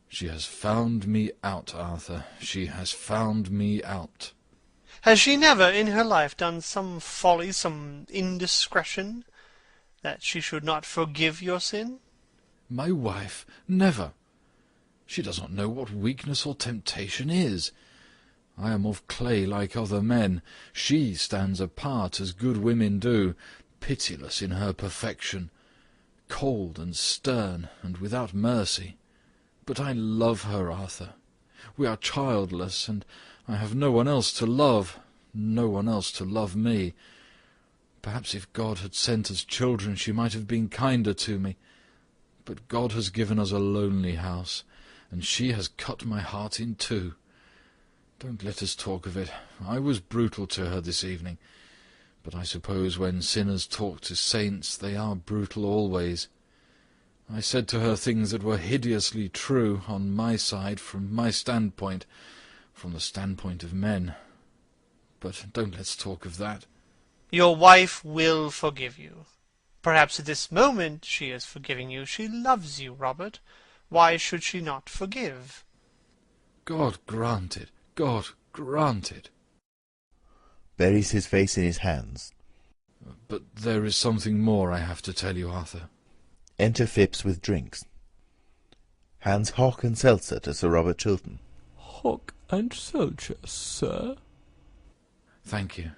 She has found me out, Arthur. She has found me out. Has she never in her life done some folly, some indiscretion, that she should not forgive your sin? My wife? Never. She does not know what weakness or temptation is. I am of clay like other men. She stands apart as good women do, pitiless in her perfection, cold and stern and without mercy. But I love her, Arthur. We are childless, and I have no one else to love, no one else to love me. Perhaps if God had sent us children she might have been kinder to me. But God has given us a lonely house, and she has cut my heart in two. Don't let us talk of it. I was brutal to her this evening, but I suppose when sinners talk to saints they are brutal always. I said to her things that were hideously true on my side, from my standpoint, from the standpoint of men. But don't let's talk of that. Your wife will forgive you. Perhaps at this moment she is forgiving you. She loves you, Robert. Why should she not forgive? God grant it. God grant it. Buries his face in his hands. But there is something more I have to tell you, Arthur. Enter Phips with drinks. Hands hock and seltzer to Sir Robert Chiltern. Hock and seltzer, sir. Thank you.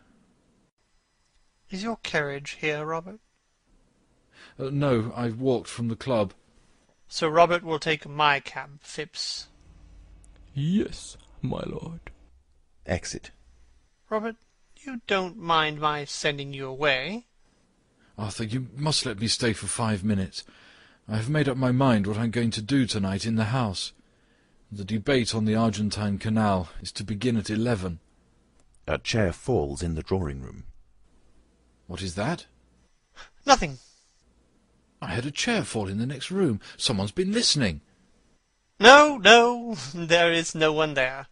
Is your carriage here, Robert? No, I've walked from the club. Sir Robert will take my cab, Phips. Yes, my lord. Exit. Robert, you don't mind my sending you away? Arthur, you must let me stay for 5 minutes. I have made up my mind what I'm going to do tonight in the house. The debate on the Argentine Canal is to begin at 11. A chair falls in the drawing-room. What is that? Nothing. I had a chair fall in the next room. Someone's been listening. No, there is no one there.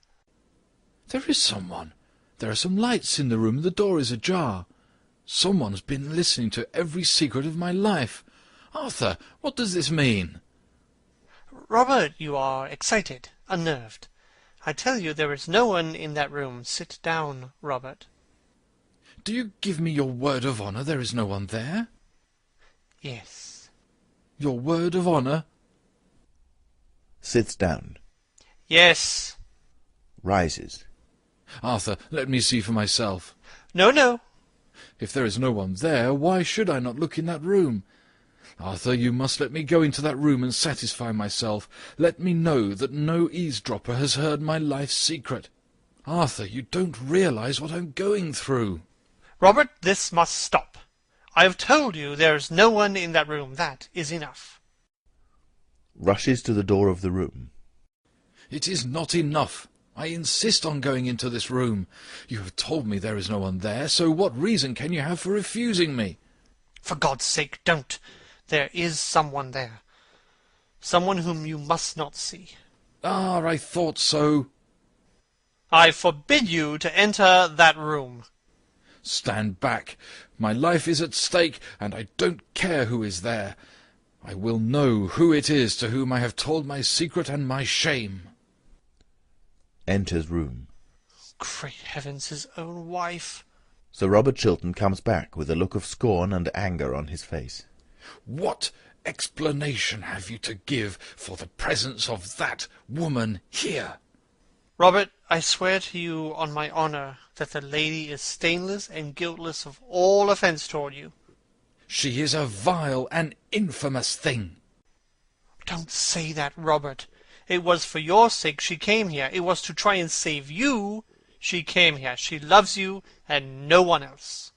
There is someone. There are some lights in the room, and the door is ajar. Someone's been listening to every secret of my life. Arthur, what does this mean? Robert, you are excited, unnerved. I tell you there is no one in that room. Sit down, Robert. Do you give me your word of honour there is no one there? Yes. Your word of honour? Sits down. Yes. Rises. Arthur, let me see for myself. No. If there is no one there, why should I not look in that room? Arthur, you must let me go into that room and satisfy myself. Let me know that no eavesdropper has heard my life's secret. Arthur, you don't realize what I'm going through. Robert, this must stop. I have told you there is no one in that room. That is enough. Rushes to the door of the room. It is not enough. I insist on going into this room. You have told me there is no one there, so what reason can you have for refusing me? For God's sake, don't. There is someone there. Someone whom you must not see. Ah, I thought so. I forbid you to enter that room. Stand back. My life is at stake, and I don't care who is there. I will know who it is to whom I have told my secret and my shame. Enters room. Great heavens, his own wife. Sir Robert Chiltern comes back with a look of scorn and anger on his face. What explanation have you to give for the presence of that woman here? Robert, I swear to you on my honour that the lady is stainless and guiltless of all offence toward you. She is a vile and infamous thing. Don't say that, Robert. It was for your sake she came here. It was to try and save you. She came here. She loves you and no one else.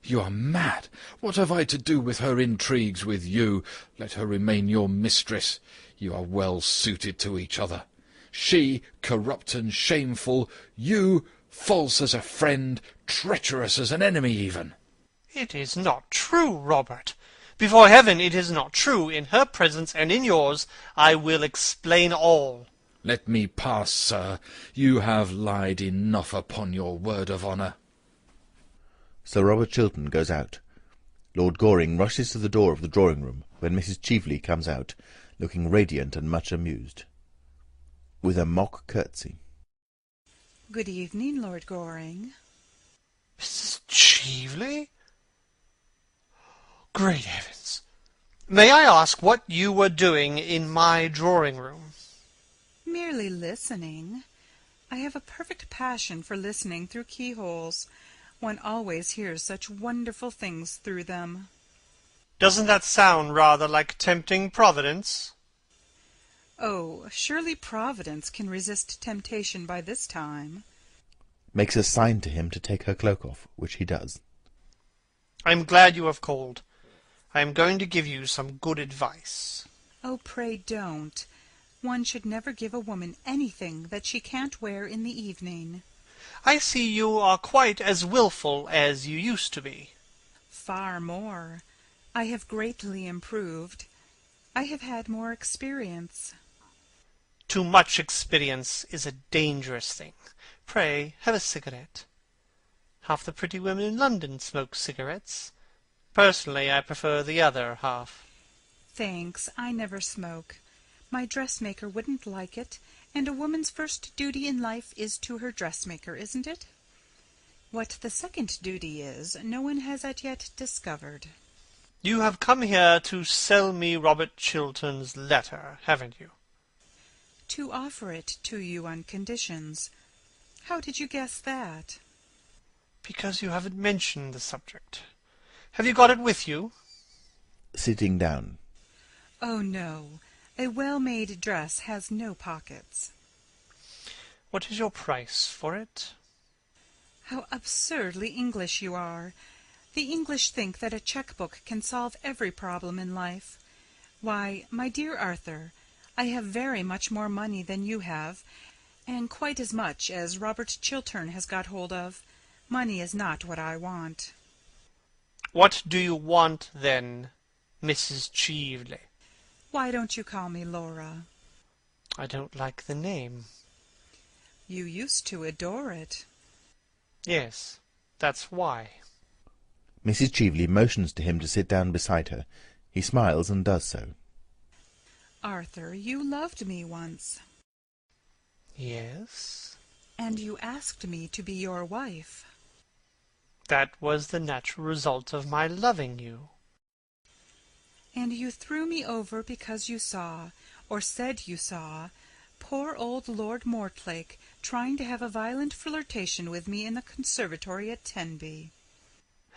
You are mad. What have I to do with her intrigues with you? Let her remain your mistress. You are well suited to each other. She, corrupt and shameful, you, false as a friend, treacherous as an enemy even. It is not true, Robert. Before heaven, it is not true. In her presence and in yours, I will explain all. Let me pass, sir. You have lied enough upon your word of honour. Sir Robert Chiltern goes out. Lord Goring rushes to the door of the drawing-room when Mrs. Cheveley comes out, looking radiant and much amused, with a mock curtsy. Good evening, Lord Goring. Mrs. Cheveley? Great heavens! May I ask what you were doing in my drawing-room? Merely listening. I have a perfect passion for listening through keyholes. One always hears such wonderful things through them. Doesn't that sound rather like tempting Providence? Oh, surely Providence can resist temptation by this time. Makes a sign to him to take her cloak off, which he does. I am glad you have called. I am going to give you some good advice. Oh, pray don't. One should never give a woman anything that she can't wear in the evening. I see you are quite as willful as you used to be. Far more. I have greatly improved. I have had more experience. Too much experience is a dangerous thing. Pray, have a cigarette. Half the pretty women in London smoke cigarettes. Personally, I prefer the other half. Thanks, I never smoke. My dressmaker wouldn't like it, and a woman's first duty in life is to her dressmaker, isn't it? What the second duty is, no one has as yet discovered. You have come here to sell me Robert Chiltern's letter, haven't you? To offer it to you on conditions. How did you guess that? Because you haven't mentioned the subject. Have you got it with you? Sitting down. Oh, no. A well-made dress has no pockets. What is your price for it? How absurdly English you are. The English think that a cheque-book can solve every problem in life. Why, my dear Arthur, I have very much more money than you have, and quite as much as Robert Chiltern has got hold of. Money is not what I want. What do you want, then, Mrs. Cheveley? Why don't you call me Laura? I don't like the name. You used to adore it. Yes, that's why. Mrs. Cheveley motions to him to sit down beside her. He smiles and does so. Arthur, you loved me once. Yes? And you asked me to be your wife. That was the natural result of my loving you. And you threw me over because you saw, or said you saw, poor old Lord Mortlake trying to have a violent flirtation with me in the conservatory at Tenby.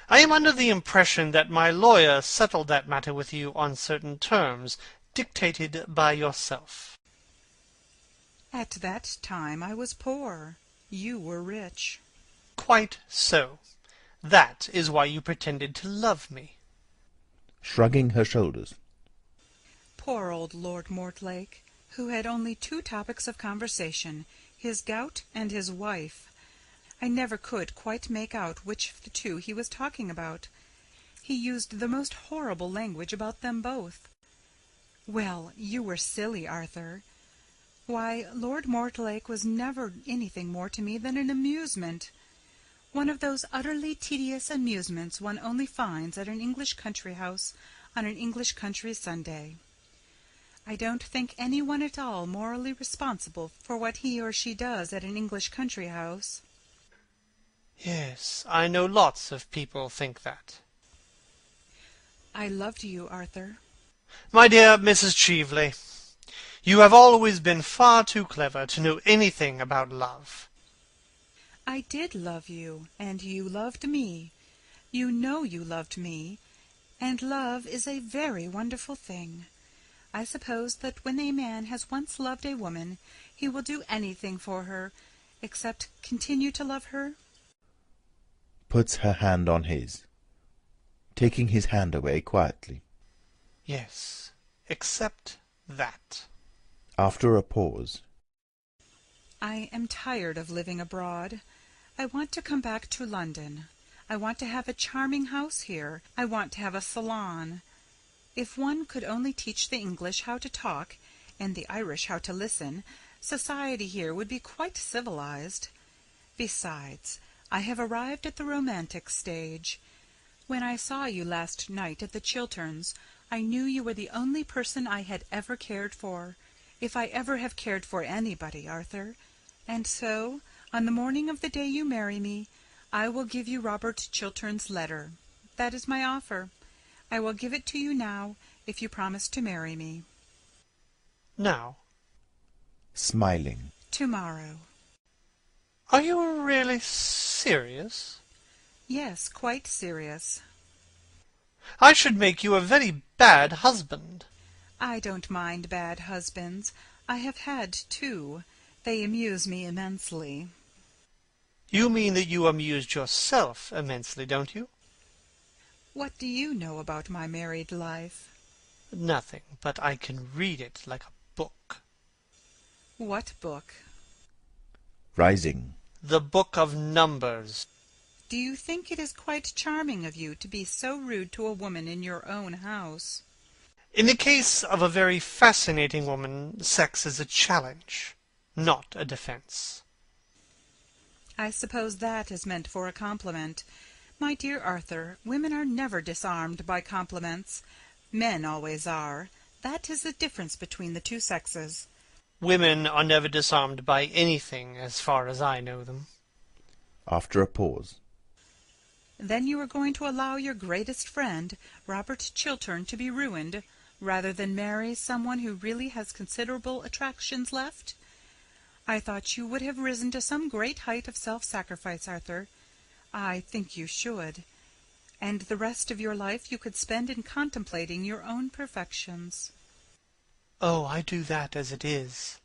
I am under the impression that my lawyer settled that matter with you on certain terms, dictated by yourself. At that time I was poor. You were rich. Quite so. That is why you pretended to love me. Shrugging her shoulders. Poor old Lord Mortlake, who had only two topics of conversation, his gout and his wife. I never could quite make out which of the two he was talking about. He used the most horrible language about them both. Well, you were silly, Arthur. Why, Lord Mortlake was never anything more to me than an amusement. One of those utterly tedious amusements one only finds at an English country house on an English country Sunday. I don't think any one at all morally responsible for what he or she does at an English country house. Yes, I know lots of people think that. I loved you, Arthur. My dear Mrs. Cheveley, you have always been far too clever to know anything about love. I did love you, and you loved me. You know you loved me, and love is a very wonderful thing. I suppose that when a man has once loved a woman, he will do anything for her, except continue to love her. Puts her hand on his, taking his hand away quietly. Yes, except that. After a pause. I am tired of living abroad. I want to come back to London. I want to have a charming house here. I want to have a salon. If one could only teach the English how to talk, and the Irish how to listen, society here would be quite civilized. Besides, I have arrived at the romantic stage. When I saw you last night at the Chilterns, I knew you were the only person I had ever cared for, if I ever have cared for anybody, Arthur. And so, on the morning of the day you marry me, I will give you Robert Chiltern's letter. That is my offer. I will give it to you now, if you promise to marry me. Now? Smiling. Tomorrow. Are you really serious? Yes, quite serious. I should make you a very bad husband. I don't mind bad husbands. I have had two. They amuse me immensely. You mean that you amused yourself immensely, don't you? What do you know about my married life? Nothing, but I can read it like a book. What book? Rising. The book of numbers. Do you think it is quite charming of you to be so rude to a woman in your own house? In the case of a very fascinating woman, sex is a challenge, not a defense. I suppose that is meant for a compliment. My dear Arthur, women are never disarmed by compliments. Men always are. That is the difference between the two sexes. Women are never disarmed by anything, as far as I know them. After a pause. Then you are going to allow your greatest friend, Robert Chiltern, to be ruined, rather than marry someone who really has considerable attractions left? I thought you would have risen to some great height of self-sacrifice, Arthur. I think you should. And the rest of your life you could spend in contemplating your own perfections. Oh, I do that as it is.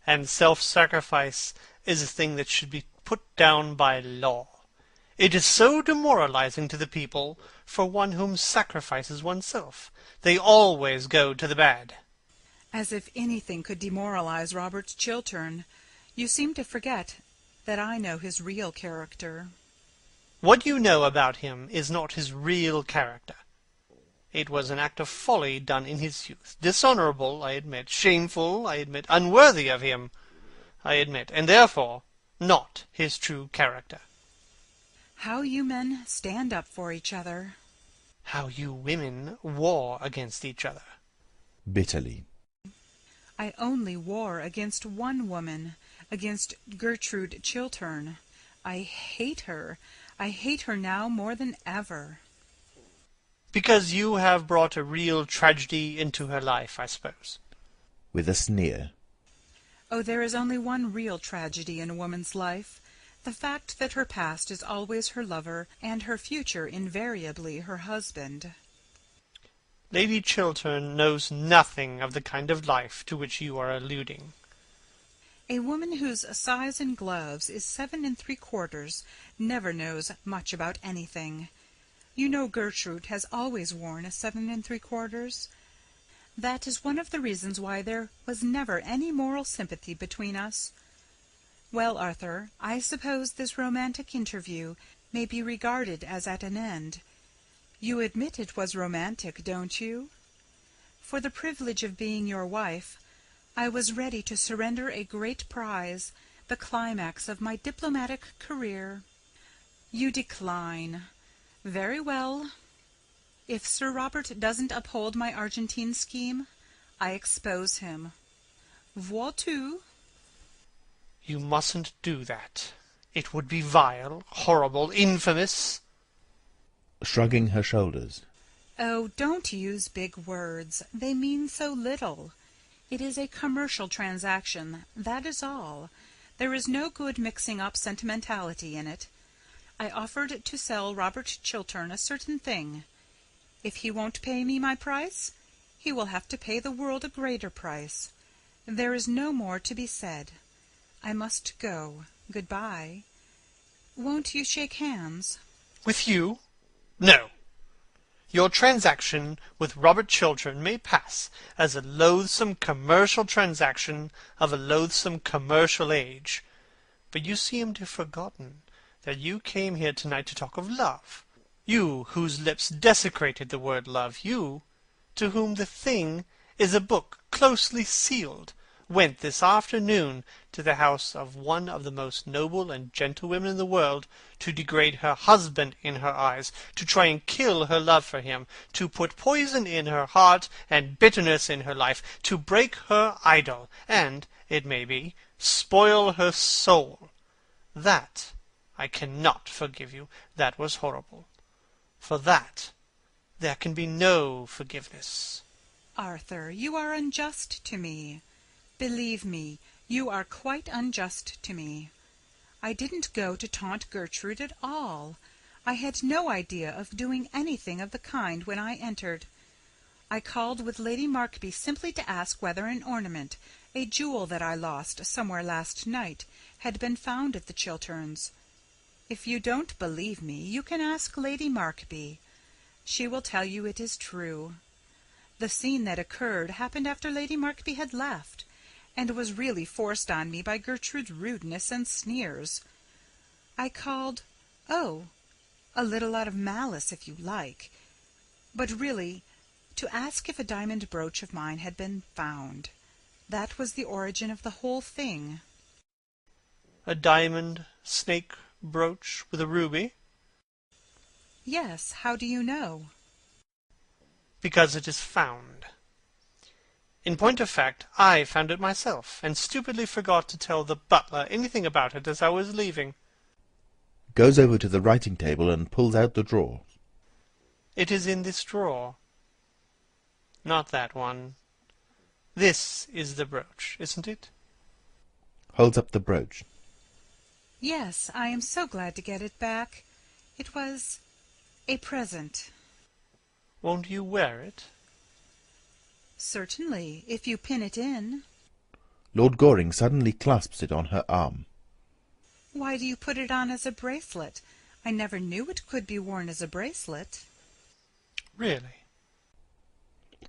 And self-sacrifice is a thing that should be put down by law. It is so demoralizing to the people for one whom sacrifices oneself. They always go to the bad. As if anything could demoralize Robert Chiltern. You seem to forget that I know his real character. What you know about him is not his real character. It was an act of folly done in his youth. Dishonorable, I admit. Shameful, I admit. Unworthy of him, I admit. And therefore, not his true character. How you men stand up for each other. How you women war against each other. Bitterly. I only war against one woman, against Gertrude Chiltern. I hate her. I hate her now more than ever. Because you have brought a real tragedy into her life, I suppose. With a sneer. Oh, there is only one real tragedy in a woman's life. The fact that her past is always her lover, and her future invariably her husband. Lady Chiltern knows nothing of the kind of life to which you are alluding. A woman whose size in gloves is 7 3/4 never knows much about anything. You know Gertrude has always worn a 7 3/4. That is one of the reasons why there was never any moral sympathy between us. Well, Arthur, I suppose this romantic interview may be regarded as at an end. You admit it was romantic, don't you? For the privilege of being your wife, I was ready to surrender a great prize, the climax of my diplomatic career. You decline. Very well. If Sir Robert doesn't uphold my Argentine scheme, I expose him. Vois-tu? You mustn't do that. It would be vile, horrible, infamous. Shrugging her shoulders. Oh, don't use big words. They mean so little. It is a commercial transaction, that is all. There is no good mixing up sentimentality in it. I offered to sell Robert Chiltern a certain thing. If he won't pay me my price, he will have to pay the world a greater price. There is no more to be said. I must go. Good-bye. Won't you shake hands? With you? No. Your transaction with Robert Chiltern may pass as a loathsome commercial transaction of a loathsome commercial age. But you seem to have forgotten that you came here tonight to talk of love. You, whose lips desecrated the word love. You, to whom the thing is a book closely sealed, went this afternoon to the house of one of the most noble and gentle women in the world, to degrade her husband in her eyes, to try and kill her love for him, to put poison in her heart and bitterness in her life, to break her idol, and, it may be, spoil her soul. That I cannot forgive you. That was horrible. For that there can be no forgiveness. Arthur, you are unjust to me. Believe me, you are quite unjust to me. I didn't go to taunt Gertrude at all. I had no idea of doing anything of the kind when I entered. I called with Lady Markby simply to ask whether an ornament, a jewel that I lost somewhere last night, had been found at the Chilterns. If you don't believe me, you can ask Lady Markby. She will tell you it is true. The scene that occurred happened after Lady Markby had left, and was really forced on me by Gertrude's rudeness and sneers. I called, a little out of malice, if you like, but really to ask if a diamond brooch of mine had been found. That was the origin of the whole thing. A diamond snake brooch with a ruby? Yes, how do you know? Because it is found. In point of fact, I found it myself, and stupidly forgot to tell the butler anything about it as I was leaving. Goes over to the writing table and pulls out the drawer. It is in this drawer. Not that one. This is the brooch, isn't it? Holds up the brooch. Yes, I am so glad to get it back. It was a present. Won't you wear it? Certainly, if you pin it in. Lord Goring suddenly clasps it on her arm. Why do you put it on as a bracelet? I never knew it could be worn as a bracelet. Really?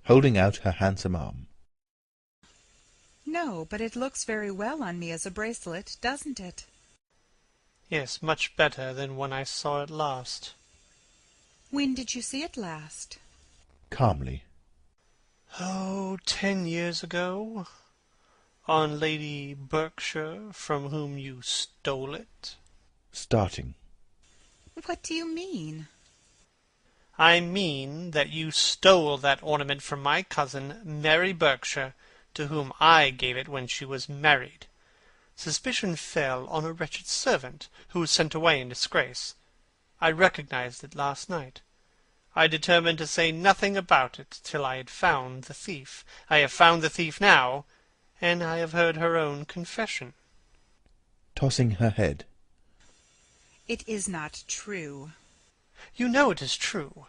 Holding out her handsome arm. No, but it looks very well on me as a bracelet, doesn't it? Yes, much better than when I saw it last. When did you see it last? Calmly. 10 years ago. On Lady Berkshire, from whom you stole it. Starting. What do you mean? I mean that you stole that ornament from my cousin, Mary Berkshire, to whom I gave it when she was married. Suspicion fell on a wretched servant, who was sent away in disgrace. I recognized it last night. I determined to say nothing about it till I had found the thief. I have found the thief now, and I have heard her own confession. Tossing her head. It is not true. You know it is true.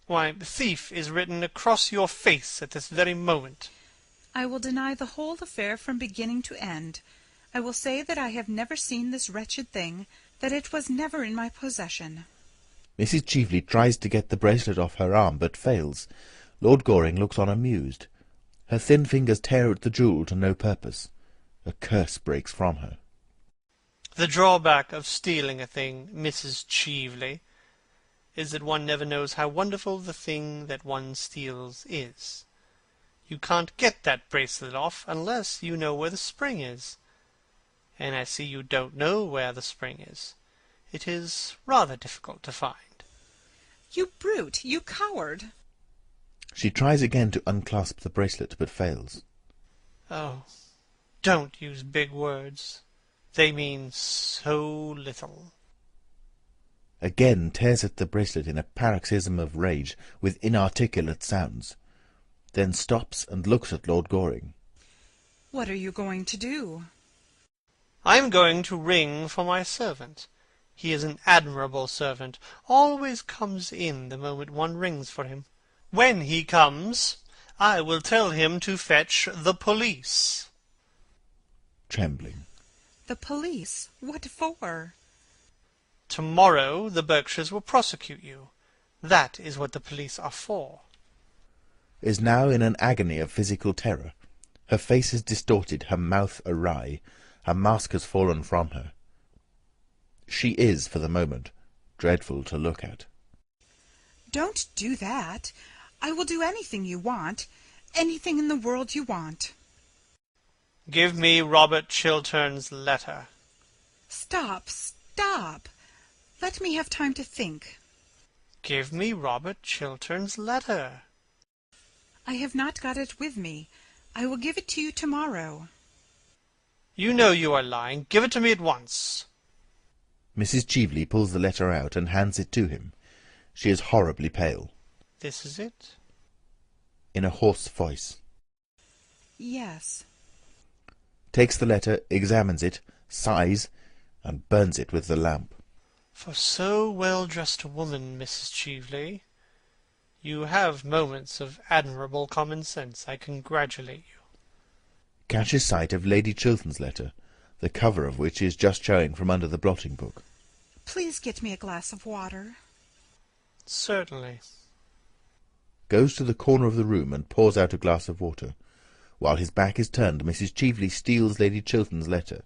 Why, the thief is written across your face at this very moment. I will deny the whole affair from beginning to end. I will say that I have never seen this wretched thing, that it was never in my possession. Mrs. Cheveley tries to get the bracelet off her arm, but fails. Lord Goring looks on amused. Her thin fingers tear at the jewel to no purpose. A curse breaks from her. The drawback of stealing a thing, Mrs. Cheveley, is that one never knows how wonderful the thing that one steals is. You can't get that bracelet off unless you know where the spring is. And I see you don't know where the spring is. It is rather difficult to find. You brute! You coward! She tries again to unclasp the bracelet, but fails. Oh, don't use big words. They mean so little. Again tears at the bracelet in a paroxysm of rage, with inarticulate sounds. Then stops and looks at Lord Goring. What are you going to do? I'm going to ring for my servant. He is an admirable servant, always comes in the moment one rings for him. When he comes, I will tell him to fetch the police. Trembling. The police? What for? Tomorrow the Berkshires will prosecute you. That is what the police are for. Is now in an agony of physical terror. Her face is distorted, her mouth awry. Her mask has fallen from her. She is, for the moment, dreadful to look at. Don't do that. I will do anything you want. Anything in the world you want. Give me Robert Chiltern's letter. Stop, stop. Let me have time to think. Give me Robert Chiltern's letter. I have not got it with me. I will give it to you tomorrow. You know you are lying. Give it to me at once. Mrs. Cheveley pulls the letter out and hands it to him. She is horribly pale. This is it? In a hoarse voice. Yes. Takes the letter, examines it, sighs, and burns it with the lamp. For so well-dressed a woman, Mrs. Cheveley, you have moments of admirable common sense. I congratulate you. Catches sight of Lady Chiltern's letter, the cover of which is just showing from under the blotting book. Please get me a glass of water. Certainly. Goes to the corner of the room and pours out a glass of water. While his back is turned, Mrs. Cheveley steals Lady Chiltern's letter.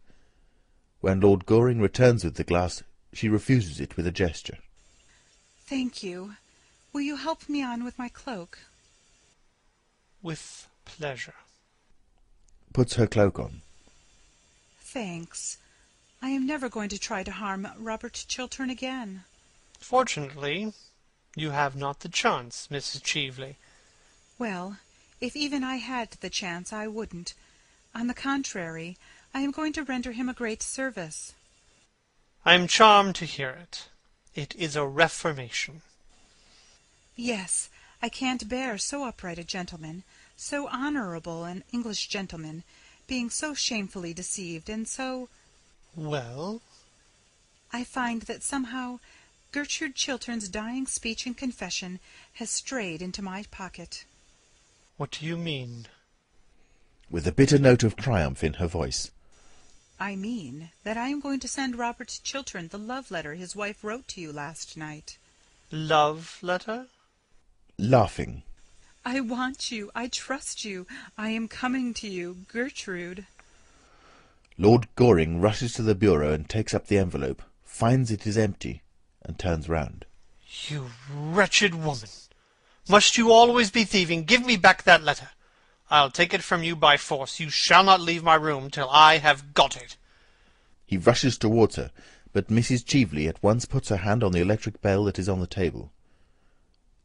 When Lord Goring returns with the glass, she refuses it with a gesture. Thank you. Will you help me on with my cloak? With pleasure. Puts her cloak on. Thanks. I am never going to try to harm Robert Chiltern again. Fortunately, you have not the chance, Mrs. Cheveley. Well, if even I had the chance, I wouldn't. On the contrary, I am going to render him a great service. I am charmed to hear it. It is a reformation. Yes, I can't bear so upright a gentleman, so honourable an English gentleman, being so shamefully deceived, and so— Well? I find that somehow Gertrude Chiltern's dying speech and confession has strayed into my pocket. What do you mean? With a bitter note of triumph in her voice. I mean that I am going to send Robert Chiltern the love letter his wife wrote to you last night. Love letter? Laughing. I want you. I trust you. I am coming to you, Gertrude. Lord Goring rushes to the bureau and takes up the envelope, finds it is empty, and turns round. You wretched woman! Must you always be thieving? Give me back that letter. I'll take it from you by force. You shall not leave my room till I have got it. He rushes towards her, but Mrs. Cheveley at once puts her hand on the electric bell that is on the table.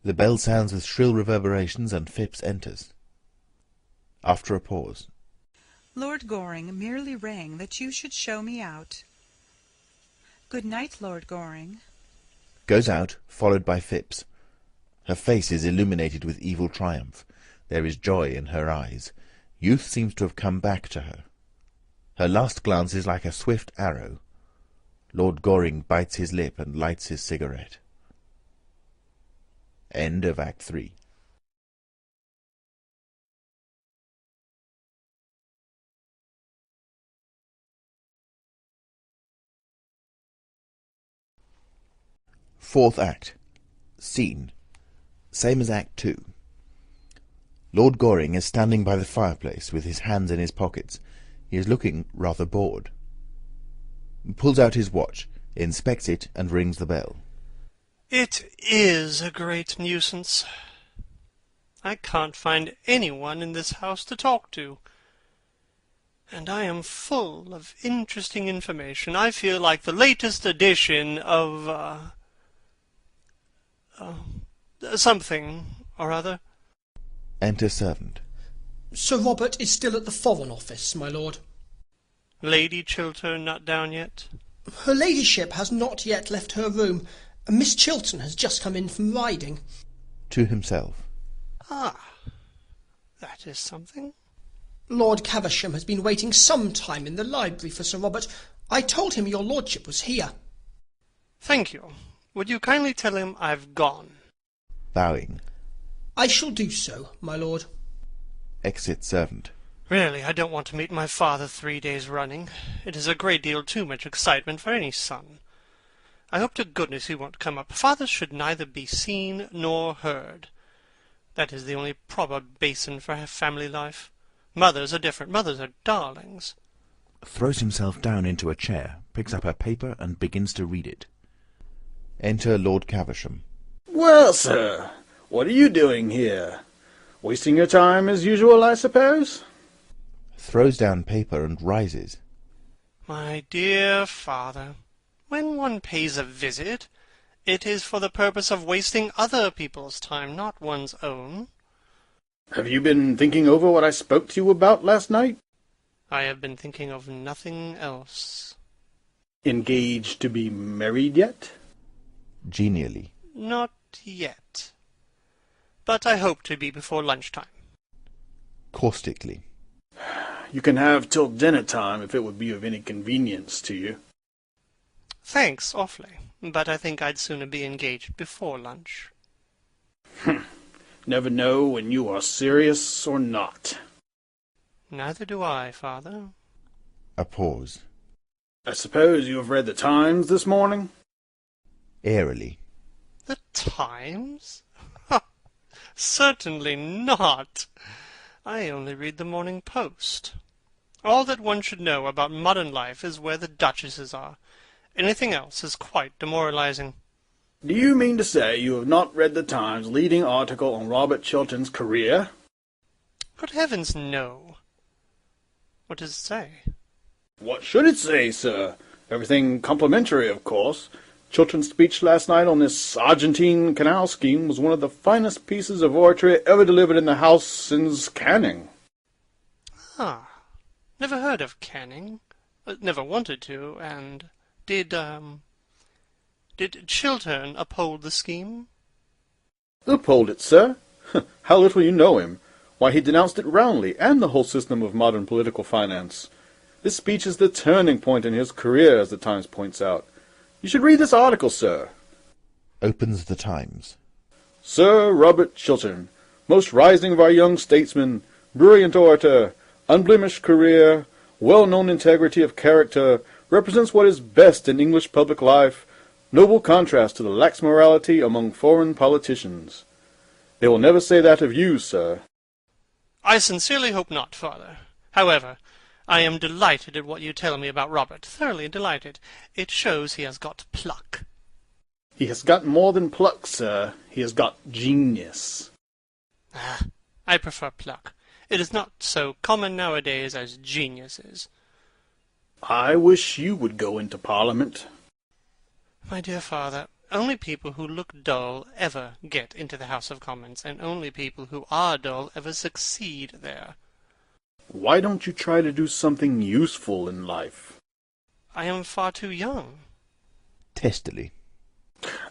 The bell sounds with shrill reverberations, and Phipps enters. After a pause. Lord Goring merely rang that you should show me out. Good night, Lord Goring. Goes out, followed by Phipps. Her face is illuminated with evil triumph. There is joy in her eyes. Youth seems to have come back to her. Her last glance is like a swift arrow. Lord Goring bites his lip and lights his cigarette. End of Act 3. Fourth Act. Scene. Same as Act 2. Lord Goring is standing by the fireplace with his hands in his pockets. He is looking rather bored. Pulls out his watch, inspects it, and rings the bell. It is a great nuisance. I can't find anyone in this house to talk to. And I am full of interesting information. I feel like the latest edition of, something or other. Enter servant. Sir Robert is still at the Foreign Office, my lord. Lady Chiltern not down yet? Her ladyship has not yet left her room. Miss Chiltern has just come in from riding. To himself. Ah, that is something. Lord Caversham has been waiting some time in the library for Sir Robert. I told him your lordship was here. Thank you. Would you kindly tell him I've gone? Bowing. I shall do so, my lord. Exit servant. Really, I don't want to meet my father 3 days running. It is a great deal too much excitement for any son. I hope to goodness he won't come up. Fathers should neither be seen nor heard. That is the only proper basin for family life. Mothers are different. Mothers are darlings. Throws himself down into a chair, picks up a paper, and begins to read it. Enter Lord Caversham. Well, sir, what are you doing here? Wasting your time as usual, I suppose? Throws down paper and rises. My dear father, when one pays a visit, it is for the purpose of wasting other people's time, not one's own. Have you been thinking over what I spoke to you about last night? I have been thinking of nothing else. Engaged to be married yet? Genially. Not yet. But I hope to be before lunchtime. Caustically. You can have till dinner time if it would be of any convenience to you. Thanks, awfully. But I think I'd sooner be engaged before lunch. Never know when you are serious or not. Neither do I, father. A pause. I suppose you have read the Times this morning? Airily. The Times? Certainly not. I only read the Morning Post. All that one should know about modern life is where the duchesses are. Anything else is quite demoralizing. Do you mean to say you have not read the Times' leading article on Robert Chiltern's career? Good heavens, no. What does it say? What should it say, sir? Everything complimentary, of course. Chiltern's speech last night on this Argentine canal scheme was one of the finest pieces of oratory ever delivered in the House since Canning. Ah, never heard of Canning. Never wanted to, and did Chiltern uphold the scheme? Uphold it, sir? How little you know him. Why, he denounced it roundly, and the whole system of modern political finance. This speech is the turning point in his career, as the Times points out. You should read this article, sir. Opens the Times. Sir Robert Chiltern, most rising of our young statesmen, brilliant orator, unblemished career, well-known integrity of character, represents what is best in English public life, noble contrast to the lax morality among foreign politicians. They will never say that of you, sir. I sincerely hope not, father. However, I am delighted at what you tell me about Robert, thoroughly delighted. It shows he has got pluck. He has got more than pluck, sir. He has got genius. Ah, I prefer pluck. It is not so common nowadays as genius is. I wish you would go into Parliament. My dear father, only people who look dull ever get into the House of Commons, and only people who are dull ever succeed there. Why don't you try to do something useful in life? I am far too young. Testily.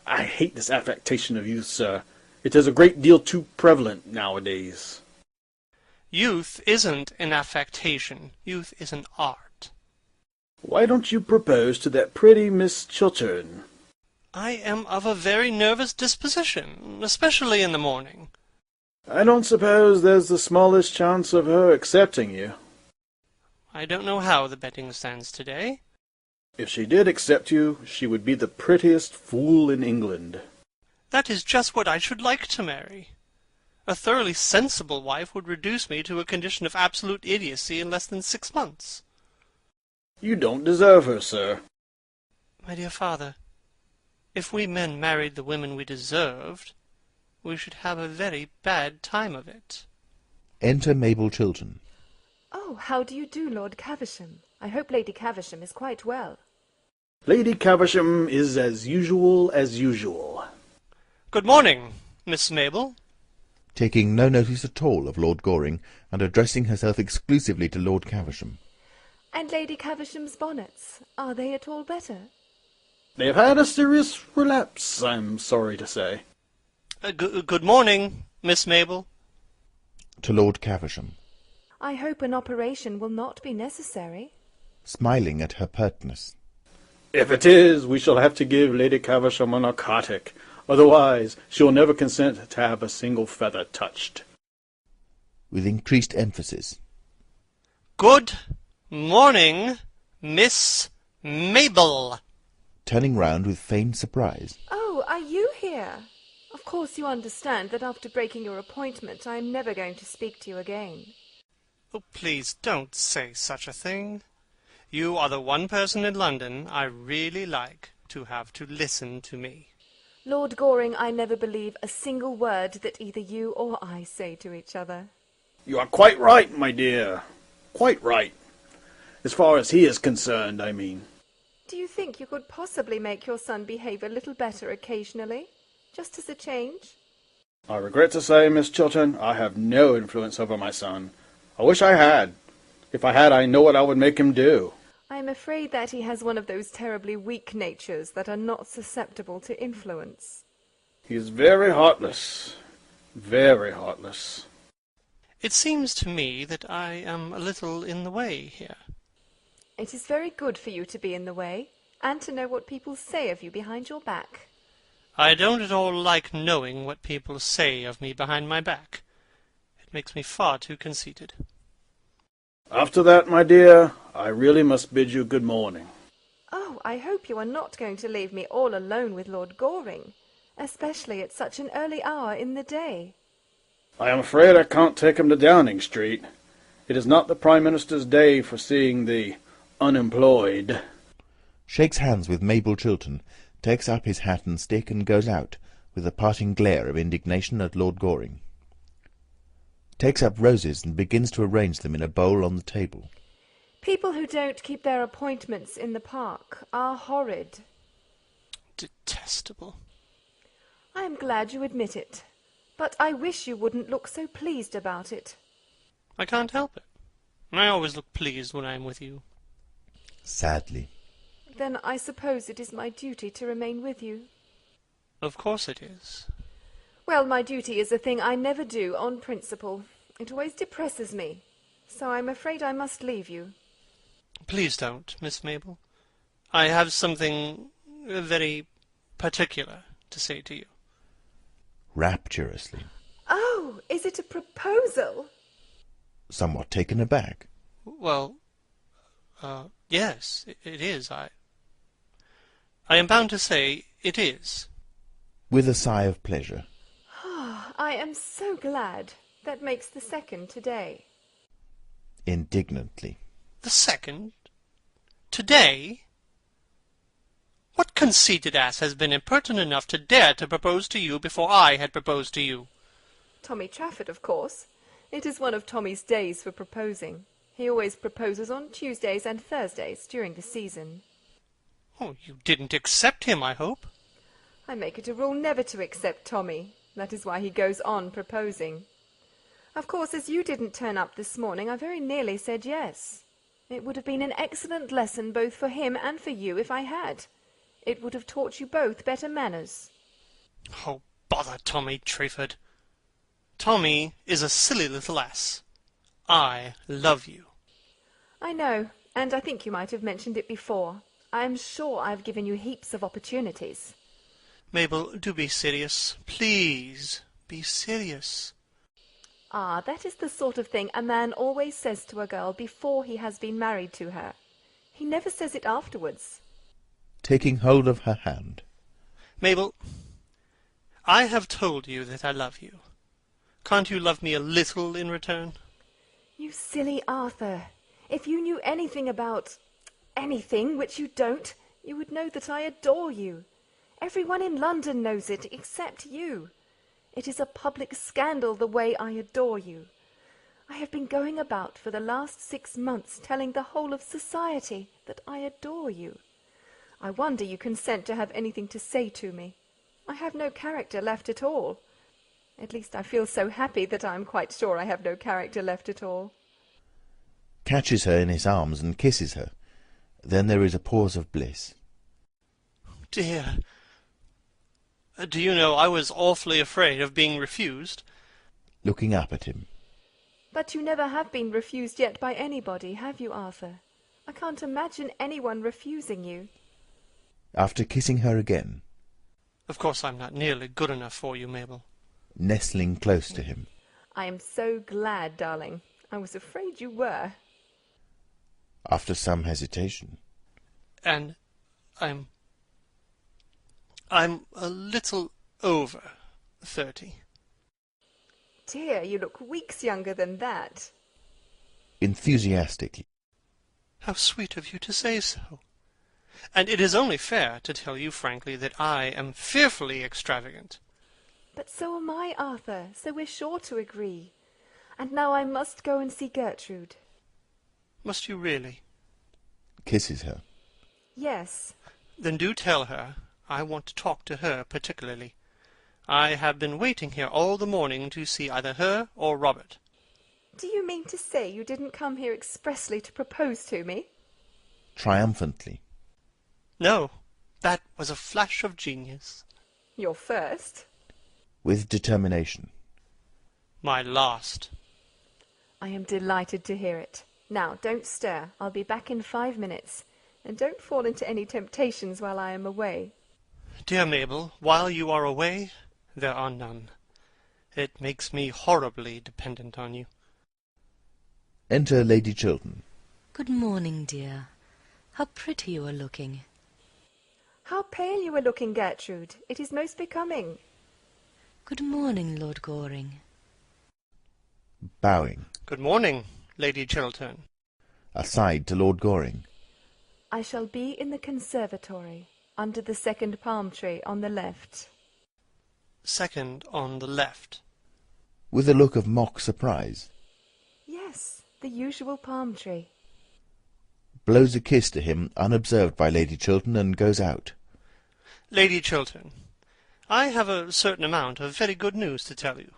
I hate this affectation of youth, sir. It is a great deal too prevalent nowadays. Youth isn't an affectation. Youth is an art. Why don't you propose to that pretty Miss Chiltern? I am of a very nervous disposition, especially in the morning. I don't suppose there's the smallest chance of her accepting you. I don't know how the betting stands today. If she did accept you, she would be the prettiest fool in England. That is just what I should like to marry. A thoroughly sensible wife would reduce me to a condition of absolute idiocy in less than 6 months. You don't deserve her, sir. My dear father, if we men married the women we deserved, we should have a very bad time of it. Enter Mabel Chiltern. Oh, how do you do, Lord Caversham? I hope Lady Caversham is quite well. Lady Caversham is as usual as usual. Good morning, Miss Mabel. Taking no notice at all of Lord Goring, and addressing herself exclusively to Lord Caversham. And Lady Caversham's bonnets, are they at all better? They have had a serious relapse, I'm sorry to say. Good morning, Miss Mabel. To Lord Caversham, I hope an operation will not be necessary. smiling at her pertness. If it is, we shall have to give Lady Caversham a narcotic. Otherwise, she will never consent to have a single feather touched. With increased emphasis. Good morning, Miss Mabel. Turning round with feigned surprise. Oh, are you here? Of course you understand that after breaking your appointment, I am never going to speak to you again. Oh, please don't say such a thing. You are the one person in London I really like to have to listen to me. Lord Goring, I never believe a single word that either you or I say to each other. You are quite right, my dear. Quite right. As far as he is concerned, I mean. Do you think you could possibly make your son behave a little better occasionally? Just as a change? I regret to say, Miss Chiltern, I have no influence over my son. I wish I had. If I had, I know what I would make him do. I am afraid that he has one of those terribly weak natures that are not susceptible to influence. He is very heartless. Very heartless. It seems to me that I am a little in the way here. It is very good for you to be in the way, and to know what people say of you behind your back. I don't at all like knowing what people say of me behind my back. It makes me far too conceited. After that, my dear, I really must bid you good morning. Oh, I hope you are not going to leave me all alone with Lord Goring, especially at such an early hour in the day. I am afraid I can't take him to Downing Street. It is not the Prime Minister's day for seeing the unemployed. Shakes hands with Mabel Chiltern, takes up his hat and stick, and goes out, with a parting glare of indignation at Lord Goring. Takes up roses and begins to arrange them in a bowl on the table. People who don't keep their appointments in the park are horrid. Detestable. I am glad you admit it, but I wish you wouldn't look so pleased about it. I can't help it. I always look pleased when I am with you. Sadly. Then I suppose it is my duty to remain with you. Of course it is. Well, my duty is a thing I never do on principle. It always depresses me, so I'm afraid I must leave you. Please don't, Miss Mabel. I have something very particular to say to you. Rapturously. Oh, is it a proposal? Somewhat taken aback. Well, yes, it is. I am bound to say it is. With a sigh of pleasure. I am so glad. That makes the second today. Indignantly. The second? Today? What conceited ass has been impertinent enough to dare to propose to you before I had proposed to you? Tommy Trafford, of course. It is one of Tommy's days for proposing. He always proposes on Tuesdays and Thursdays during the season. Oh, you didn't accept him, I hope? I make it a rule never to accept Tommy. That is why he goes on proposing. Of course, as you didn't turn up this morning, I very nearly said yes. It would have been an excellent lesson both for him and for you if I had. It would have taught you both better manners. Oh, bother Tommy Trafford. Tommy is a silly little ass. I love you. I know, and I think you might have mentioned it before. I am sure I've given you heaps of opportunities. Mabel, do be serious. Please, be serious. Ah, that is the sort of thing a man always says to a girl before he has been married to her. He never says it afterwards. Taking hold of her hand. Mabel, I have told you that I love you. Can't you love me a little in return? You silly Arthur. If you knew anything about anything, which you don't, you would know that I adore you. Everyone in London knows it, except you. It is a public scandal the way I adore you. I have been going about for the last 6 months telling the whole of society that I adore you. I wonder you consent to have anything to say to me. I have no character left at all. At least I feel so happy that I am quite sure I have no character left at all. catches her in his arms and kisses her. Then there is a pause of bliss. Dear, do you know, I was awfully afraid of being refused. Looking up at him. But you never have been refused yet by anybody, have you, Arthur? I can't imagine anyone refusing you. After kissing her again. Of course I'm not nearly good enough for you, Mabel. Nestling close to him. I am so glad, darling. I was afraid you were. After some hesitation. And I'm a little over 30. Dear, you look weeks younger than that. Enthusiastically. How sweet of you to say so. And it is only fair to tell you frankly that I am fearfully extravagant. But so am I, Arthur, so we're sure to agree. And now I must go and see Gertrude. Must you really? Kisses her. Yes. Then do tell her I want to talk to her particularly. I have been waiting here all the morning to see either her or Robert. Do you mean to say you didn't come here expressly to propose to me? Triumphantly. No, that was a flash of genius. Your first? With determination. My last. I am delighted to hear it. Now, don't stir. I'll be back in 5 minutes. And don't fall into any temptations while I am away. Dear Mabel, while you are away, there are none. It makes me horribly dependent on you. Enter Lady Chiltern. Good morning, dear. How pretty you are looking. How pale you are looking, Gertrude. It is most becoming. Good morning, Lord Goring. Bowing. Good morning, Lady Chiltern. Aside to Lord Goring. I shall be in the conservatory, under the second palm tree on the left. Second on the left. With a look of mock surprise. Yes, the usual palm tree. Blows a kiss to him, unobserved by Lady Chiltern, and goes out. Lady Chiltern, I have a certain amount of very good news to tell you.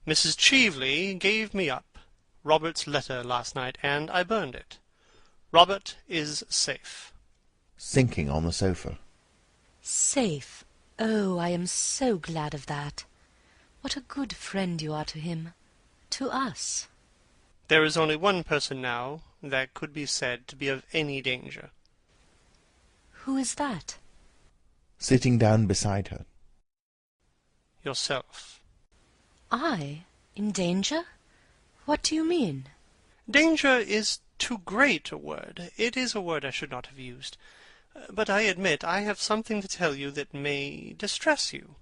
Mrs. Cheveley gave me up Robert's letter last night, and I burned it. Robert is safe. Sinking on the sofa. Safe? Oh, I am so glad of that. What a good friend you are to him. To us. There is only one person now that could be said to be of any danger. Who is that? Sitting down beside her. Yourself. I? In danger? What do you mean? Danger is too great a word. It is a word I should not have used. But I admit I have something to tell you that may distress you.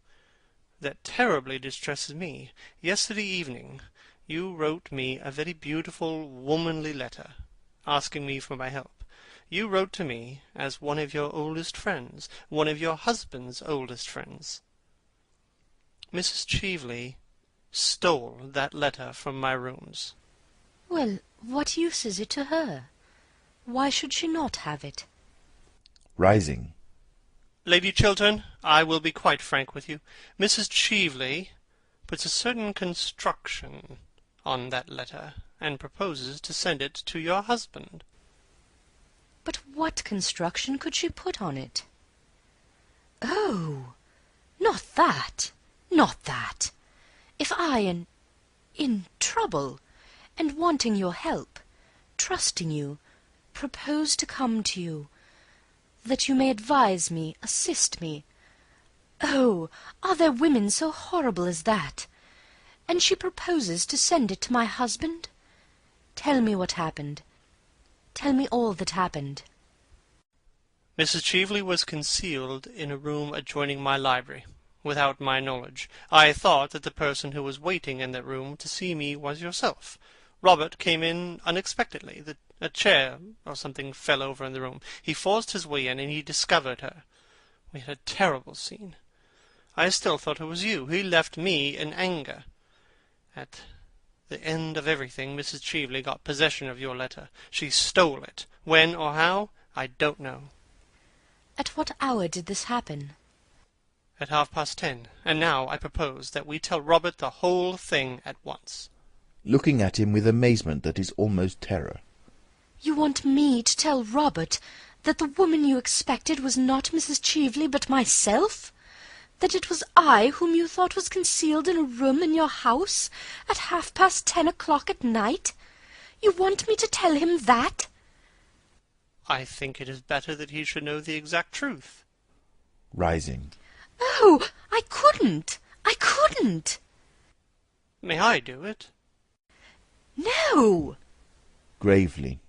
That terribly distresses me. Yesterday evening you wrote me a very beautiful, womanly letter, asking me for my help. You wrote to me as one of your oldest friends, one of your husband's oldest friends. Mrs. Cheveley stole that letter from my rooms. Well, what use is it to her? Why should she not have it? Rising. Lady Chiltern, I will be quite frank with you. Mrs. Cheveley puts a certain construction on that letter, and proposes to send it to your husband. But what construction could she put on it? Oh, not that, not that. If I, in trouble, and wanting your help, trusting you, propose to come to you, that you may advise me, assist me. Oh, are there women so horrible as that? And she proposes to send it to my husband? Tell me what happened. Tell me all that happened. Mrs. Cheveley was concealed in a room adjoining my library, without my knowledge. I thought that the person who was waiting in that room to see me was yourself. Robert came in unexpectedly. A chair or something fell over in the room. He forced his way in, and he discovered her. We had a terrible scene. I still thought it was you. He left me in anger. At the end of everything, Mrs. Cheveley got possession of your letter. She stole it. When or how, I don't know. At what hour did this happen? At 10:30. And now I propose that we tell Robert the whole thing at once. Looking at him with amazement that is almost terror. You want me to tell Robert that the woman you expected was not Mrs. Cheveley, but myself? That it was I whom you thought was concealed in a room in your house at 10:30 at night? You want me to tell him that? I think it is better that he should know the exact truth. Rising. Oh, I couldn't! I couldn't! May I do it? No! Gravely.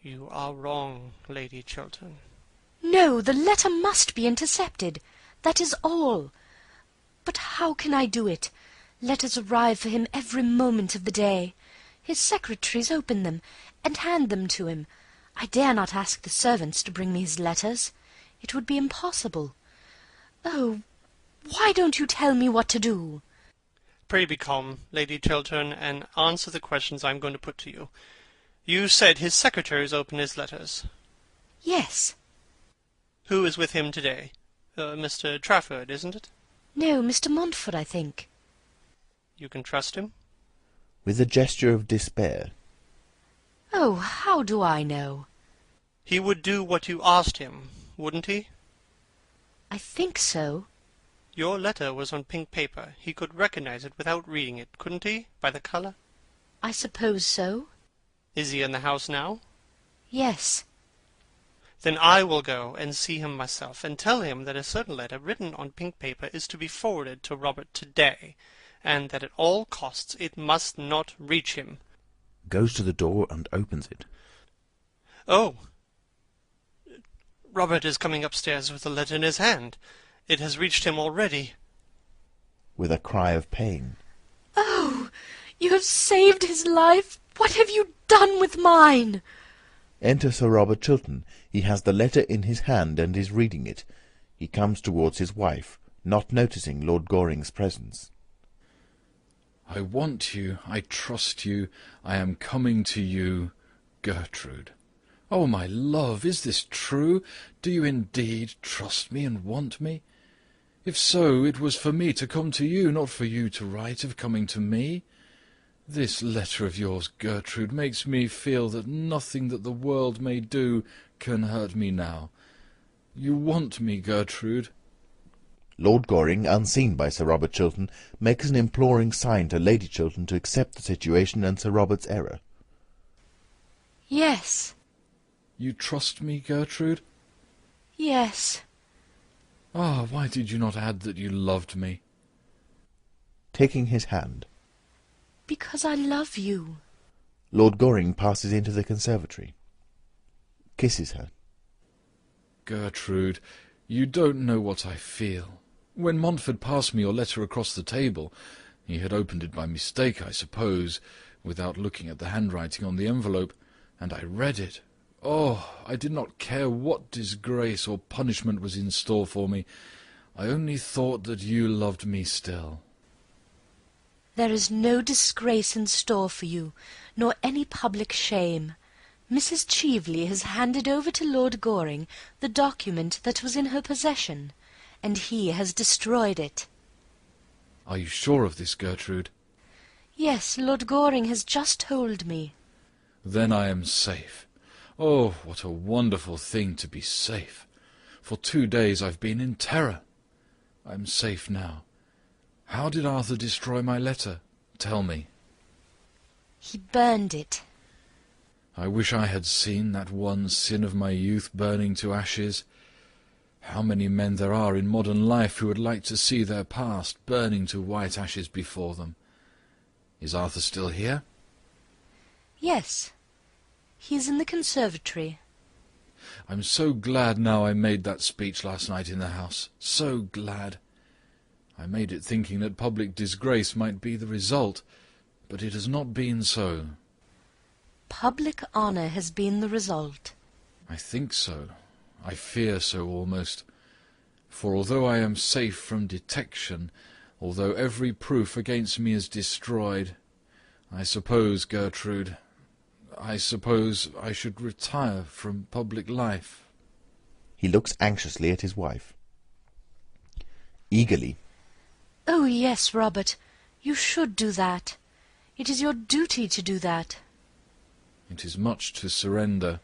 You are wrong, Lady Chiltern. No, the letter must be intercepted. That is all. But how can I do it? Letters arrive for him every moment of the day. His secretaries open them and hand them to him. I dare not ask the servants to bring me his letters. It would be impossible. Oh, why don't you tell me what to do? Pray be calm, Lady Chiltern, and answer the questions I am going to put to you. You said his secretaries open his letters. Yes. Who is with him today? Mr. Trafford, isn't it? No, Mr. Montfort, I think. You can trust him? With a gesture of despair. Oh, how do I know? He would do what you asked him, wouldn't he? I think so. Your letter was on pink paper. He could recognize it without reading it, couldn't he, by the colour? I suppose so. Is he in the house now? Yes. Then I will go and see him myself, and tell him that a certain letter written on pink paper is to be forwarded to Robert today, and that at all costs it must not reach him. Goes to the door and opens it. Oh! Robert is coming upstairs with the letter in his hand. It has reached him already. With a cry of pain. Oh! You have saved his life! What have you done with mine? Enter Sir Robert Chiltern. He has the letter in his hand and is reading it. He comes towards his wife, not noticing Lord Goring's presence. I want you, I trust you, I am coming to you, Gertrude. Oh, my love, is this true? Do you indeed trust me and want me? If so, it was for me to come to you, not for you to write of coming to me. This letter of yours, Gertrude, makes me feel that nothing that the world may do can hurt me now. You want me, Gertrude? Lord Goring, unseen by Sir Robert Chiltern, makes an imploring sign to Lady Chiltern to accept the situation and Sir Robert's error. Yes. You trust me, Gertrude? Yes. Ah, why did you not add that you loved me? Taking his hand. Because I love you. Lord Goring passes into the conservatory. Kisses her. Gertrude, you don't know what I feel. When Montfort passed me your letter across the table, he had opened it by mistake, I suppose, without looking at the handwriting on the envelope, and I read it. Oh, I did not care what disgrace or punishment was in store for me. I only thought that you loved me still. There is no disgrace in store for you, nor any public shame. Mrs. Cheveley has handed over to Lord Goring the document that was in her possession, and he has destroyed it. Are you sure of this, Gertrude? Yes, Lord Goring has just told me. Then I am safe. Oh, what a wonderful thing to be safe. For 2 days I've been in terror. I am safe now. How did Arthur destroy my letter? Tell me. He burned it. I wish I had seen that one sin of my youth burning to ashes. How many men there are in modern life who would like to see their past burning to white ashes before them. Is Arthur still here? Yes. He is in the conservatory. I'm so glad now I made that speech last night in the house. So glad. I made it thinking that public disgrace might be the result, but it has not been so. Public honour has been the result. I think so. I fear so almost. For although I am safe from detection, although every proof against me is destroyed, I suppose, Gertrude, I suppose I should retire from public life. He looks anxiously at his wife. Eagerly. Oh, yes, Robert, you should do that. It is your duty to do that. It is much to surrender.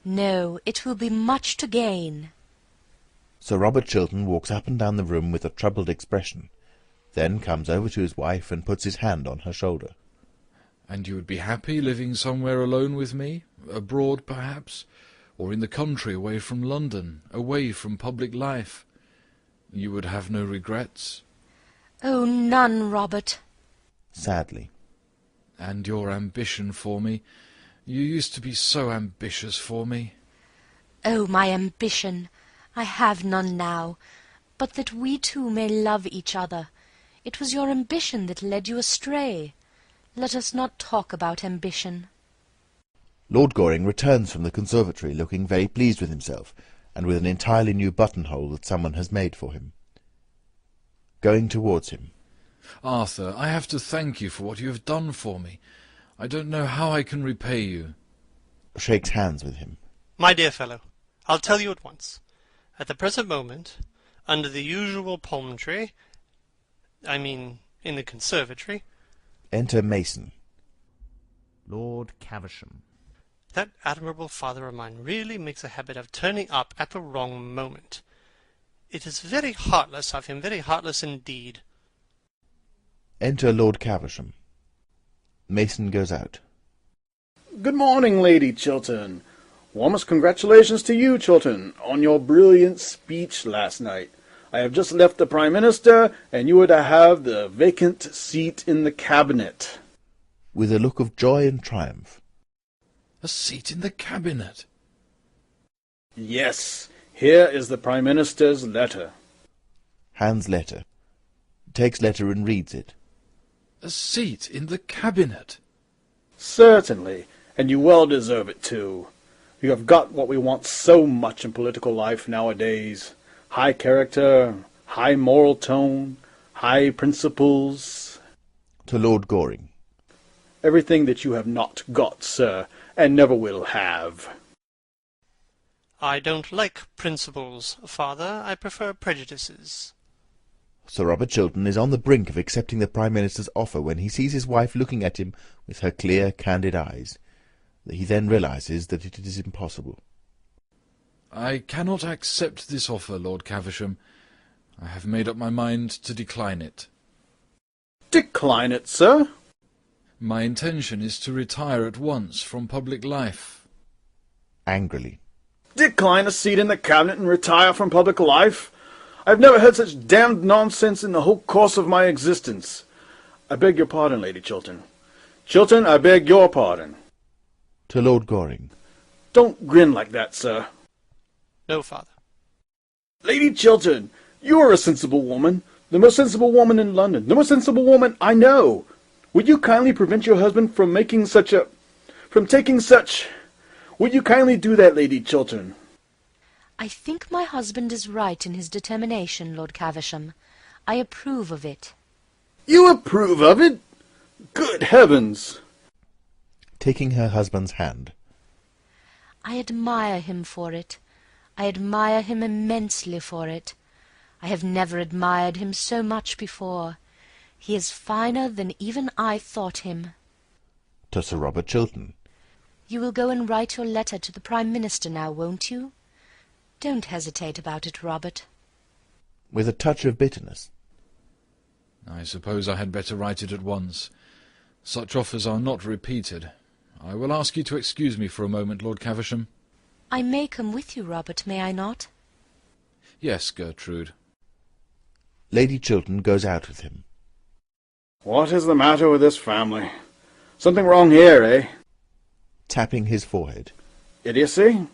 No, it will be much to gain. Sir Robert Chiltern walks up and down the room with a troubled expression, then comes over to his wife and puts his hand on her shoulder. And you would be happy living somewhere alone with me? Abroad, perhaps? Or in the country, away from London, away from public life? You would have no regrets? Oh, none, Robert. Sadly. And your ambition for me? You used to be so ambitious for me. Oh, my ambition! I have none now, but that we two may love each other. It was your ambition that led you astray. Let us not talk about ambition. Lord Goring returns from the conservatory looking very pleased with himself, and with an entirely new buttonhole that someone has made for him. Going towards him. Arthur, I have to thank you for what you have done for me. I don't know how I can repay you. Shakes hands with him. My dear fellow, I'll tell you at once. At the present moment, under the usual palm tree, in the conservatory. Enter Mason. Lord Caversham. That admirable father of mine really makes a habit of turning up at the wrong moment. It is very heartless of him, very heartless indeed. Enter Lord Caversham. Mason goes out. Good morning, Lady Chiltern. Warmest congratulations to you, Chiltern, on your brilliant speech last night. I have just left the Prime Minister, and you are to have the vacant seat in the Cabinet. With a look of joy and triumph. A seat in the Cabinet? Yes. Here is the Prime Minister's letter. Hands letter. Takes letter and reads it. A seat in the Cabinet? Certainly, and you well deserve it too. You have got what we want so much in political life nowadays. High character, high moral tone, high principles. To Lord Goring. Everything that you have not got, sir, and never will have. I don't like principles, father. I prefer prejudices. Sir Robert Chiltern is on the brink of accepting the Prime Minister's offer when he sees his wife looking at him with her clear, candid eyes. He then realizes that it is impossible. I cannot accept this offer, Lord Caversham. I have made up my mind to decline it. Decline it, sir? My intention is to retire at once from public life. Angrily. Decline a seat in the Cabinet and retire from public life? I've never heard such damned nonsense in the whole course of my existence. I beg your pardon, Lady Chiltern. Chiltern, I beg your pardon. To Lord Goring. Don't grin like that, sir. No, father. Lady Chiltern, you are a sensible woman. The most sensible woman in London. The most sensible woman I know. Would you kindly prevent your husband from taking such... Would you kindly do that, Lady Chiltern? I think my husband is right in his determination, Lord Caversham. I approve of it. You approve of it? Good heavens! Taking her husband's hand. I admire him for it. I admire him immensely for it. I have never admired him so much before. He is finer than even I thought him. To Sir Robert Chiltern. You will go and write your letter to the Prime Minister now, won't you? Don't hesitate about it, Robert. With a touch of bitterness. I suppose I had better write it at once. Such offers are not repeated. I will ask you to excuse me for a moment, Lord Caversham. I may come with you, Robert, may I not? Yes, Gertrude. Lady Chiltern goes out with him. What is the matter with this family? Something wrong here, eh? Tapping his forehead. Idiocy?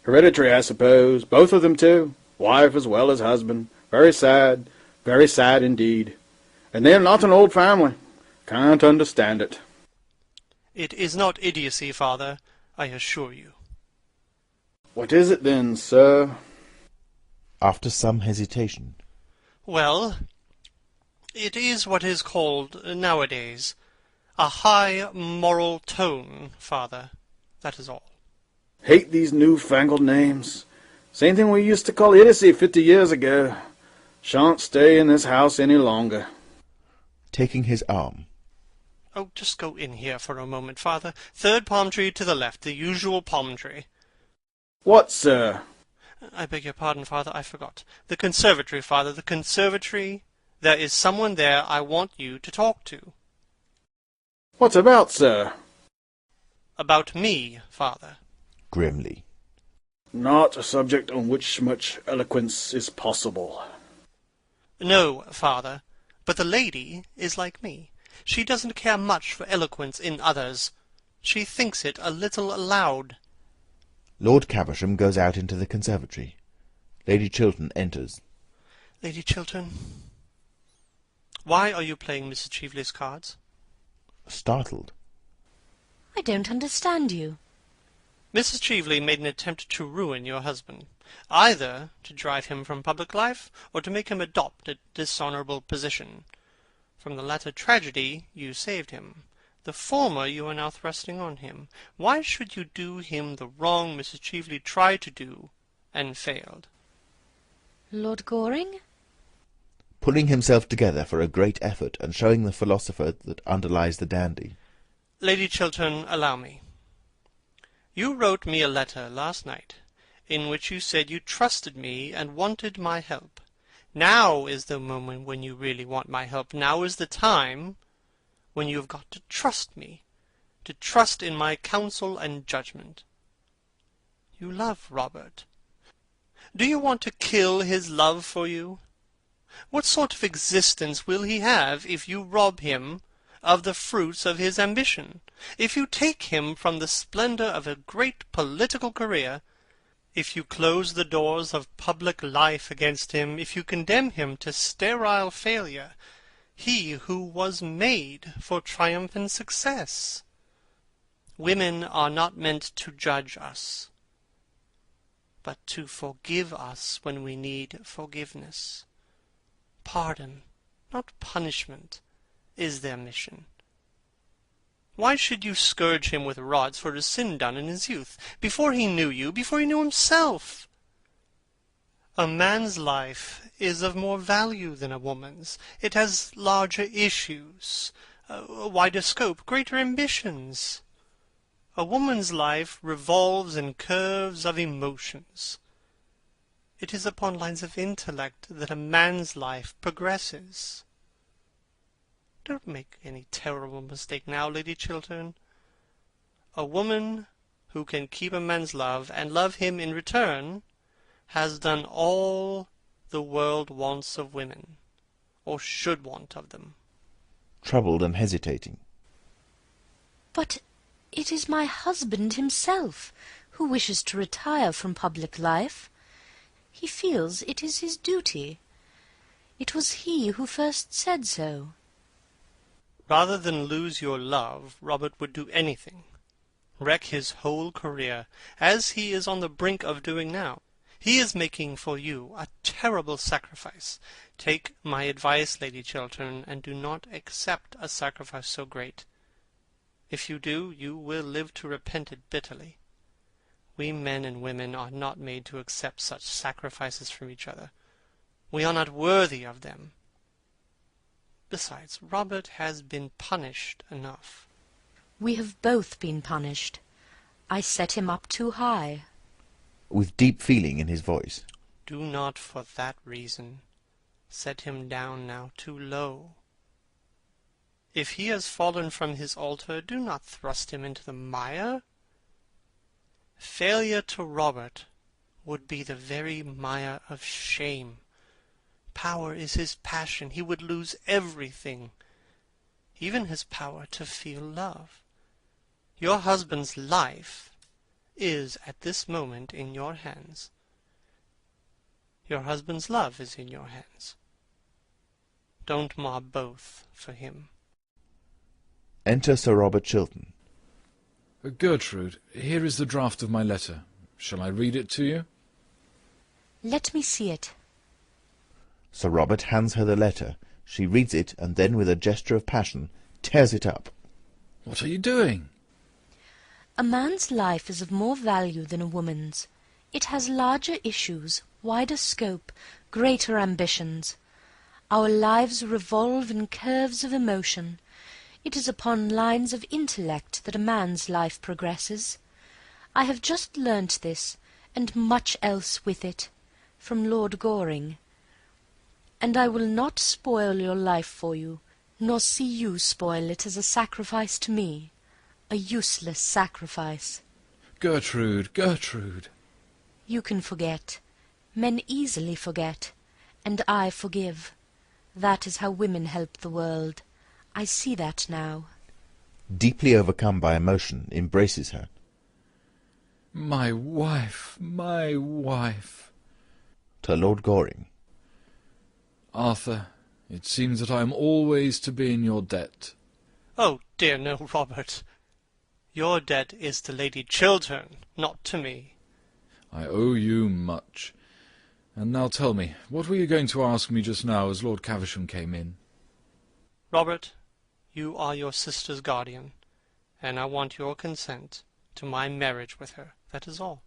Hereditary, I suppose. Both of them, too. Wife as well as husband. Very sad indeed. And they're not an old family. Can't understand it. It is not idiocy, father, I assure you. What is it then, sir? After some hesitation. Well, it is what is called, nowadays, a high moral tone, father. That is all. Hate these new-fangled names. Same thing we used to call idiocy 50 years ago. Shan't stay in this house any longer. Taking his arm. Oh, just go in here for a moment, Father. Third palm tree to the left, the usual palm tree. What, sir? I beg your pardon, Father, I forgot. The conservatory, Father, the conservatory. There is someone there I want you to talk to. What about, sir? About me, Father. Grimly. Not a subject on which much eloquence is possible. No, Father, but the lady is like me. She doesn't care much for eloquence in others. She thinks it a little loud. Lord Caversham goes out into the conservatory. Lady Chiltern enters. Lady Chiltern, why are you playing Mrs. Cheveley's cards? Startled. I don't understand you. Mrs. Cheveley made an attempt to ruin your husband, either to drive him from public life or to make him adopt a dishonourable position. From the latter tragedy you saved him. The former you are now thrusting on him. Why should you do him the wrong Mrs. Cheveley tried to do and failed? Lord Goring? Pulling himself together for a great effort and showing the philosopher that underlies the dandy. Lady Chiltern, allow me. You wrote me a letter last night, in which you said you trusted me and wanted my help. Now is the moment when you really want my help. Now is the time when you have got to trust me, to trust in my counsel and judgment. You love Robert. Do you want to kill his love for you? What sort of existence will he have if you rob him of the fruits of his ambition, if you take him from the splendour of a great political career, if you close the doors of public life against him, if you condemn him to sterile failure, he who was made for triumph and success? Women are not meant to judge us, but to forgive us when we need forgiveness. Pardon, not punishment, is their mission. Why should you scourge him with rods for a sin done in his youth, before he knew you, before he knew himself? A man's life is of more value than a woman's. It has larger issues, a wider scope, greater ambitions. A woman's life revolves in curves of emotions. It is upon lines of intellect that a man's life progresses. Don't make any terrible mistake now, Lady Chiltern. A woman who can keep a man's love and love him in return has done all the world wants of women, or should want of them. Troubled and hesitating. But it is my husband himself who wishes to retire from public life. He feels it is his duty. It was he who first said so. Rather than lose your love, Robert would do anything, wreck his whole career, as he is on the brink of doing now. He is making for you a terrible sacrifice. Take my advice, Lady Chiltern, and do not accept a sacrifice so great. If you do, you will live to repent it bitterly. We men and women are not made to accept such sacrifices from each other. We are not worthy of them. Besides, Robert has been punished enough. We have both been punished. I set him up too high. With deep feeling in his voice. Do not for that reason set him down now too low. If he has fallen from his altar, do not thrust him into the mire. Failure to Robert would be the very mire of shame. Power is his passion. He would lose everything, even his power to feel love. Your husband's life is at this moment in your hands. Your husband's love is in your hands. Don't mar both for him. Enter Sir Robert Chiltern. Gertrude, here is the draft of my letter. Shall I read it to you? Let me see it. Sir Robert hands her the letter. She reads it, and then, with a gesture of passion, tears it up. What are you doing? A man's life is of more value than a woman's. It has larger issues, wider scope, greater ambitions. Our lives revolve in curves of emotion. It is upon lines of intellect that a man's life progresses. I have just learnt this, and much else with it, from Lord Goring. And I will not spoil your life for you, nor see you spoil it as a sacrifice to me, a useless sacrifice. Gertrude, Gertrude! You can forget. Men easily forget, and I forgive. That is how women help the world. I see that now. Deeply overcome by emotion, embraces her. My wife, my wife! To Lord Goring. Arthur, it seems that I am always to be in your debt. Oh dear no, Robert. Your debt is to Lady Chiltern, not to me. I owe you much. And now tell me, what were you going to ask me just now as Lord Caversham came in? Robert, you are your sister's guardian, and I want your consent to my marriage with her. That is all.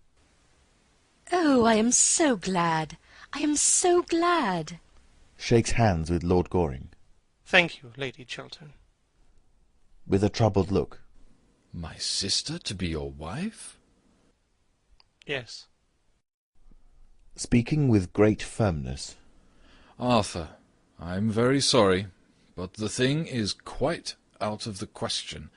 Oh, I am so glad. I am so glad. Shakes hands with Lord Goring. Thank you, Lady Chiltern. With a troubled look. My sister to be your wife? Yes. Speaking with great firmness. Arthur, I am very sorry, but the thing is quite out of the question.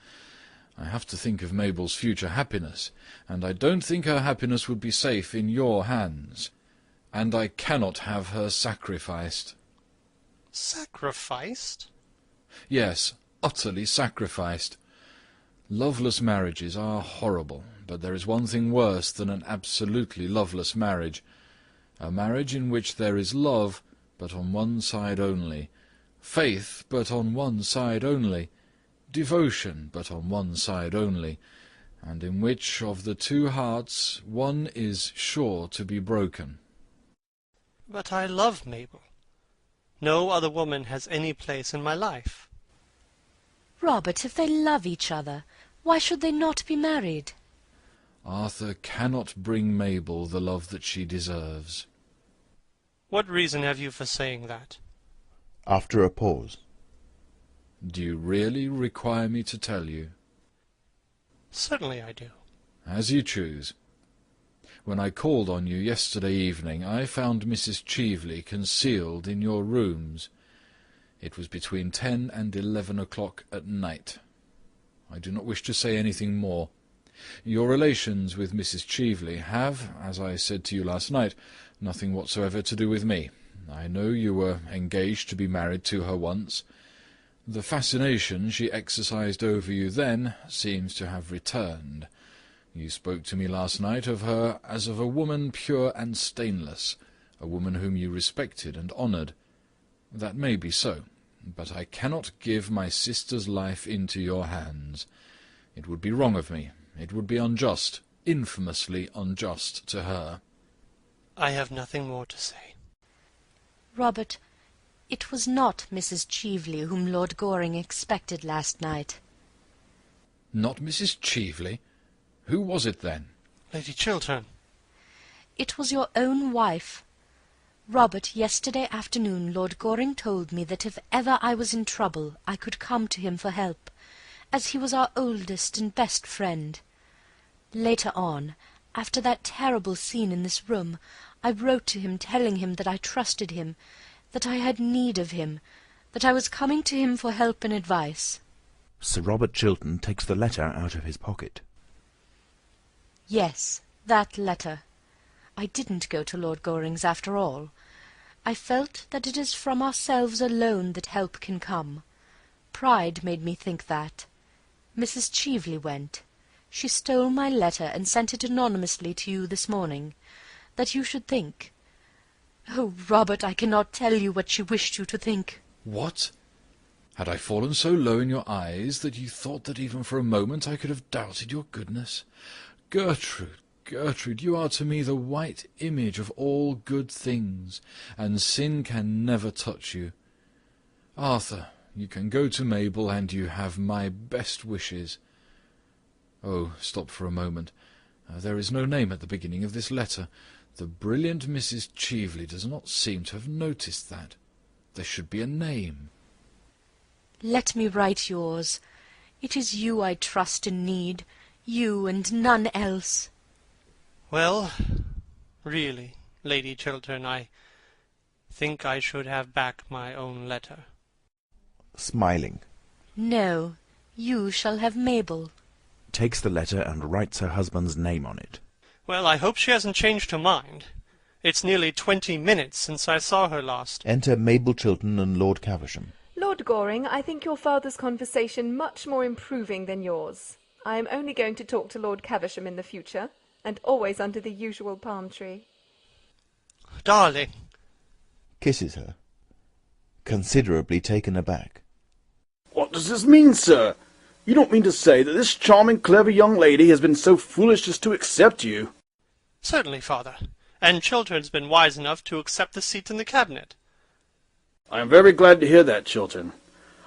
I have to think of Mabel's future happiness, and I don't think her happiness would be safe in your hands. And I cannot have her sacrificed. Sacrificed? Yes, utterly sacrificed. Loveless marriages are horrible, but there is one thing worse than an absolutely loveless marriage. A marriage in which there is love, but on one side only, faith, but on one side only, devotion, but on one side only, and in which of the two hearts one is sure to be broken. But I love Mabel. No other woman has any place in my life. Robert, if they love each other, why should they not be married? Arthur cannot bring Mabel the love that she deserves. What reason have you for saying that? After a pause. Do you really require me to tell you? Certainly I do. As you choose. When I called on you yesterday evening, I found Mrs. Cheveley concealed in your rooms. It was between 10 and 11 o'clock at night. I do not wish to say anything more. Your relations with Mrs. Cheveley have, as I said to you last night, nothing whatsoever to do with me. I know you were engaged to be married to her once. The fascination she exercised over you then seems to have returned. You spoke to me last night of her as of a woman pure and stainless, a woman whom you respected and honoured. That may be so, but I cannot give my sister's life into your hands. It would be wrong of me. It would be unjust, infamously unjust to her. I have nothing more to say. Robert, it was not Mrs. Cheveley whom Lord Goring expected last night. Not Mrs. Cheveley? Who was it then? Lady Chiltern. It was your own wife. Robert, yesterday afternoon Lord Goring told me that if ever I was in trouble I could come to him for help, as he was our oldest and best friend. Later on, after that terrible scene in this room, I wrote to him telling him that I trusted him, that I had need of him, that I was coming to him for help and advice. Sir Robert Chiltern takes the letter out of his pocket. Yes, that letter. I didn't go to Lord Goring's after all. I felt that it is from ourselves alone that help can come. Pride made me think that. Mrs. Cheveley went. She stole my letter and sent it anonymously to you this morning, that you should think. Oh, Robert, I cannot tell you what she wished you to think. What? Had I fallen so low in your eyes that you thought that even for a moment I could have doubted your goodness? Gertrude, Gertrude, you are to me the white image of all good things, and sin can never touch you. Arthur, you can go to Mabel, and you have my best wishes. Oh, stop for a moment. There is no name at the beginning of this letter. The brilliant Mrs. Cheveley does not seem to have noticed that. There should be a name. Let me write yours. It is you I trust and need, you and none else. Well, really, Lady Chiltern, I think I should have back my own letter. Smiling. No, you shall have Mabel. Takes the letter and writes her husband's name on it. Well, I hope she hasn't changed her mind. It's nearly 20 minutes since I saw her last. Enter Mabel Chiltern and Lord Caversham. Lord Goring, I think your father's conversation much more improving than yours. I am only going to talk to Lord Caversham in the future, and always under the usual palm tree. Darling. Kisses her. Considerably taken aback. What does this mean, sir? You don't mean to say that this charming, clever young lady has been so foolish as to accept you? Certainly, father. And Chiltern's been wise enough to accept the seat in the cabinet. I am very glad to hear that, Chiltern.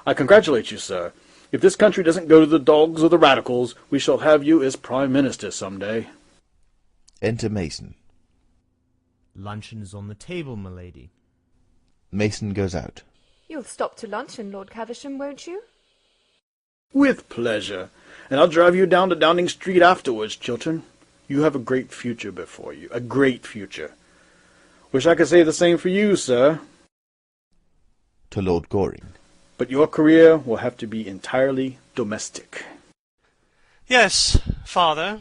I congratulate you, sir. If this country doesn't go to the dogs or the radicals, we shall have you as Prime Minister some day. Enter Mason. Luncheon is on the table, m'lady. Mason goes out. You'll stop to luncheon, Lord Caversham, won't you? With pleasure. And I'll drive you down to Downing Street afterwards, Chiltern. You have a great future before you. A great future. Wish I could say the same for you, sir. To Lord Goring. But your career will have to be entirely domestic. Yes, father.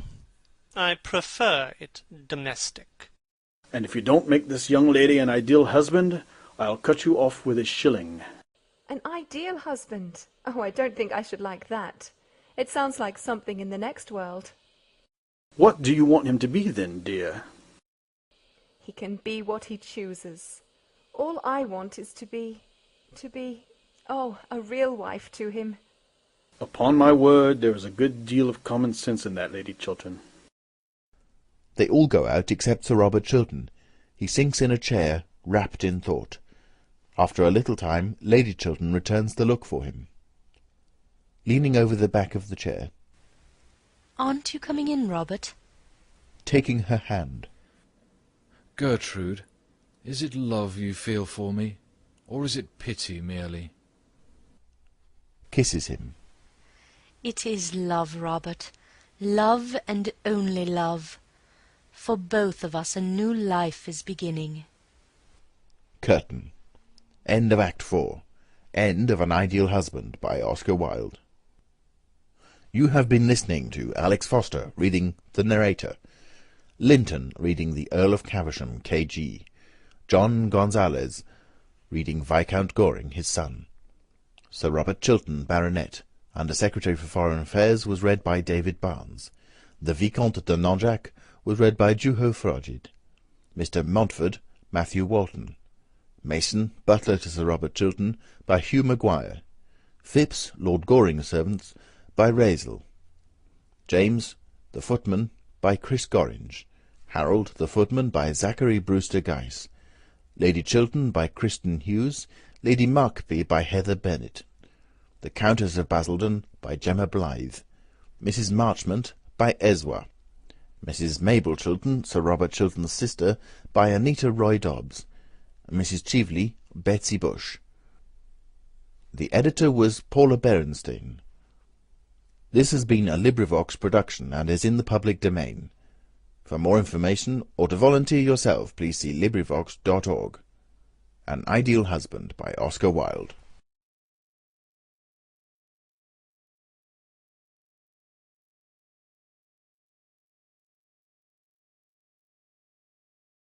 I prefer it domestic. And if you don't make this young lady an ideal husband, I'll cut you off with a shilling. An ideal husband? Oh, I don't think I should like that. It sounds like something in the next world. What do you want him to be, then, dear? He can be what he chooses. All I want is to be, a real wife to him. Upon my word, there is a good deal of common sense in that, Lady Chiltern. They all go out except Sir Robert Chiltern. He sinks in a chair, wrapped in thought. After a little time, Lady Chiltern returns the look for him. Leaning over the back of the chair. Aren't you coming in, Robert? Taking her hand. Gertrude, is it love you feel for me, or is it pity merely? Kisses him. It is love, Robert. Love and only love. For both of us a new life is beginning. Curtain. End of Act 4. End of An Ideal Husband by Oscar Wilde. You have been listening to Alex Foster reading The Narrator, Linton reading The Earl of Caversham, K.G., John Gonzalez reading Viscount Goring, his son. Sir Robert Chiltern, Baronet, Under Secretary for Foreign Affairs, was read by David Barnes. The Vicomte de Nanjac was read by Juho Fröjd. Mr. Montford, Matthew Walton. Mason, butler to Sir Robert Chiltern, by Hugh Maguire. Phipps, Lord Goring's servants, by Razel. James, the footman, by Chris Gorringe. Harold, the footman, by Zachary Brewster Geiss. Lady Chiltern, by Kristen Hughes. Lady Markby, by Heather Bennett. The Countess of Basildon, by Gemma Blythe. Mrs. Marchmont, by Ezwa. Mrs. Mabel Chiltern, Sir Robert Chiltern's sister, by Anita Roy Dobbs. Mrs. Cheveley, Betsy Bush. The editor was Paula Berenstein. This has been a LibriVox production and is in the public domain. For more information, or to volunteer yourself, please see LibriVox.org. An Ideal Husband by Oscar Wilde.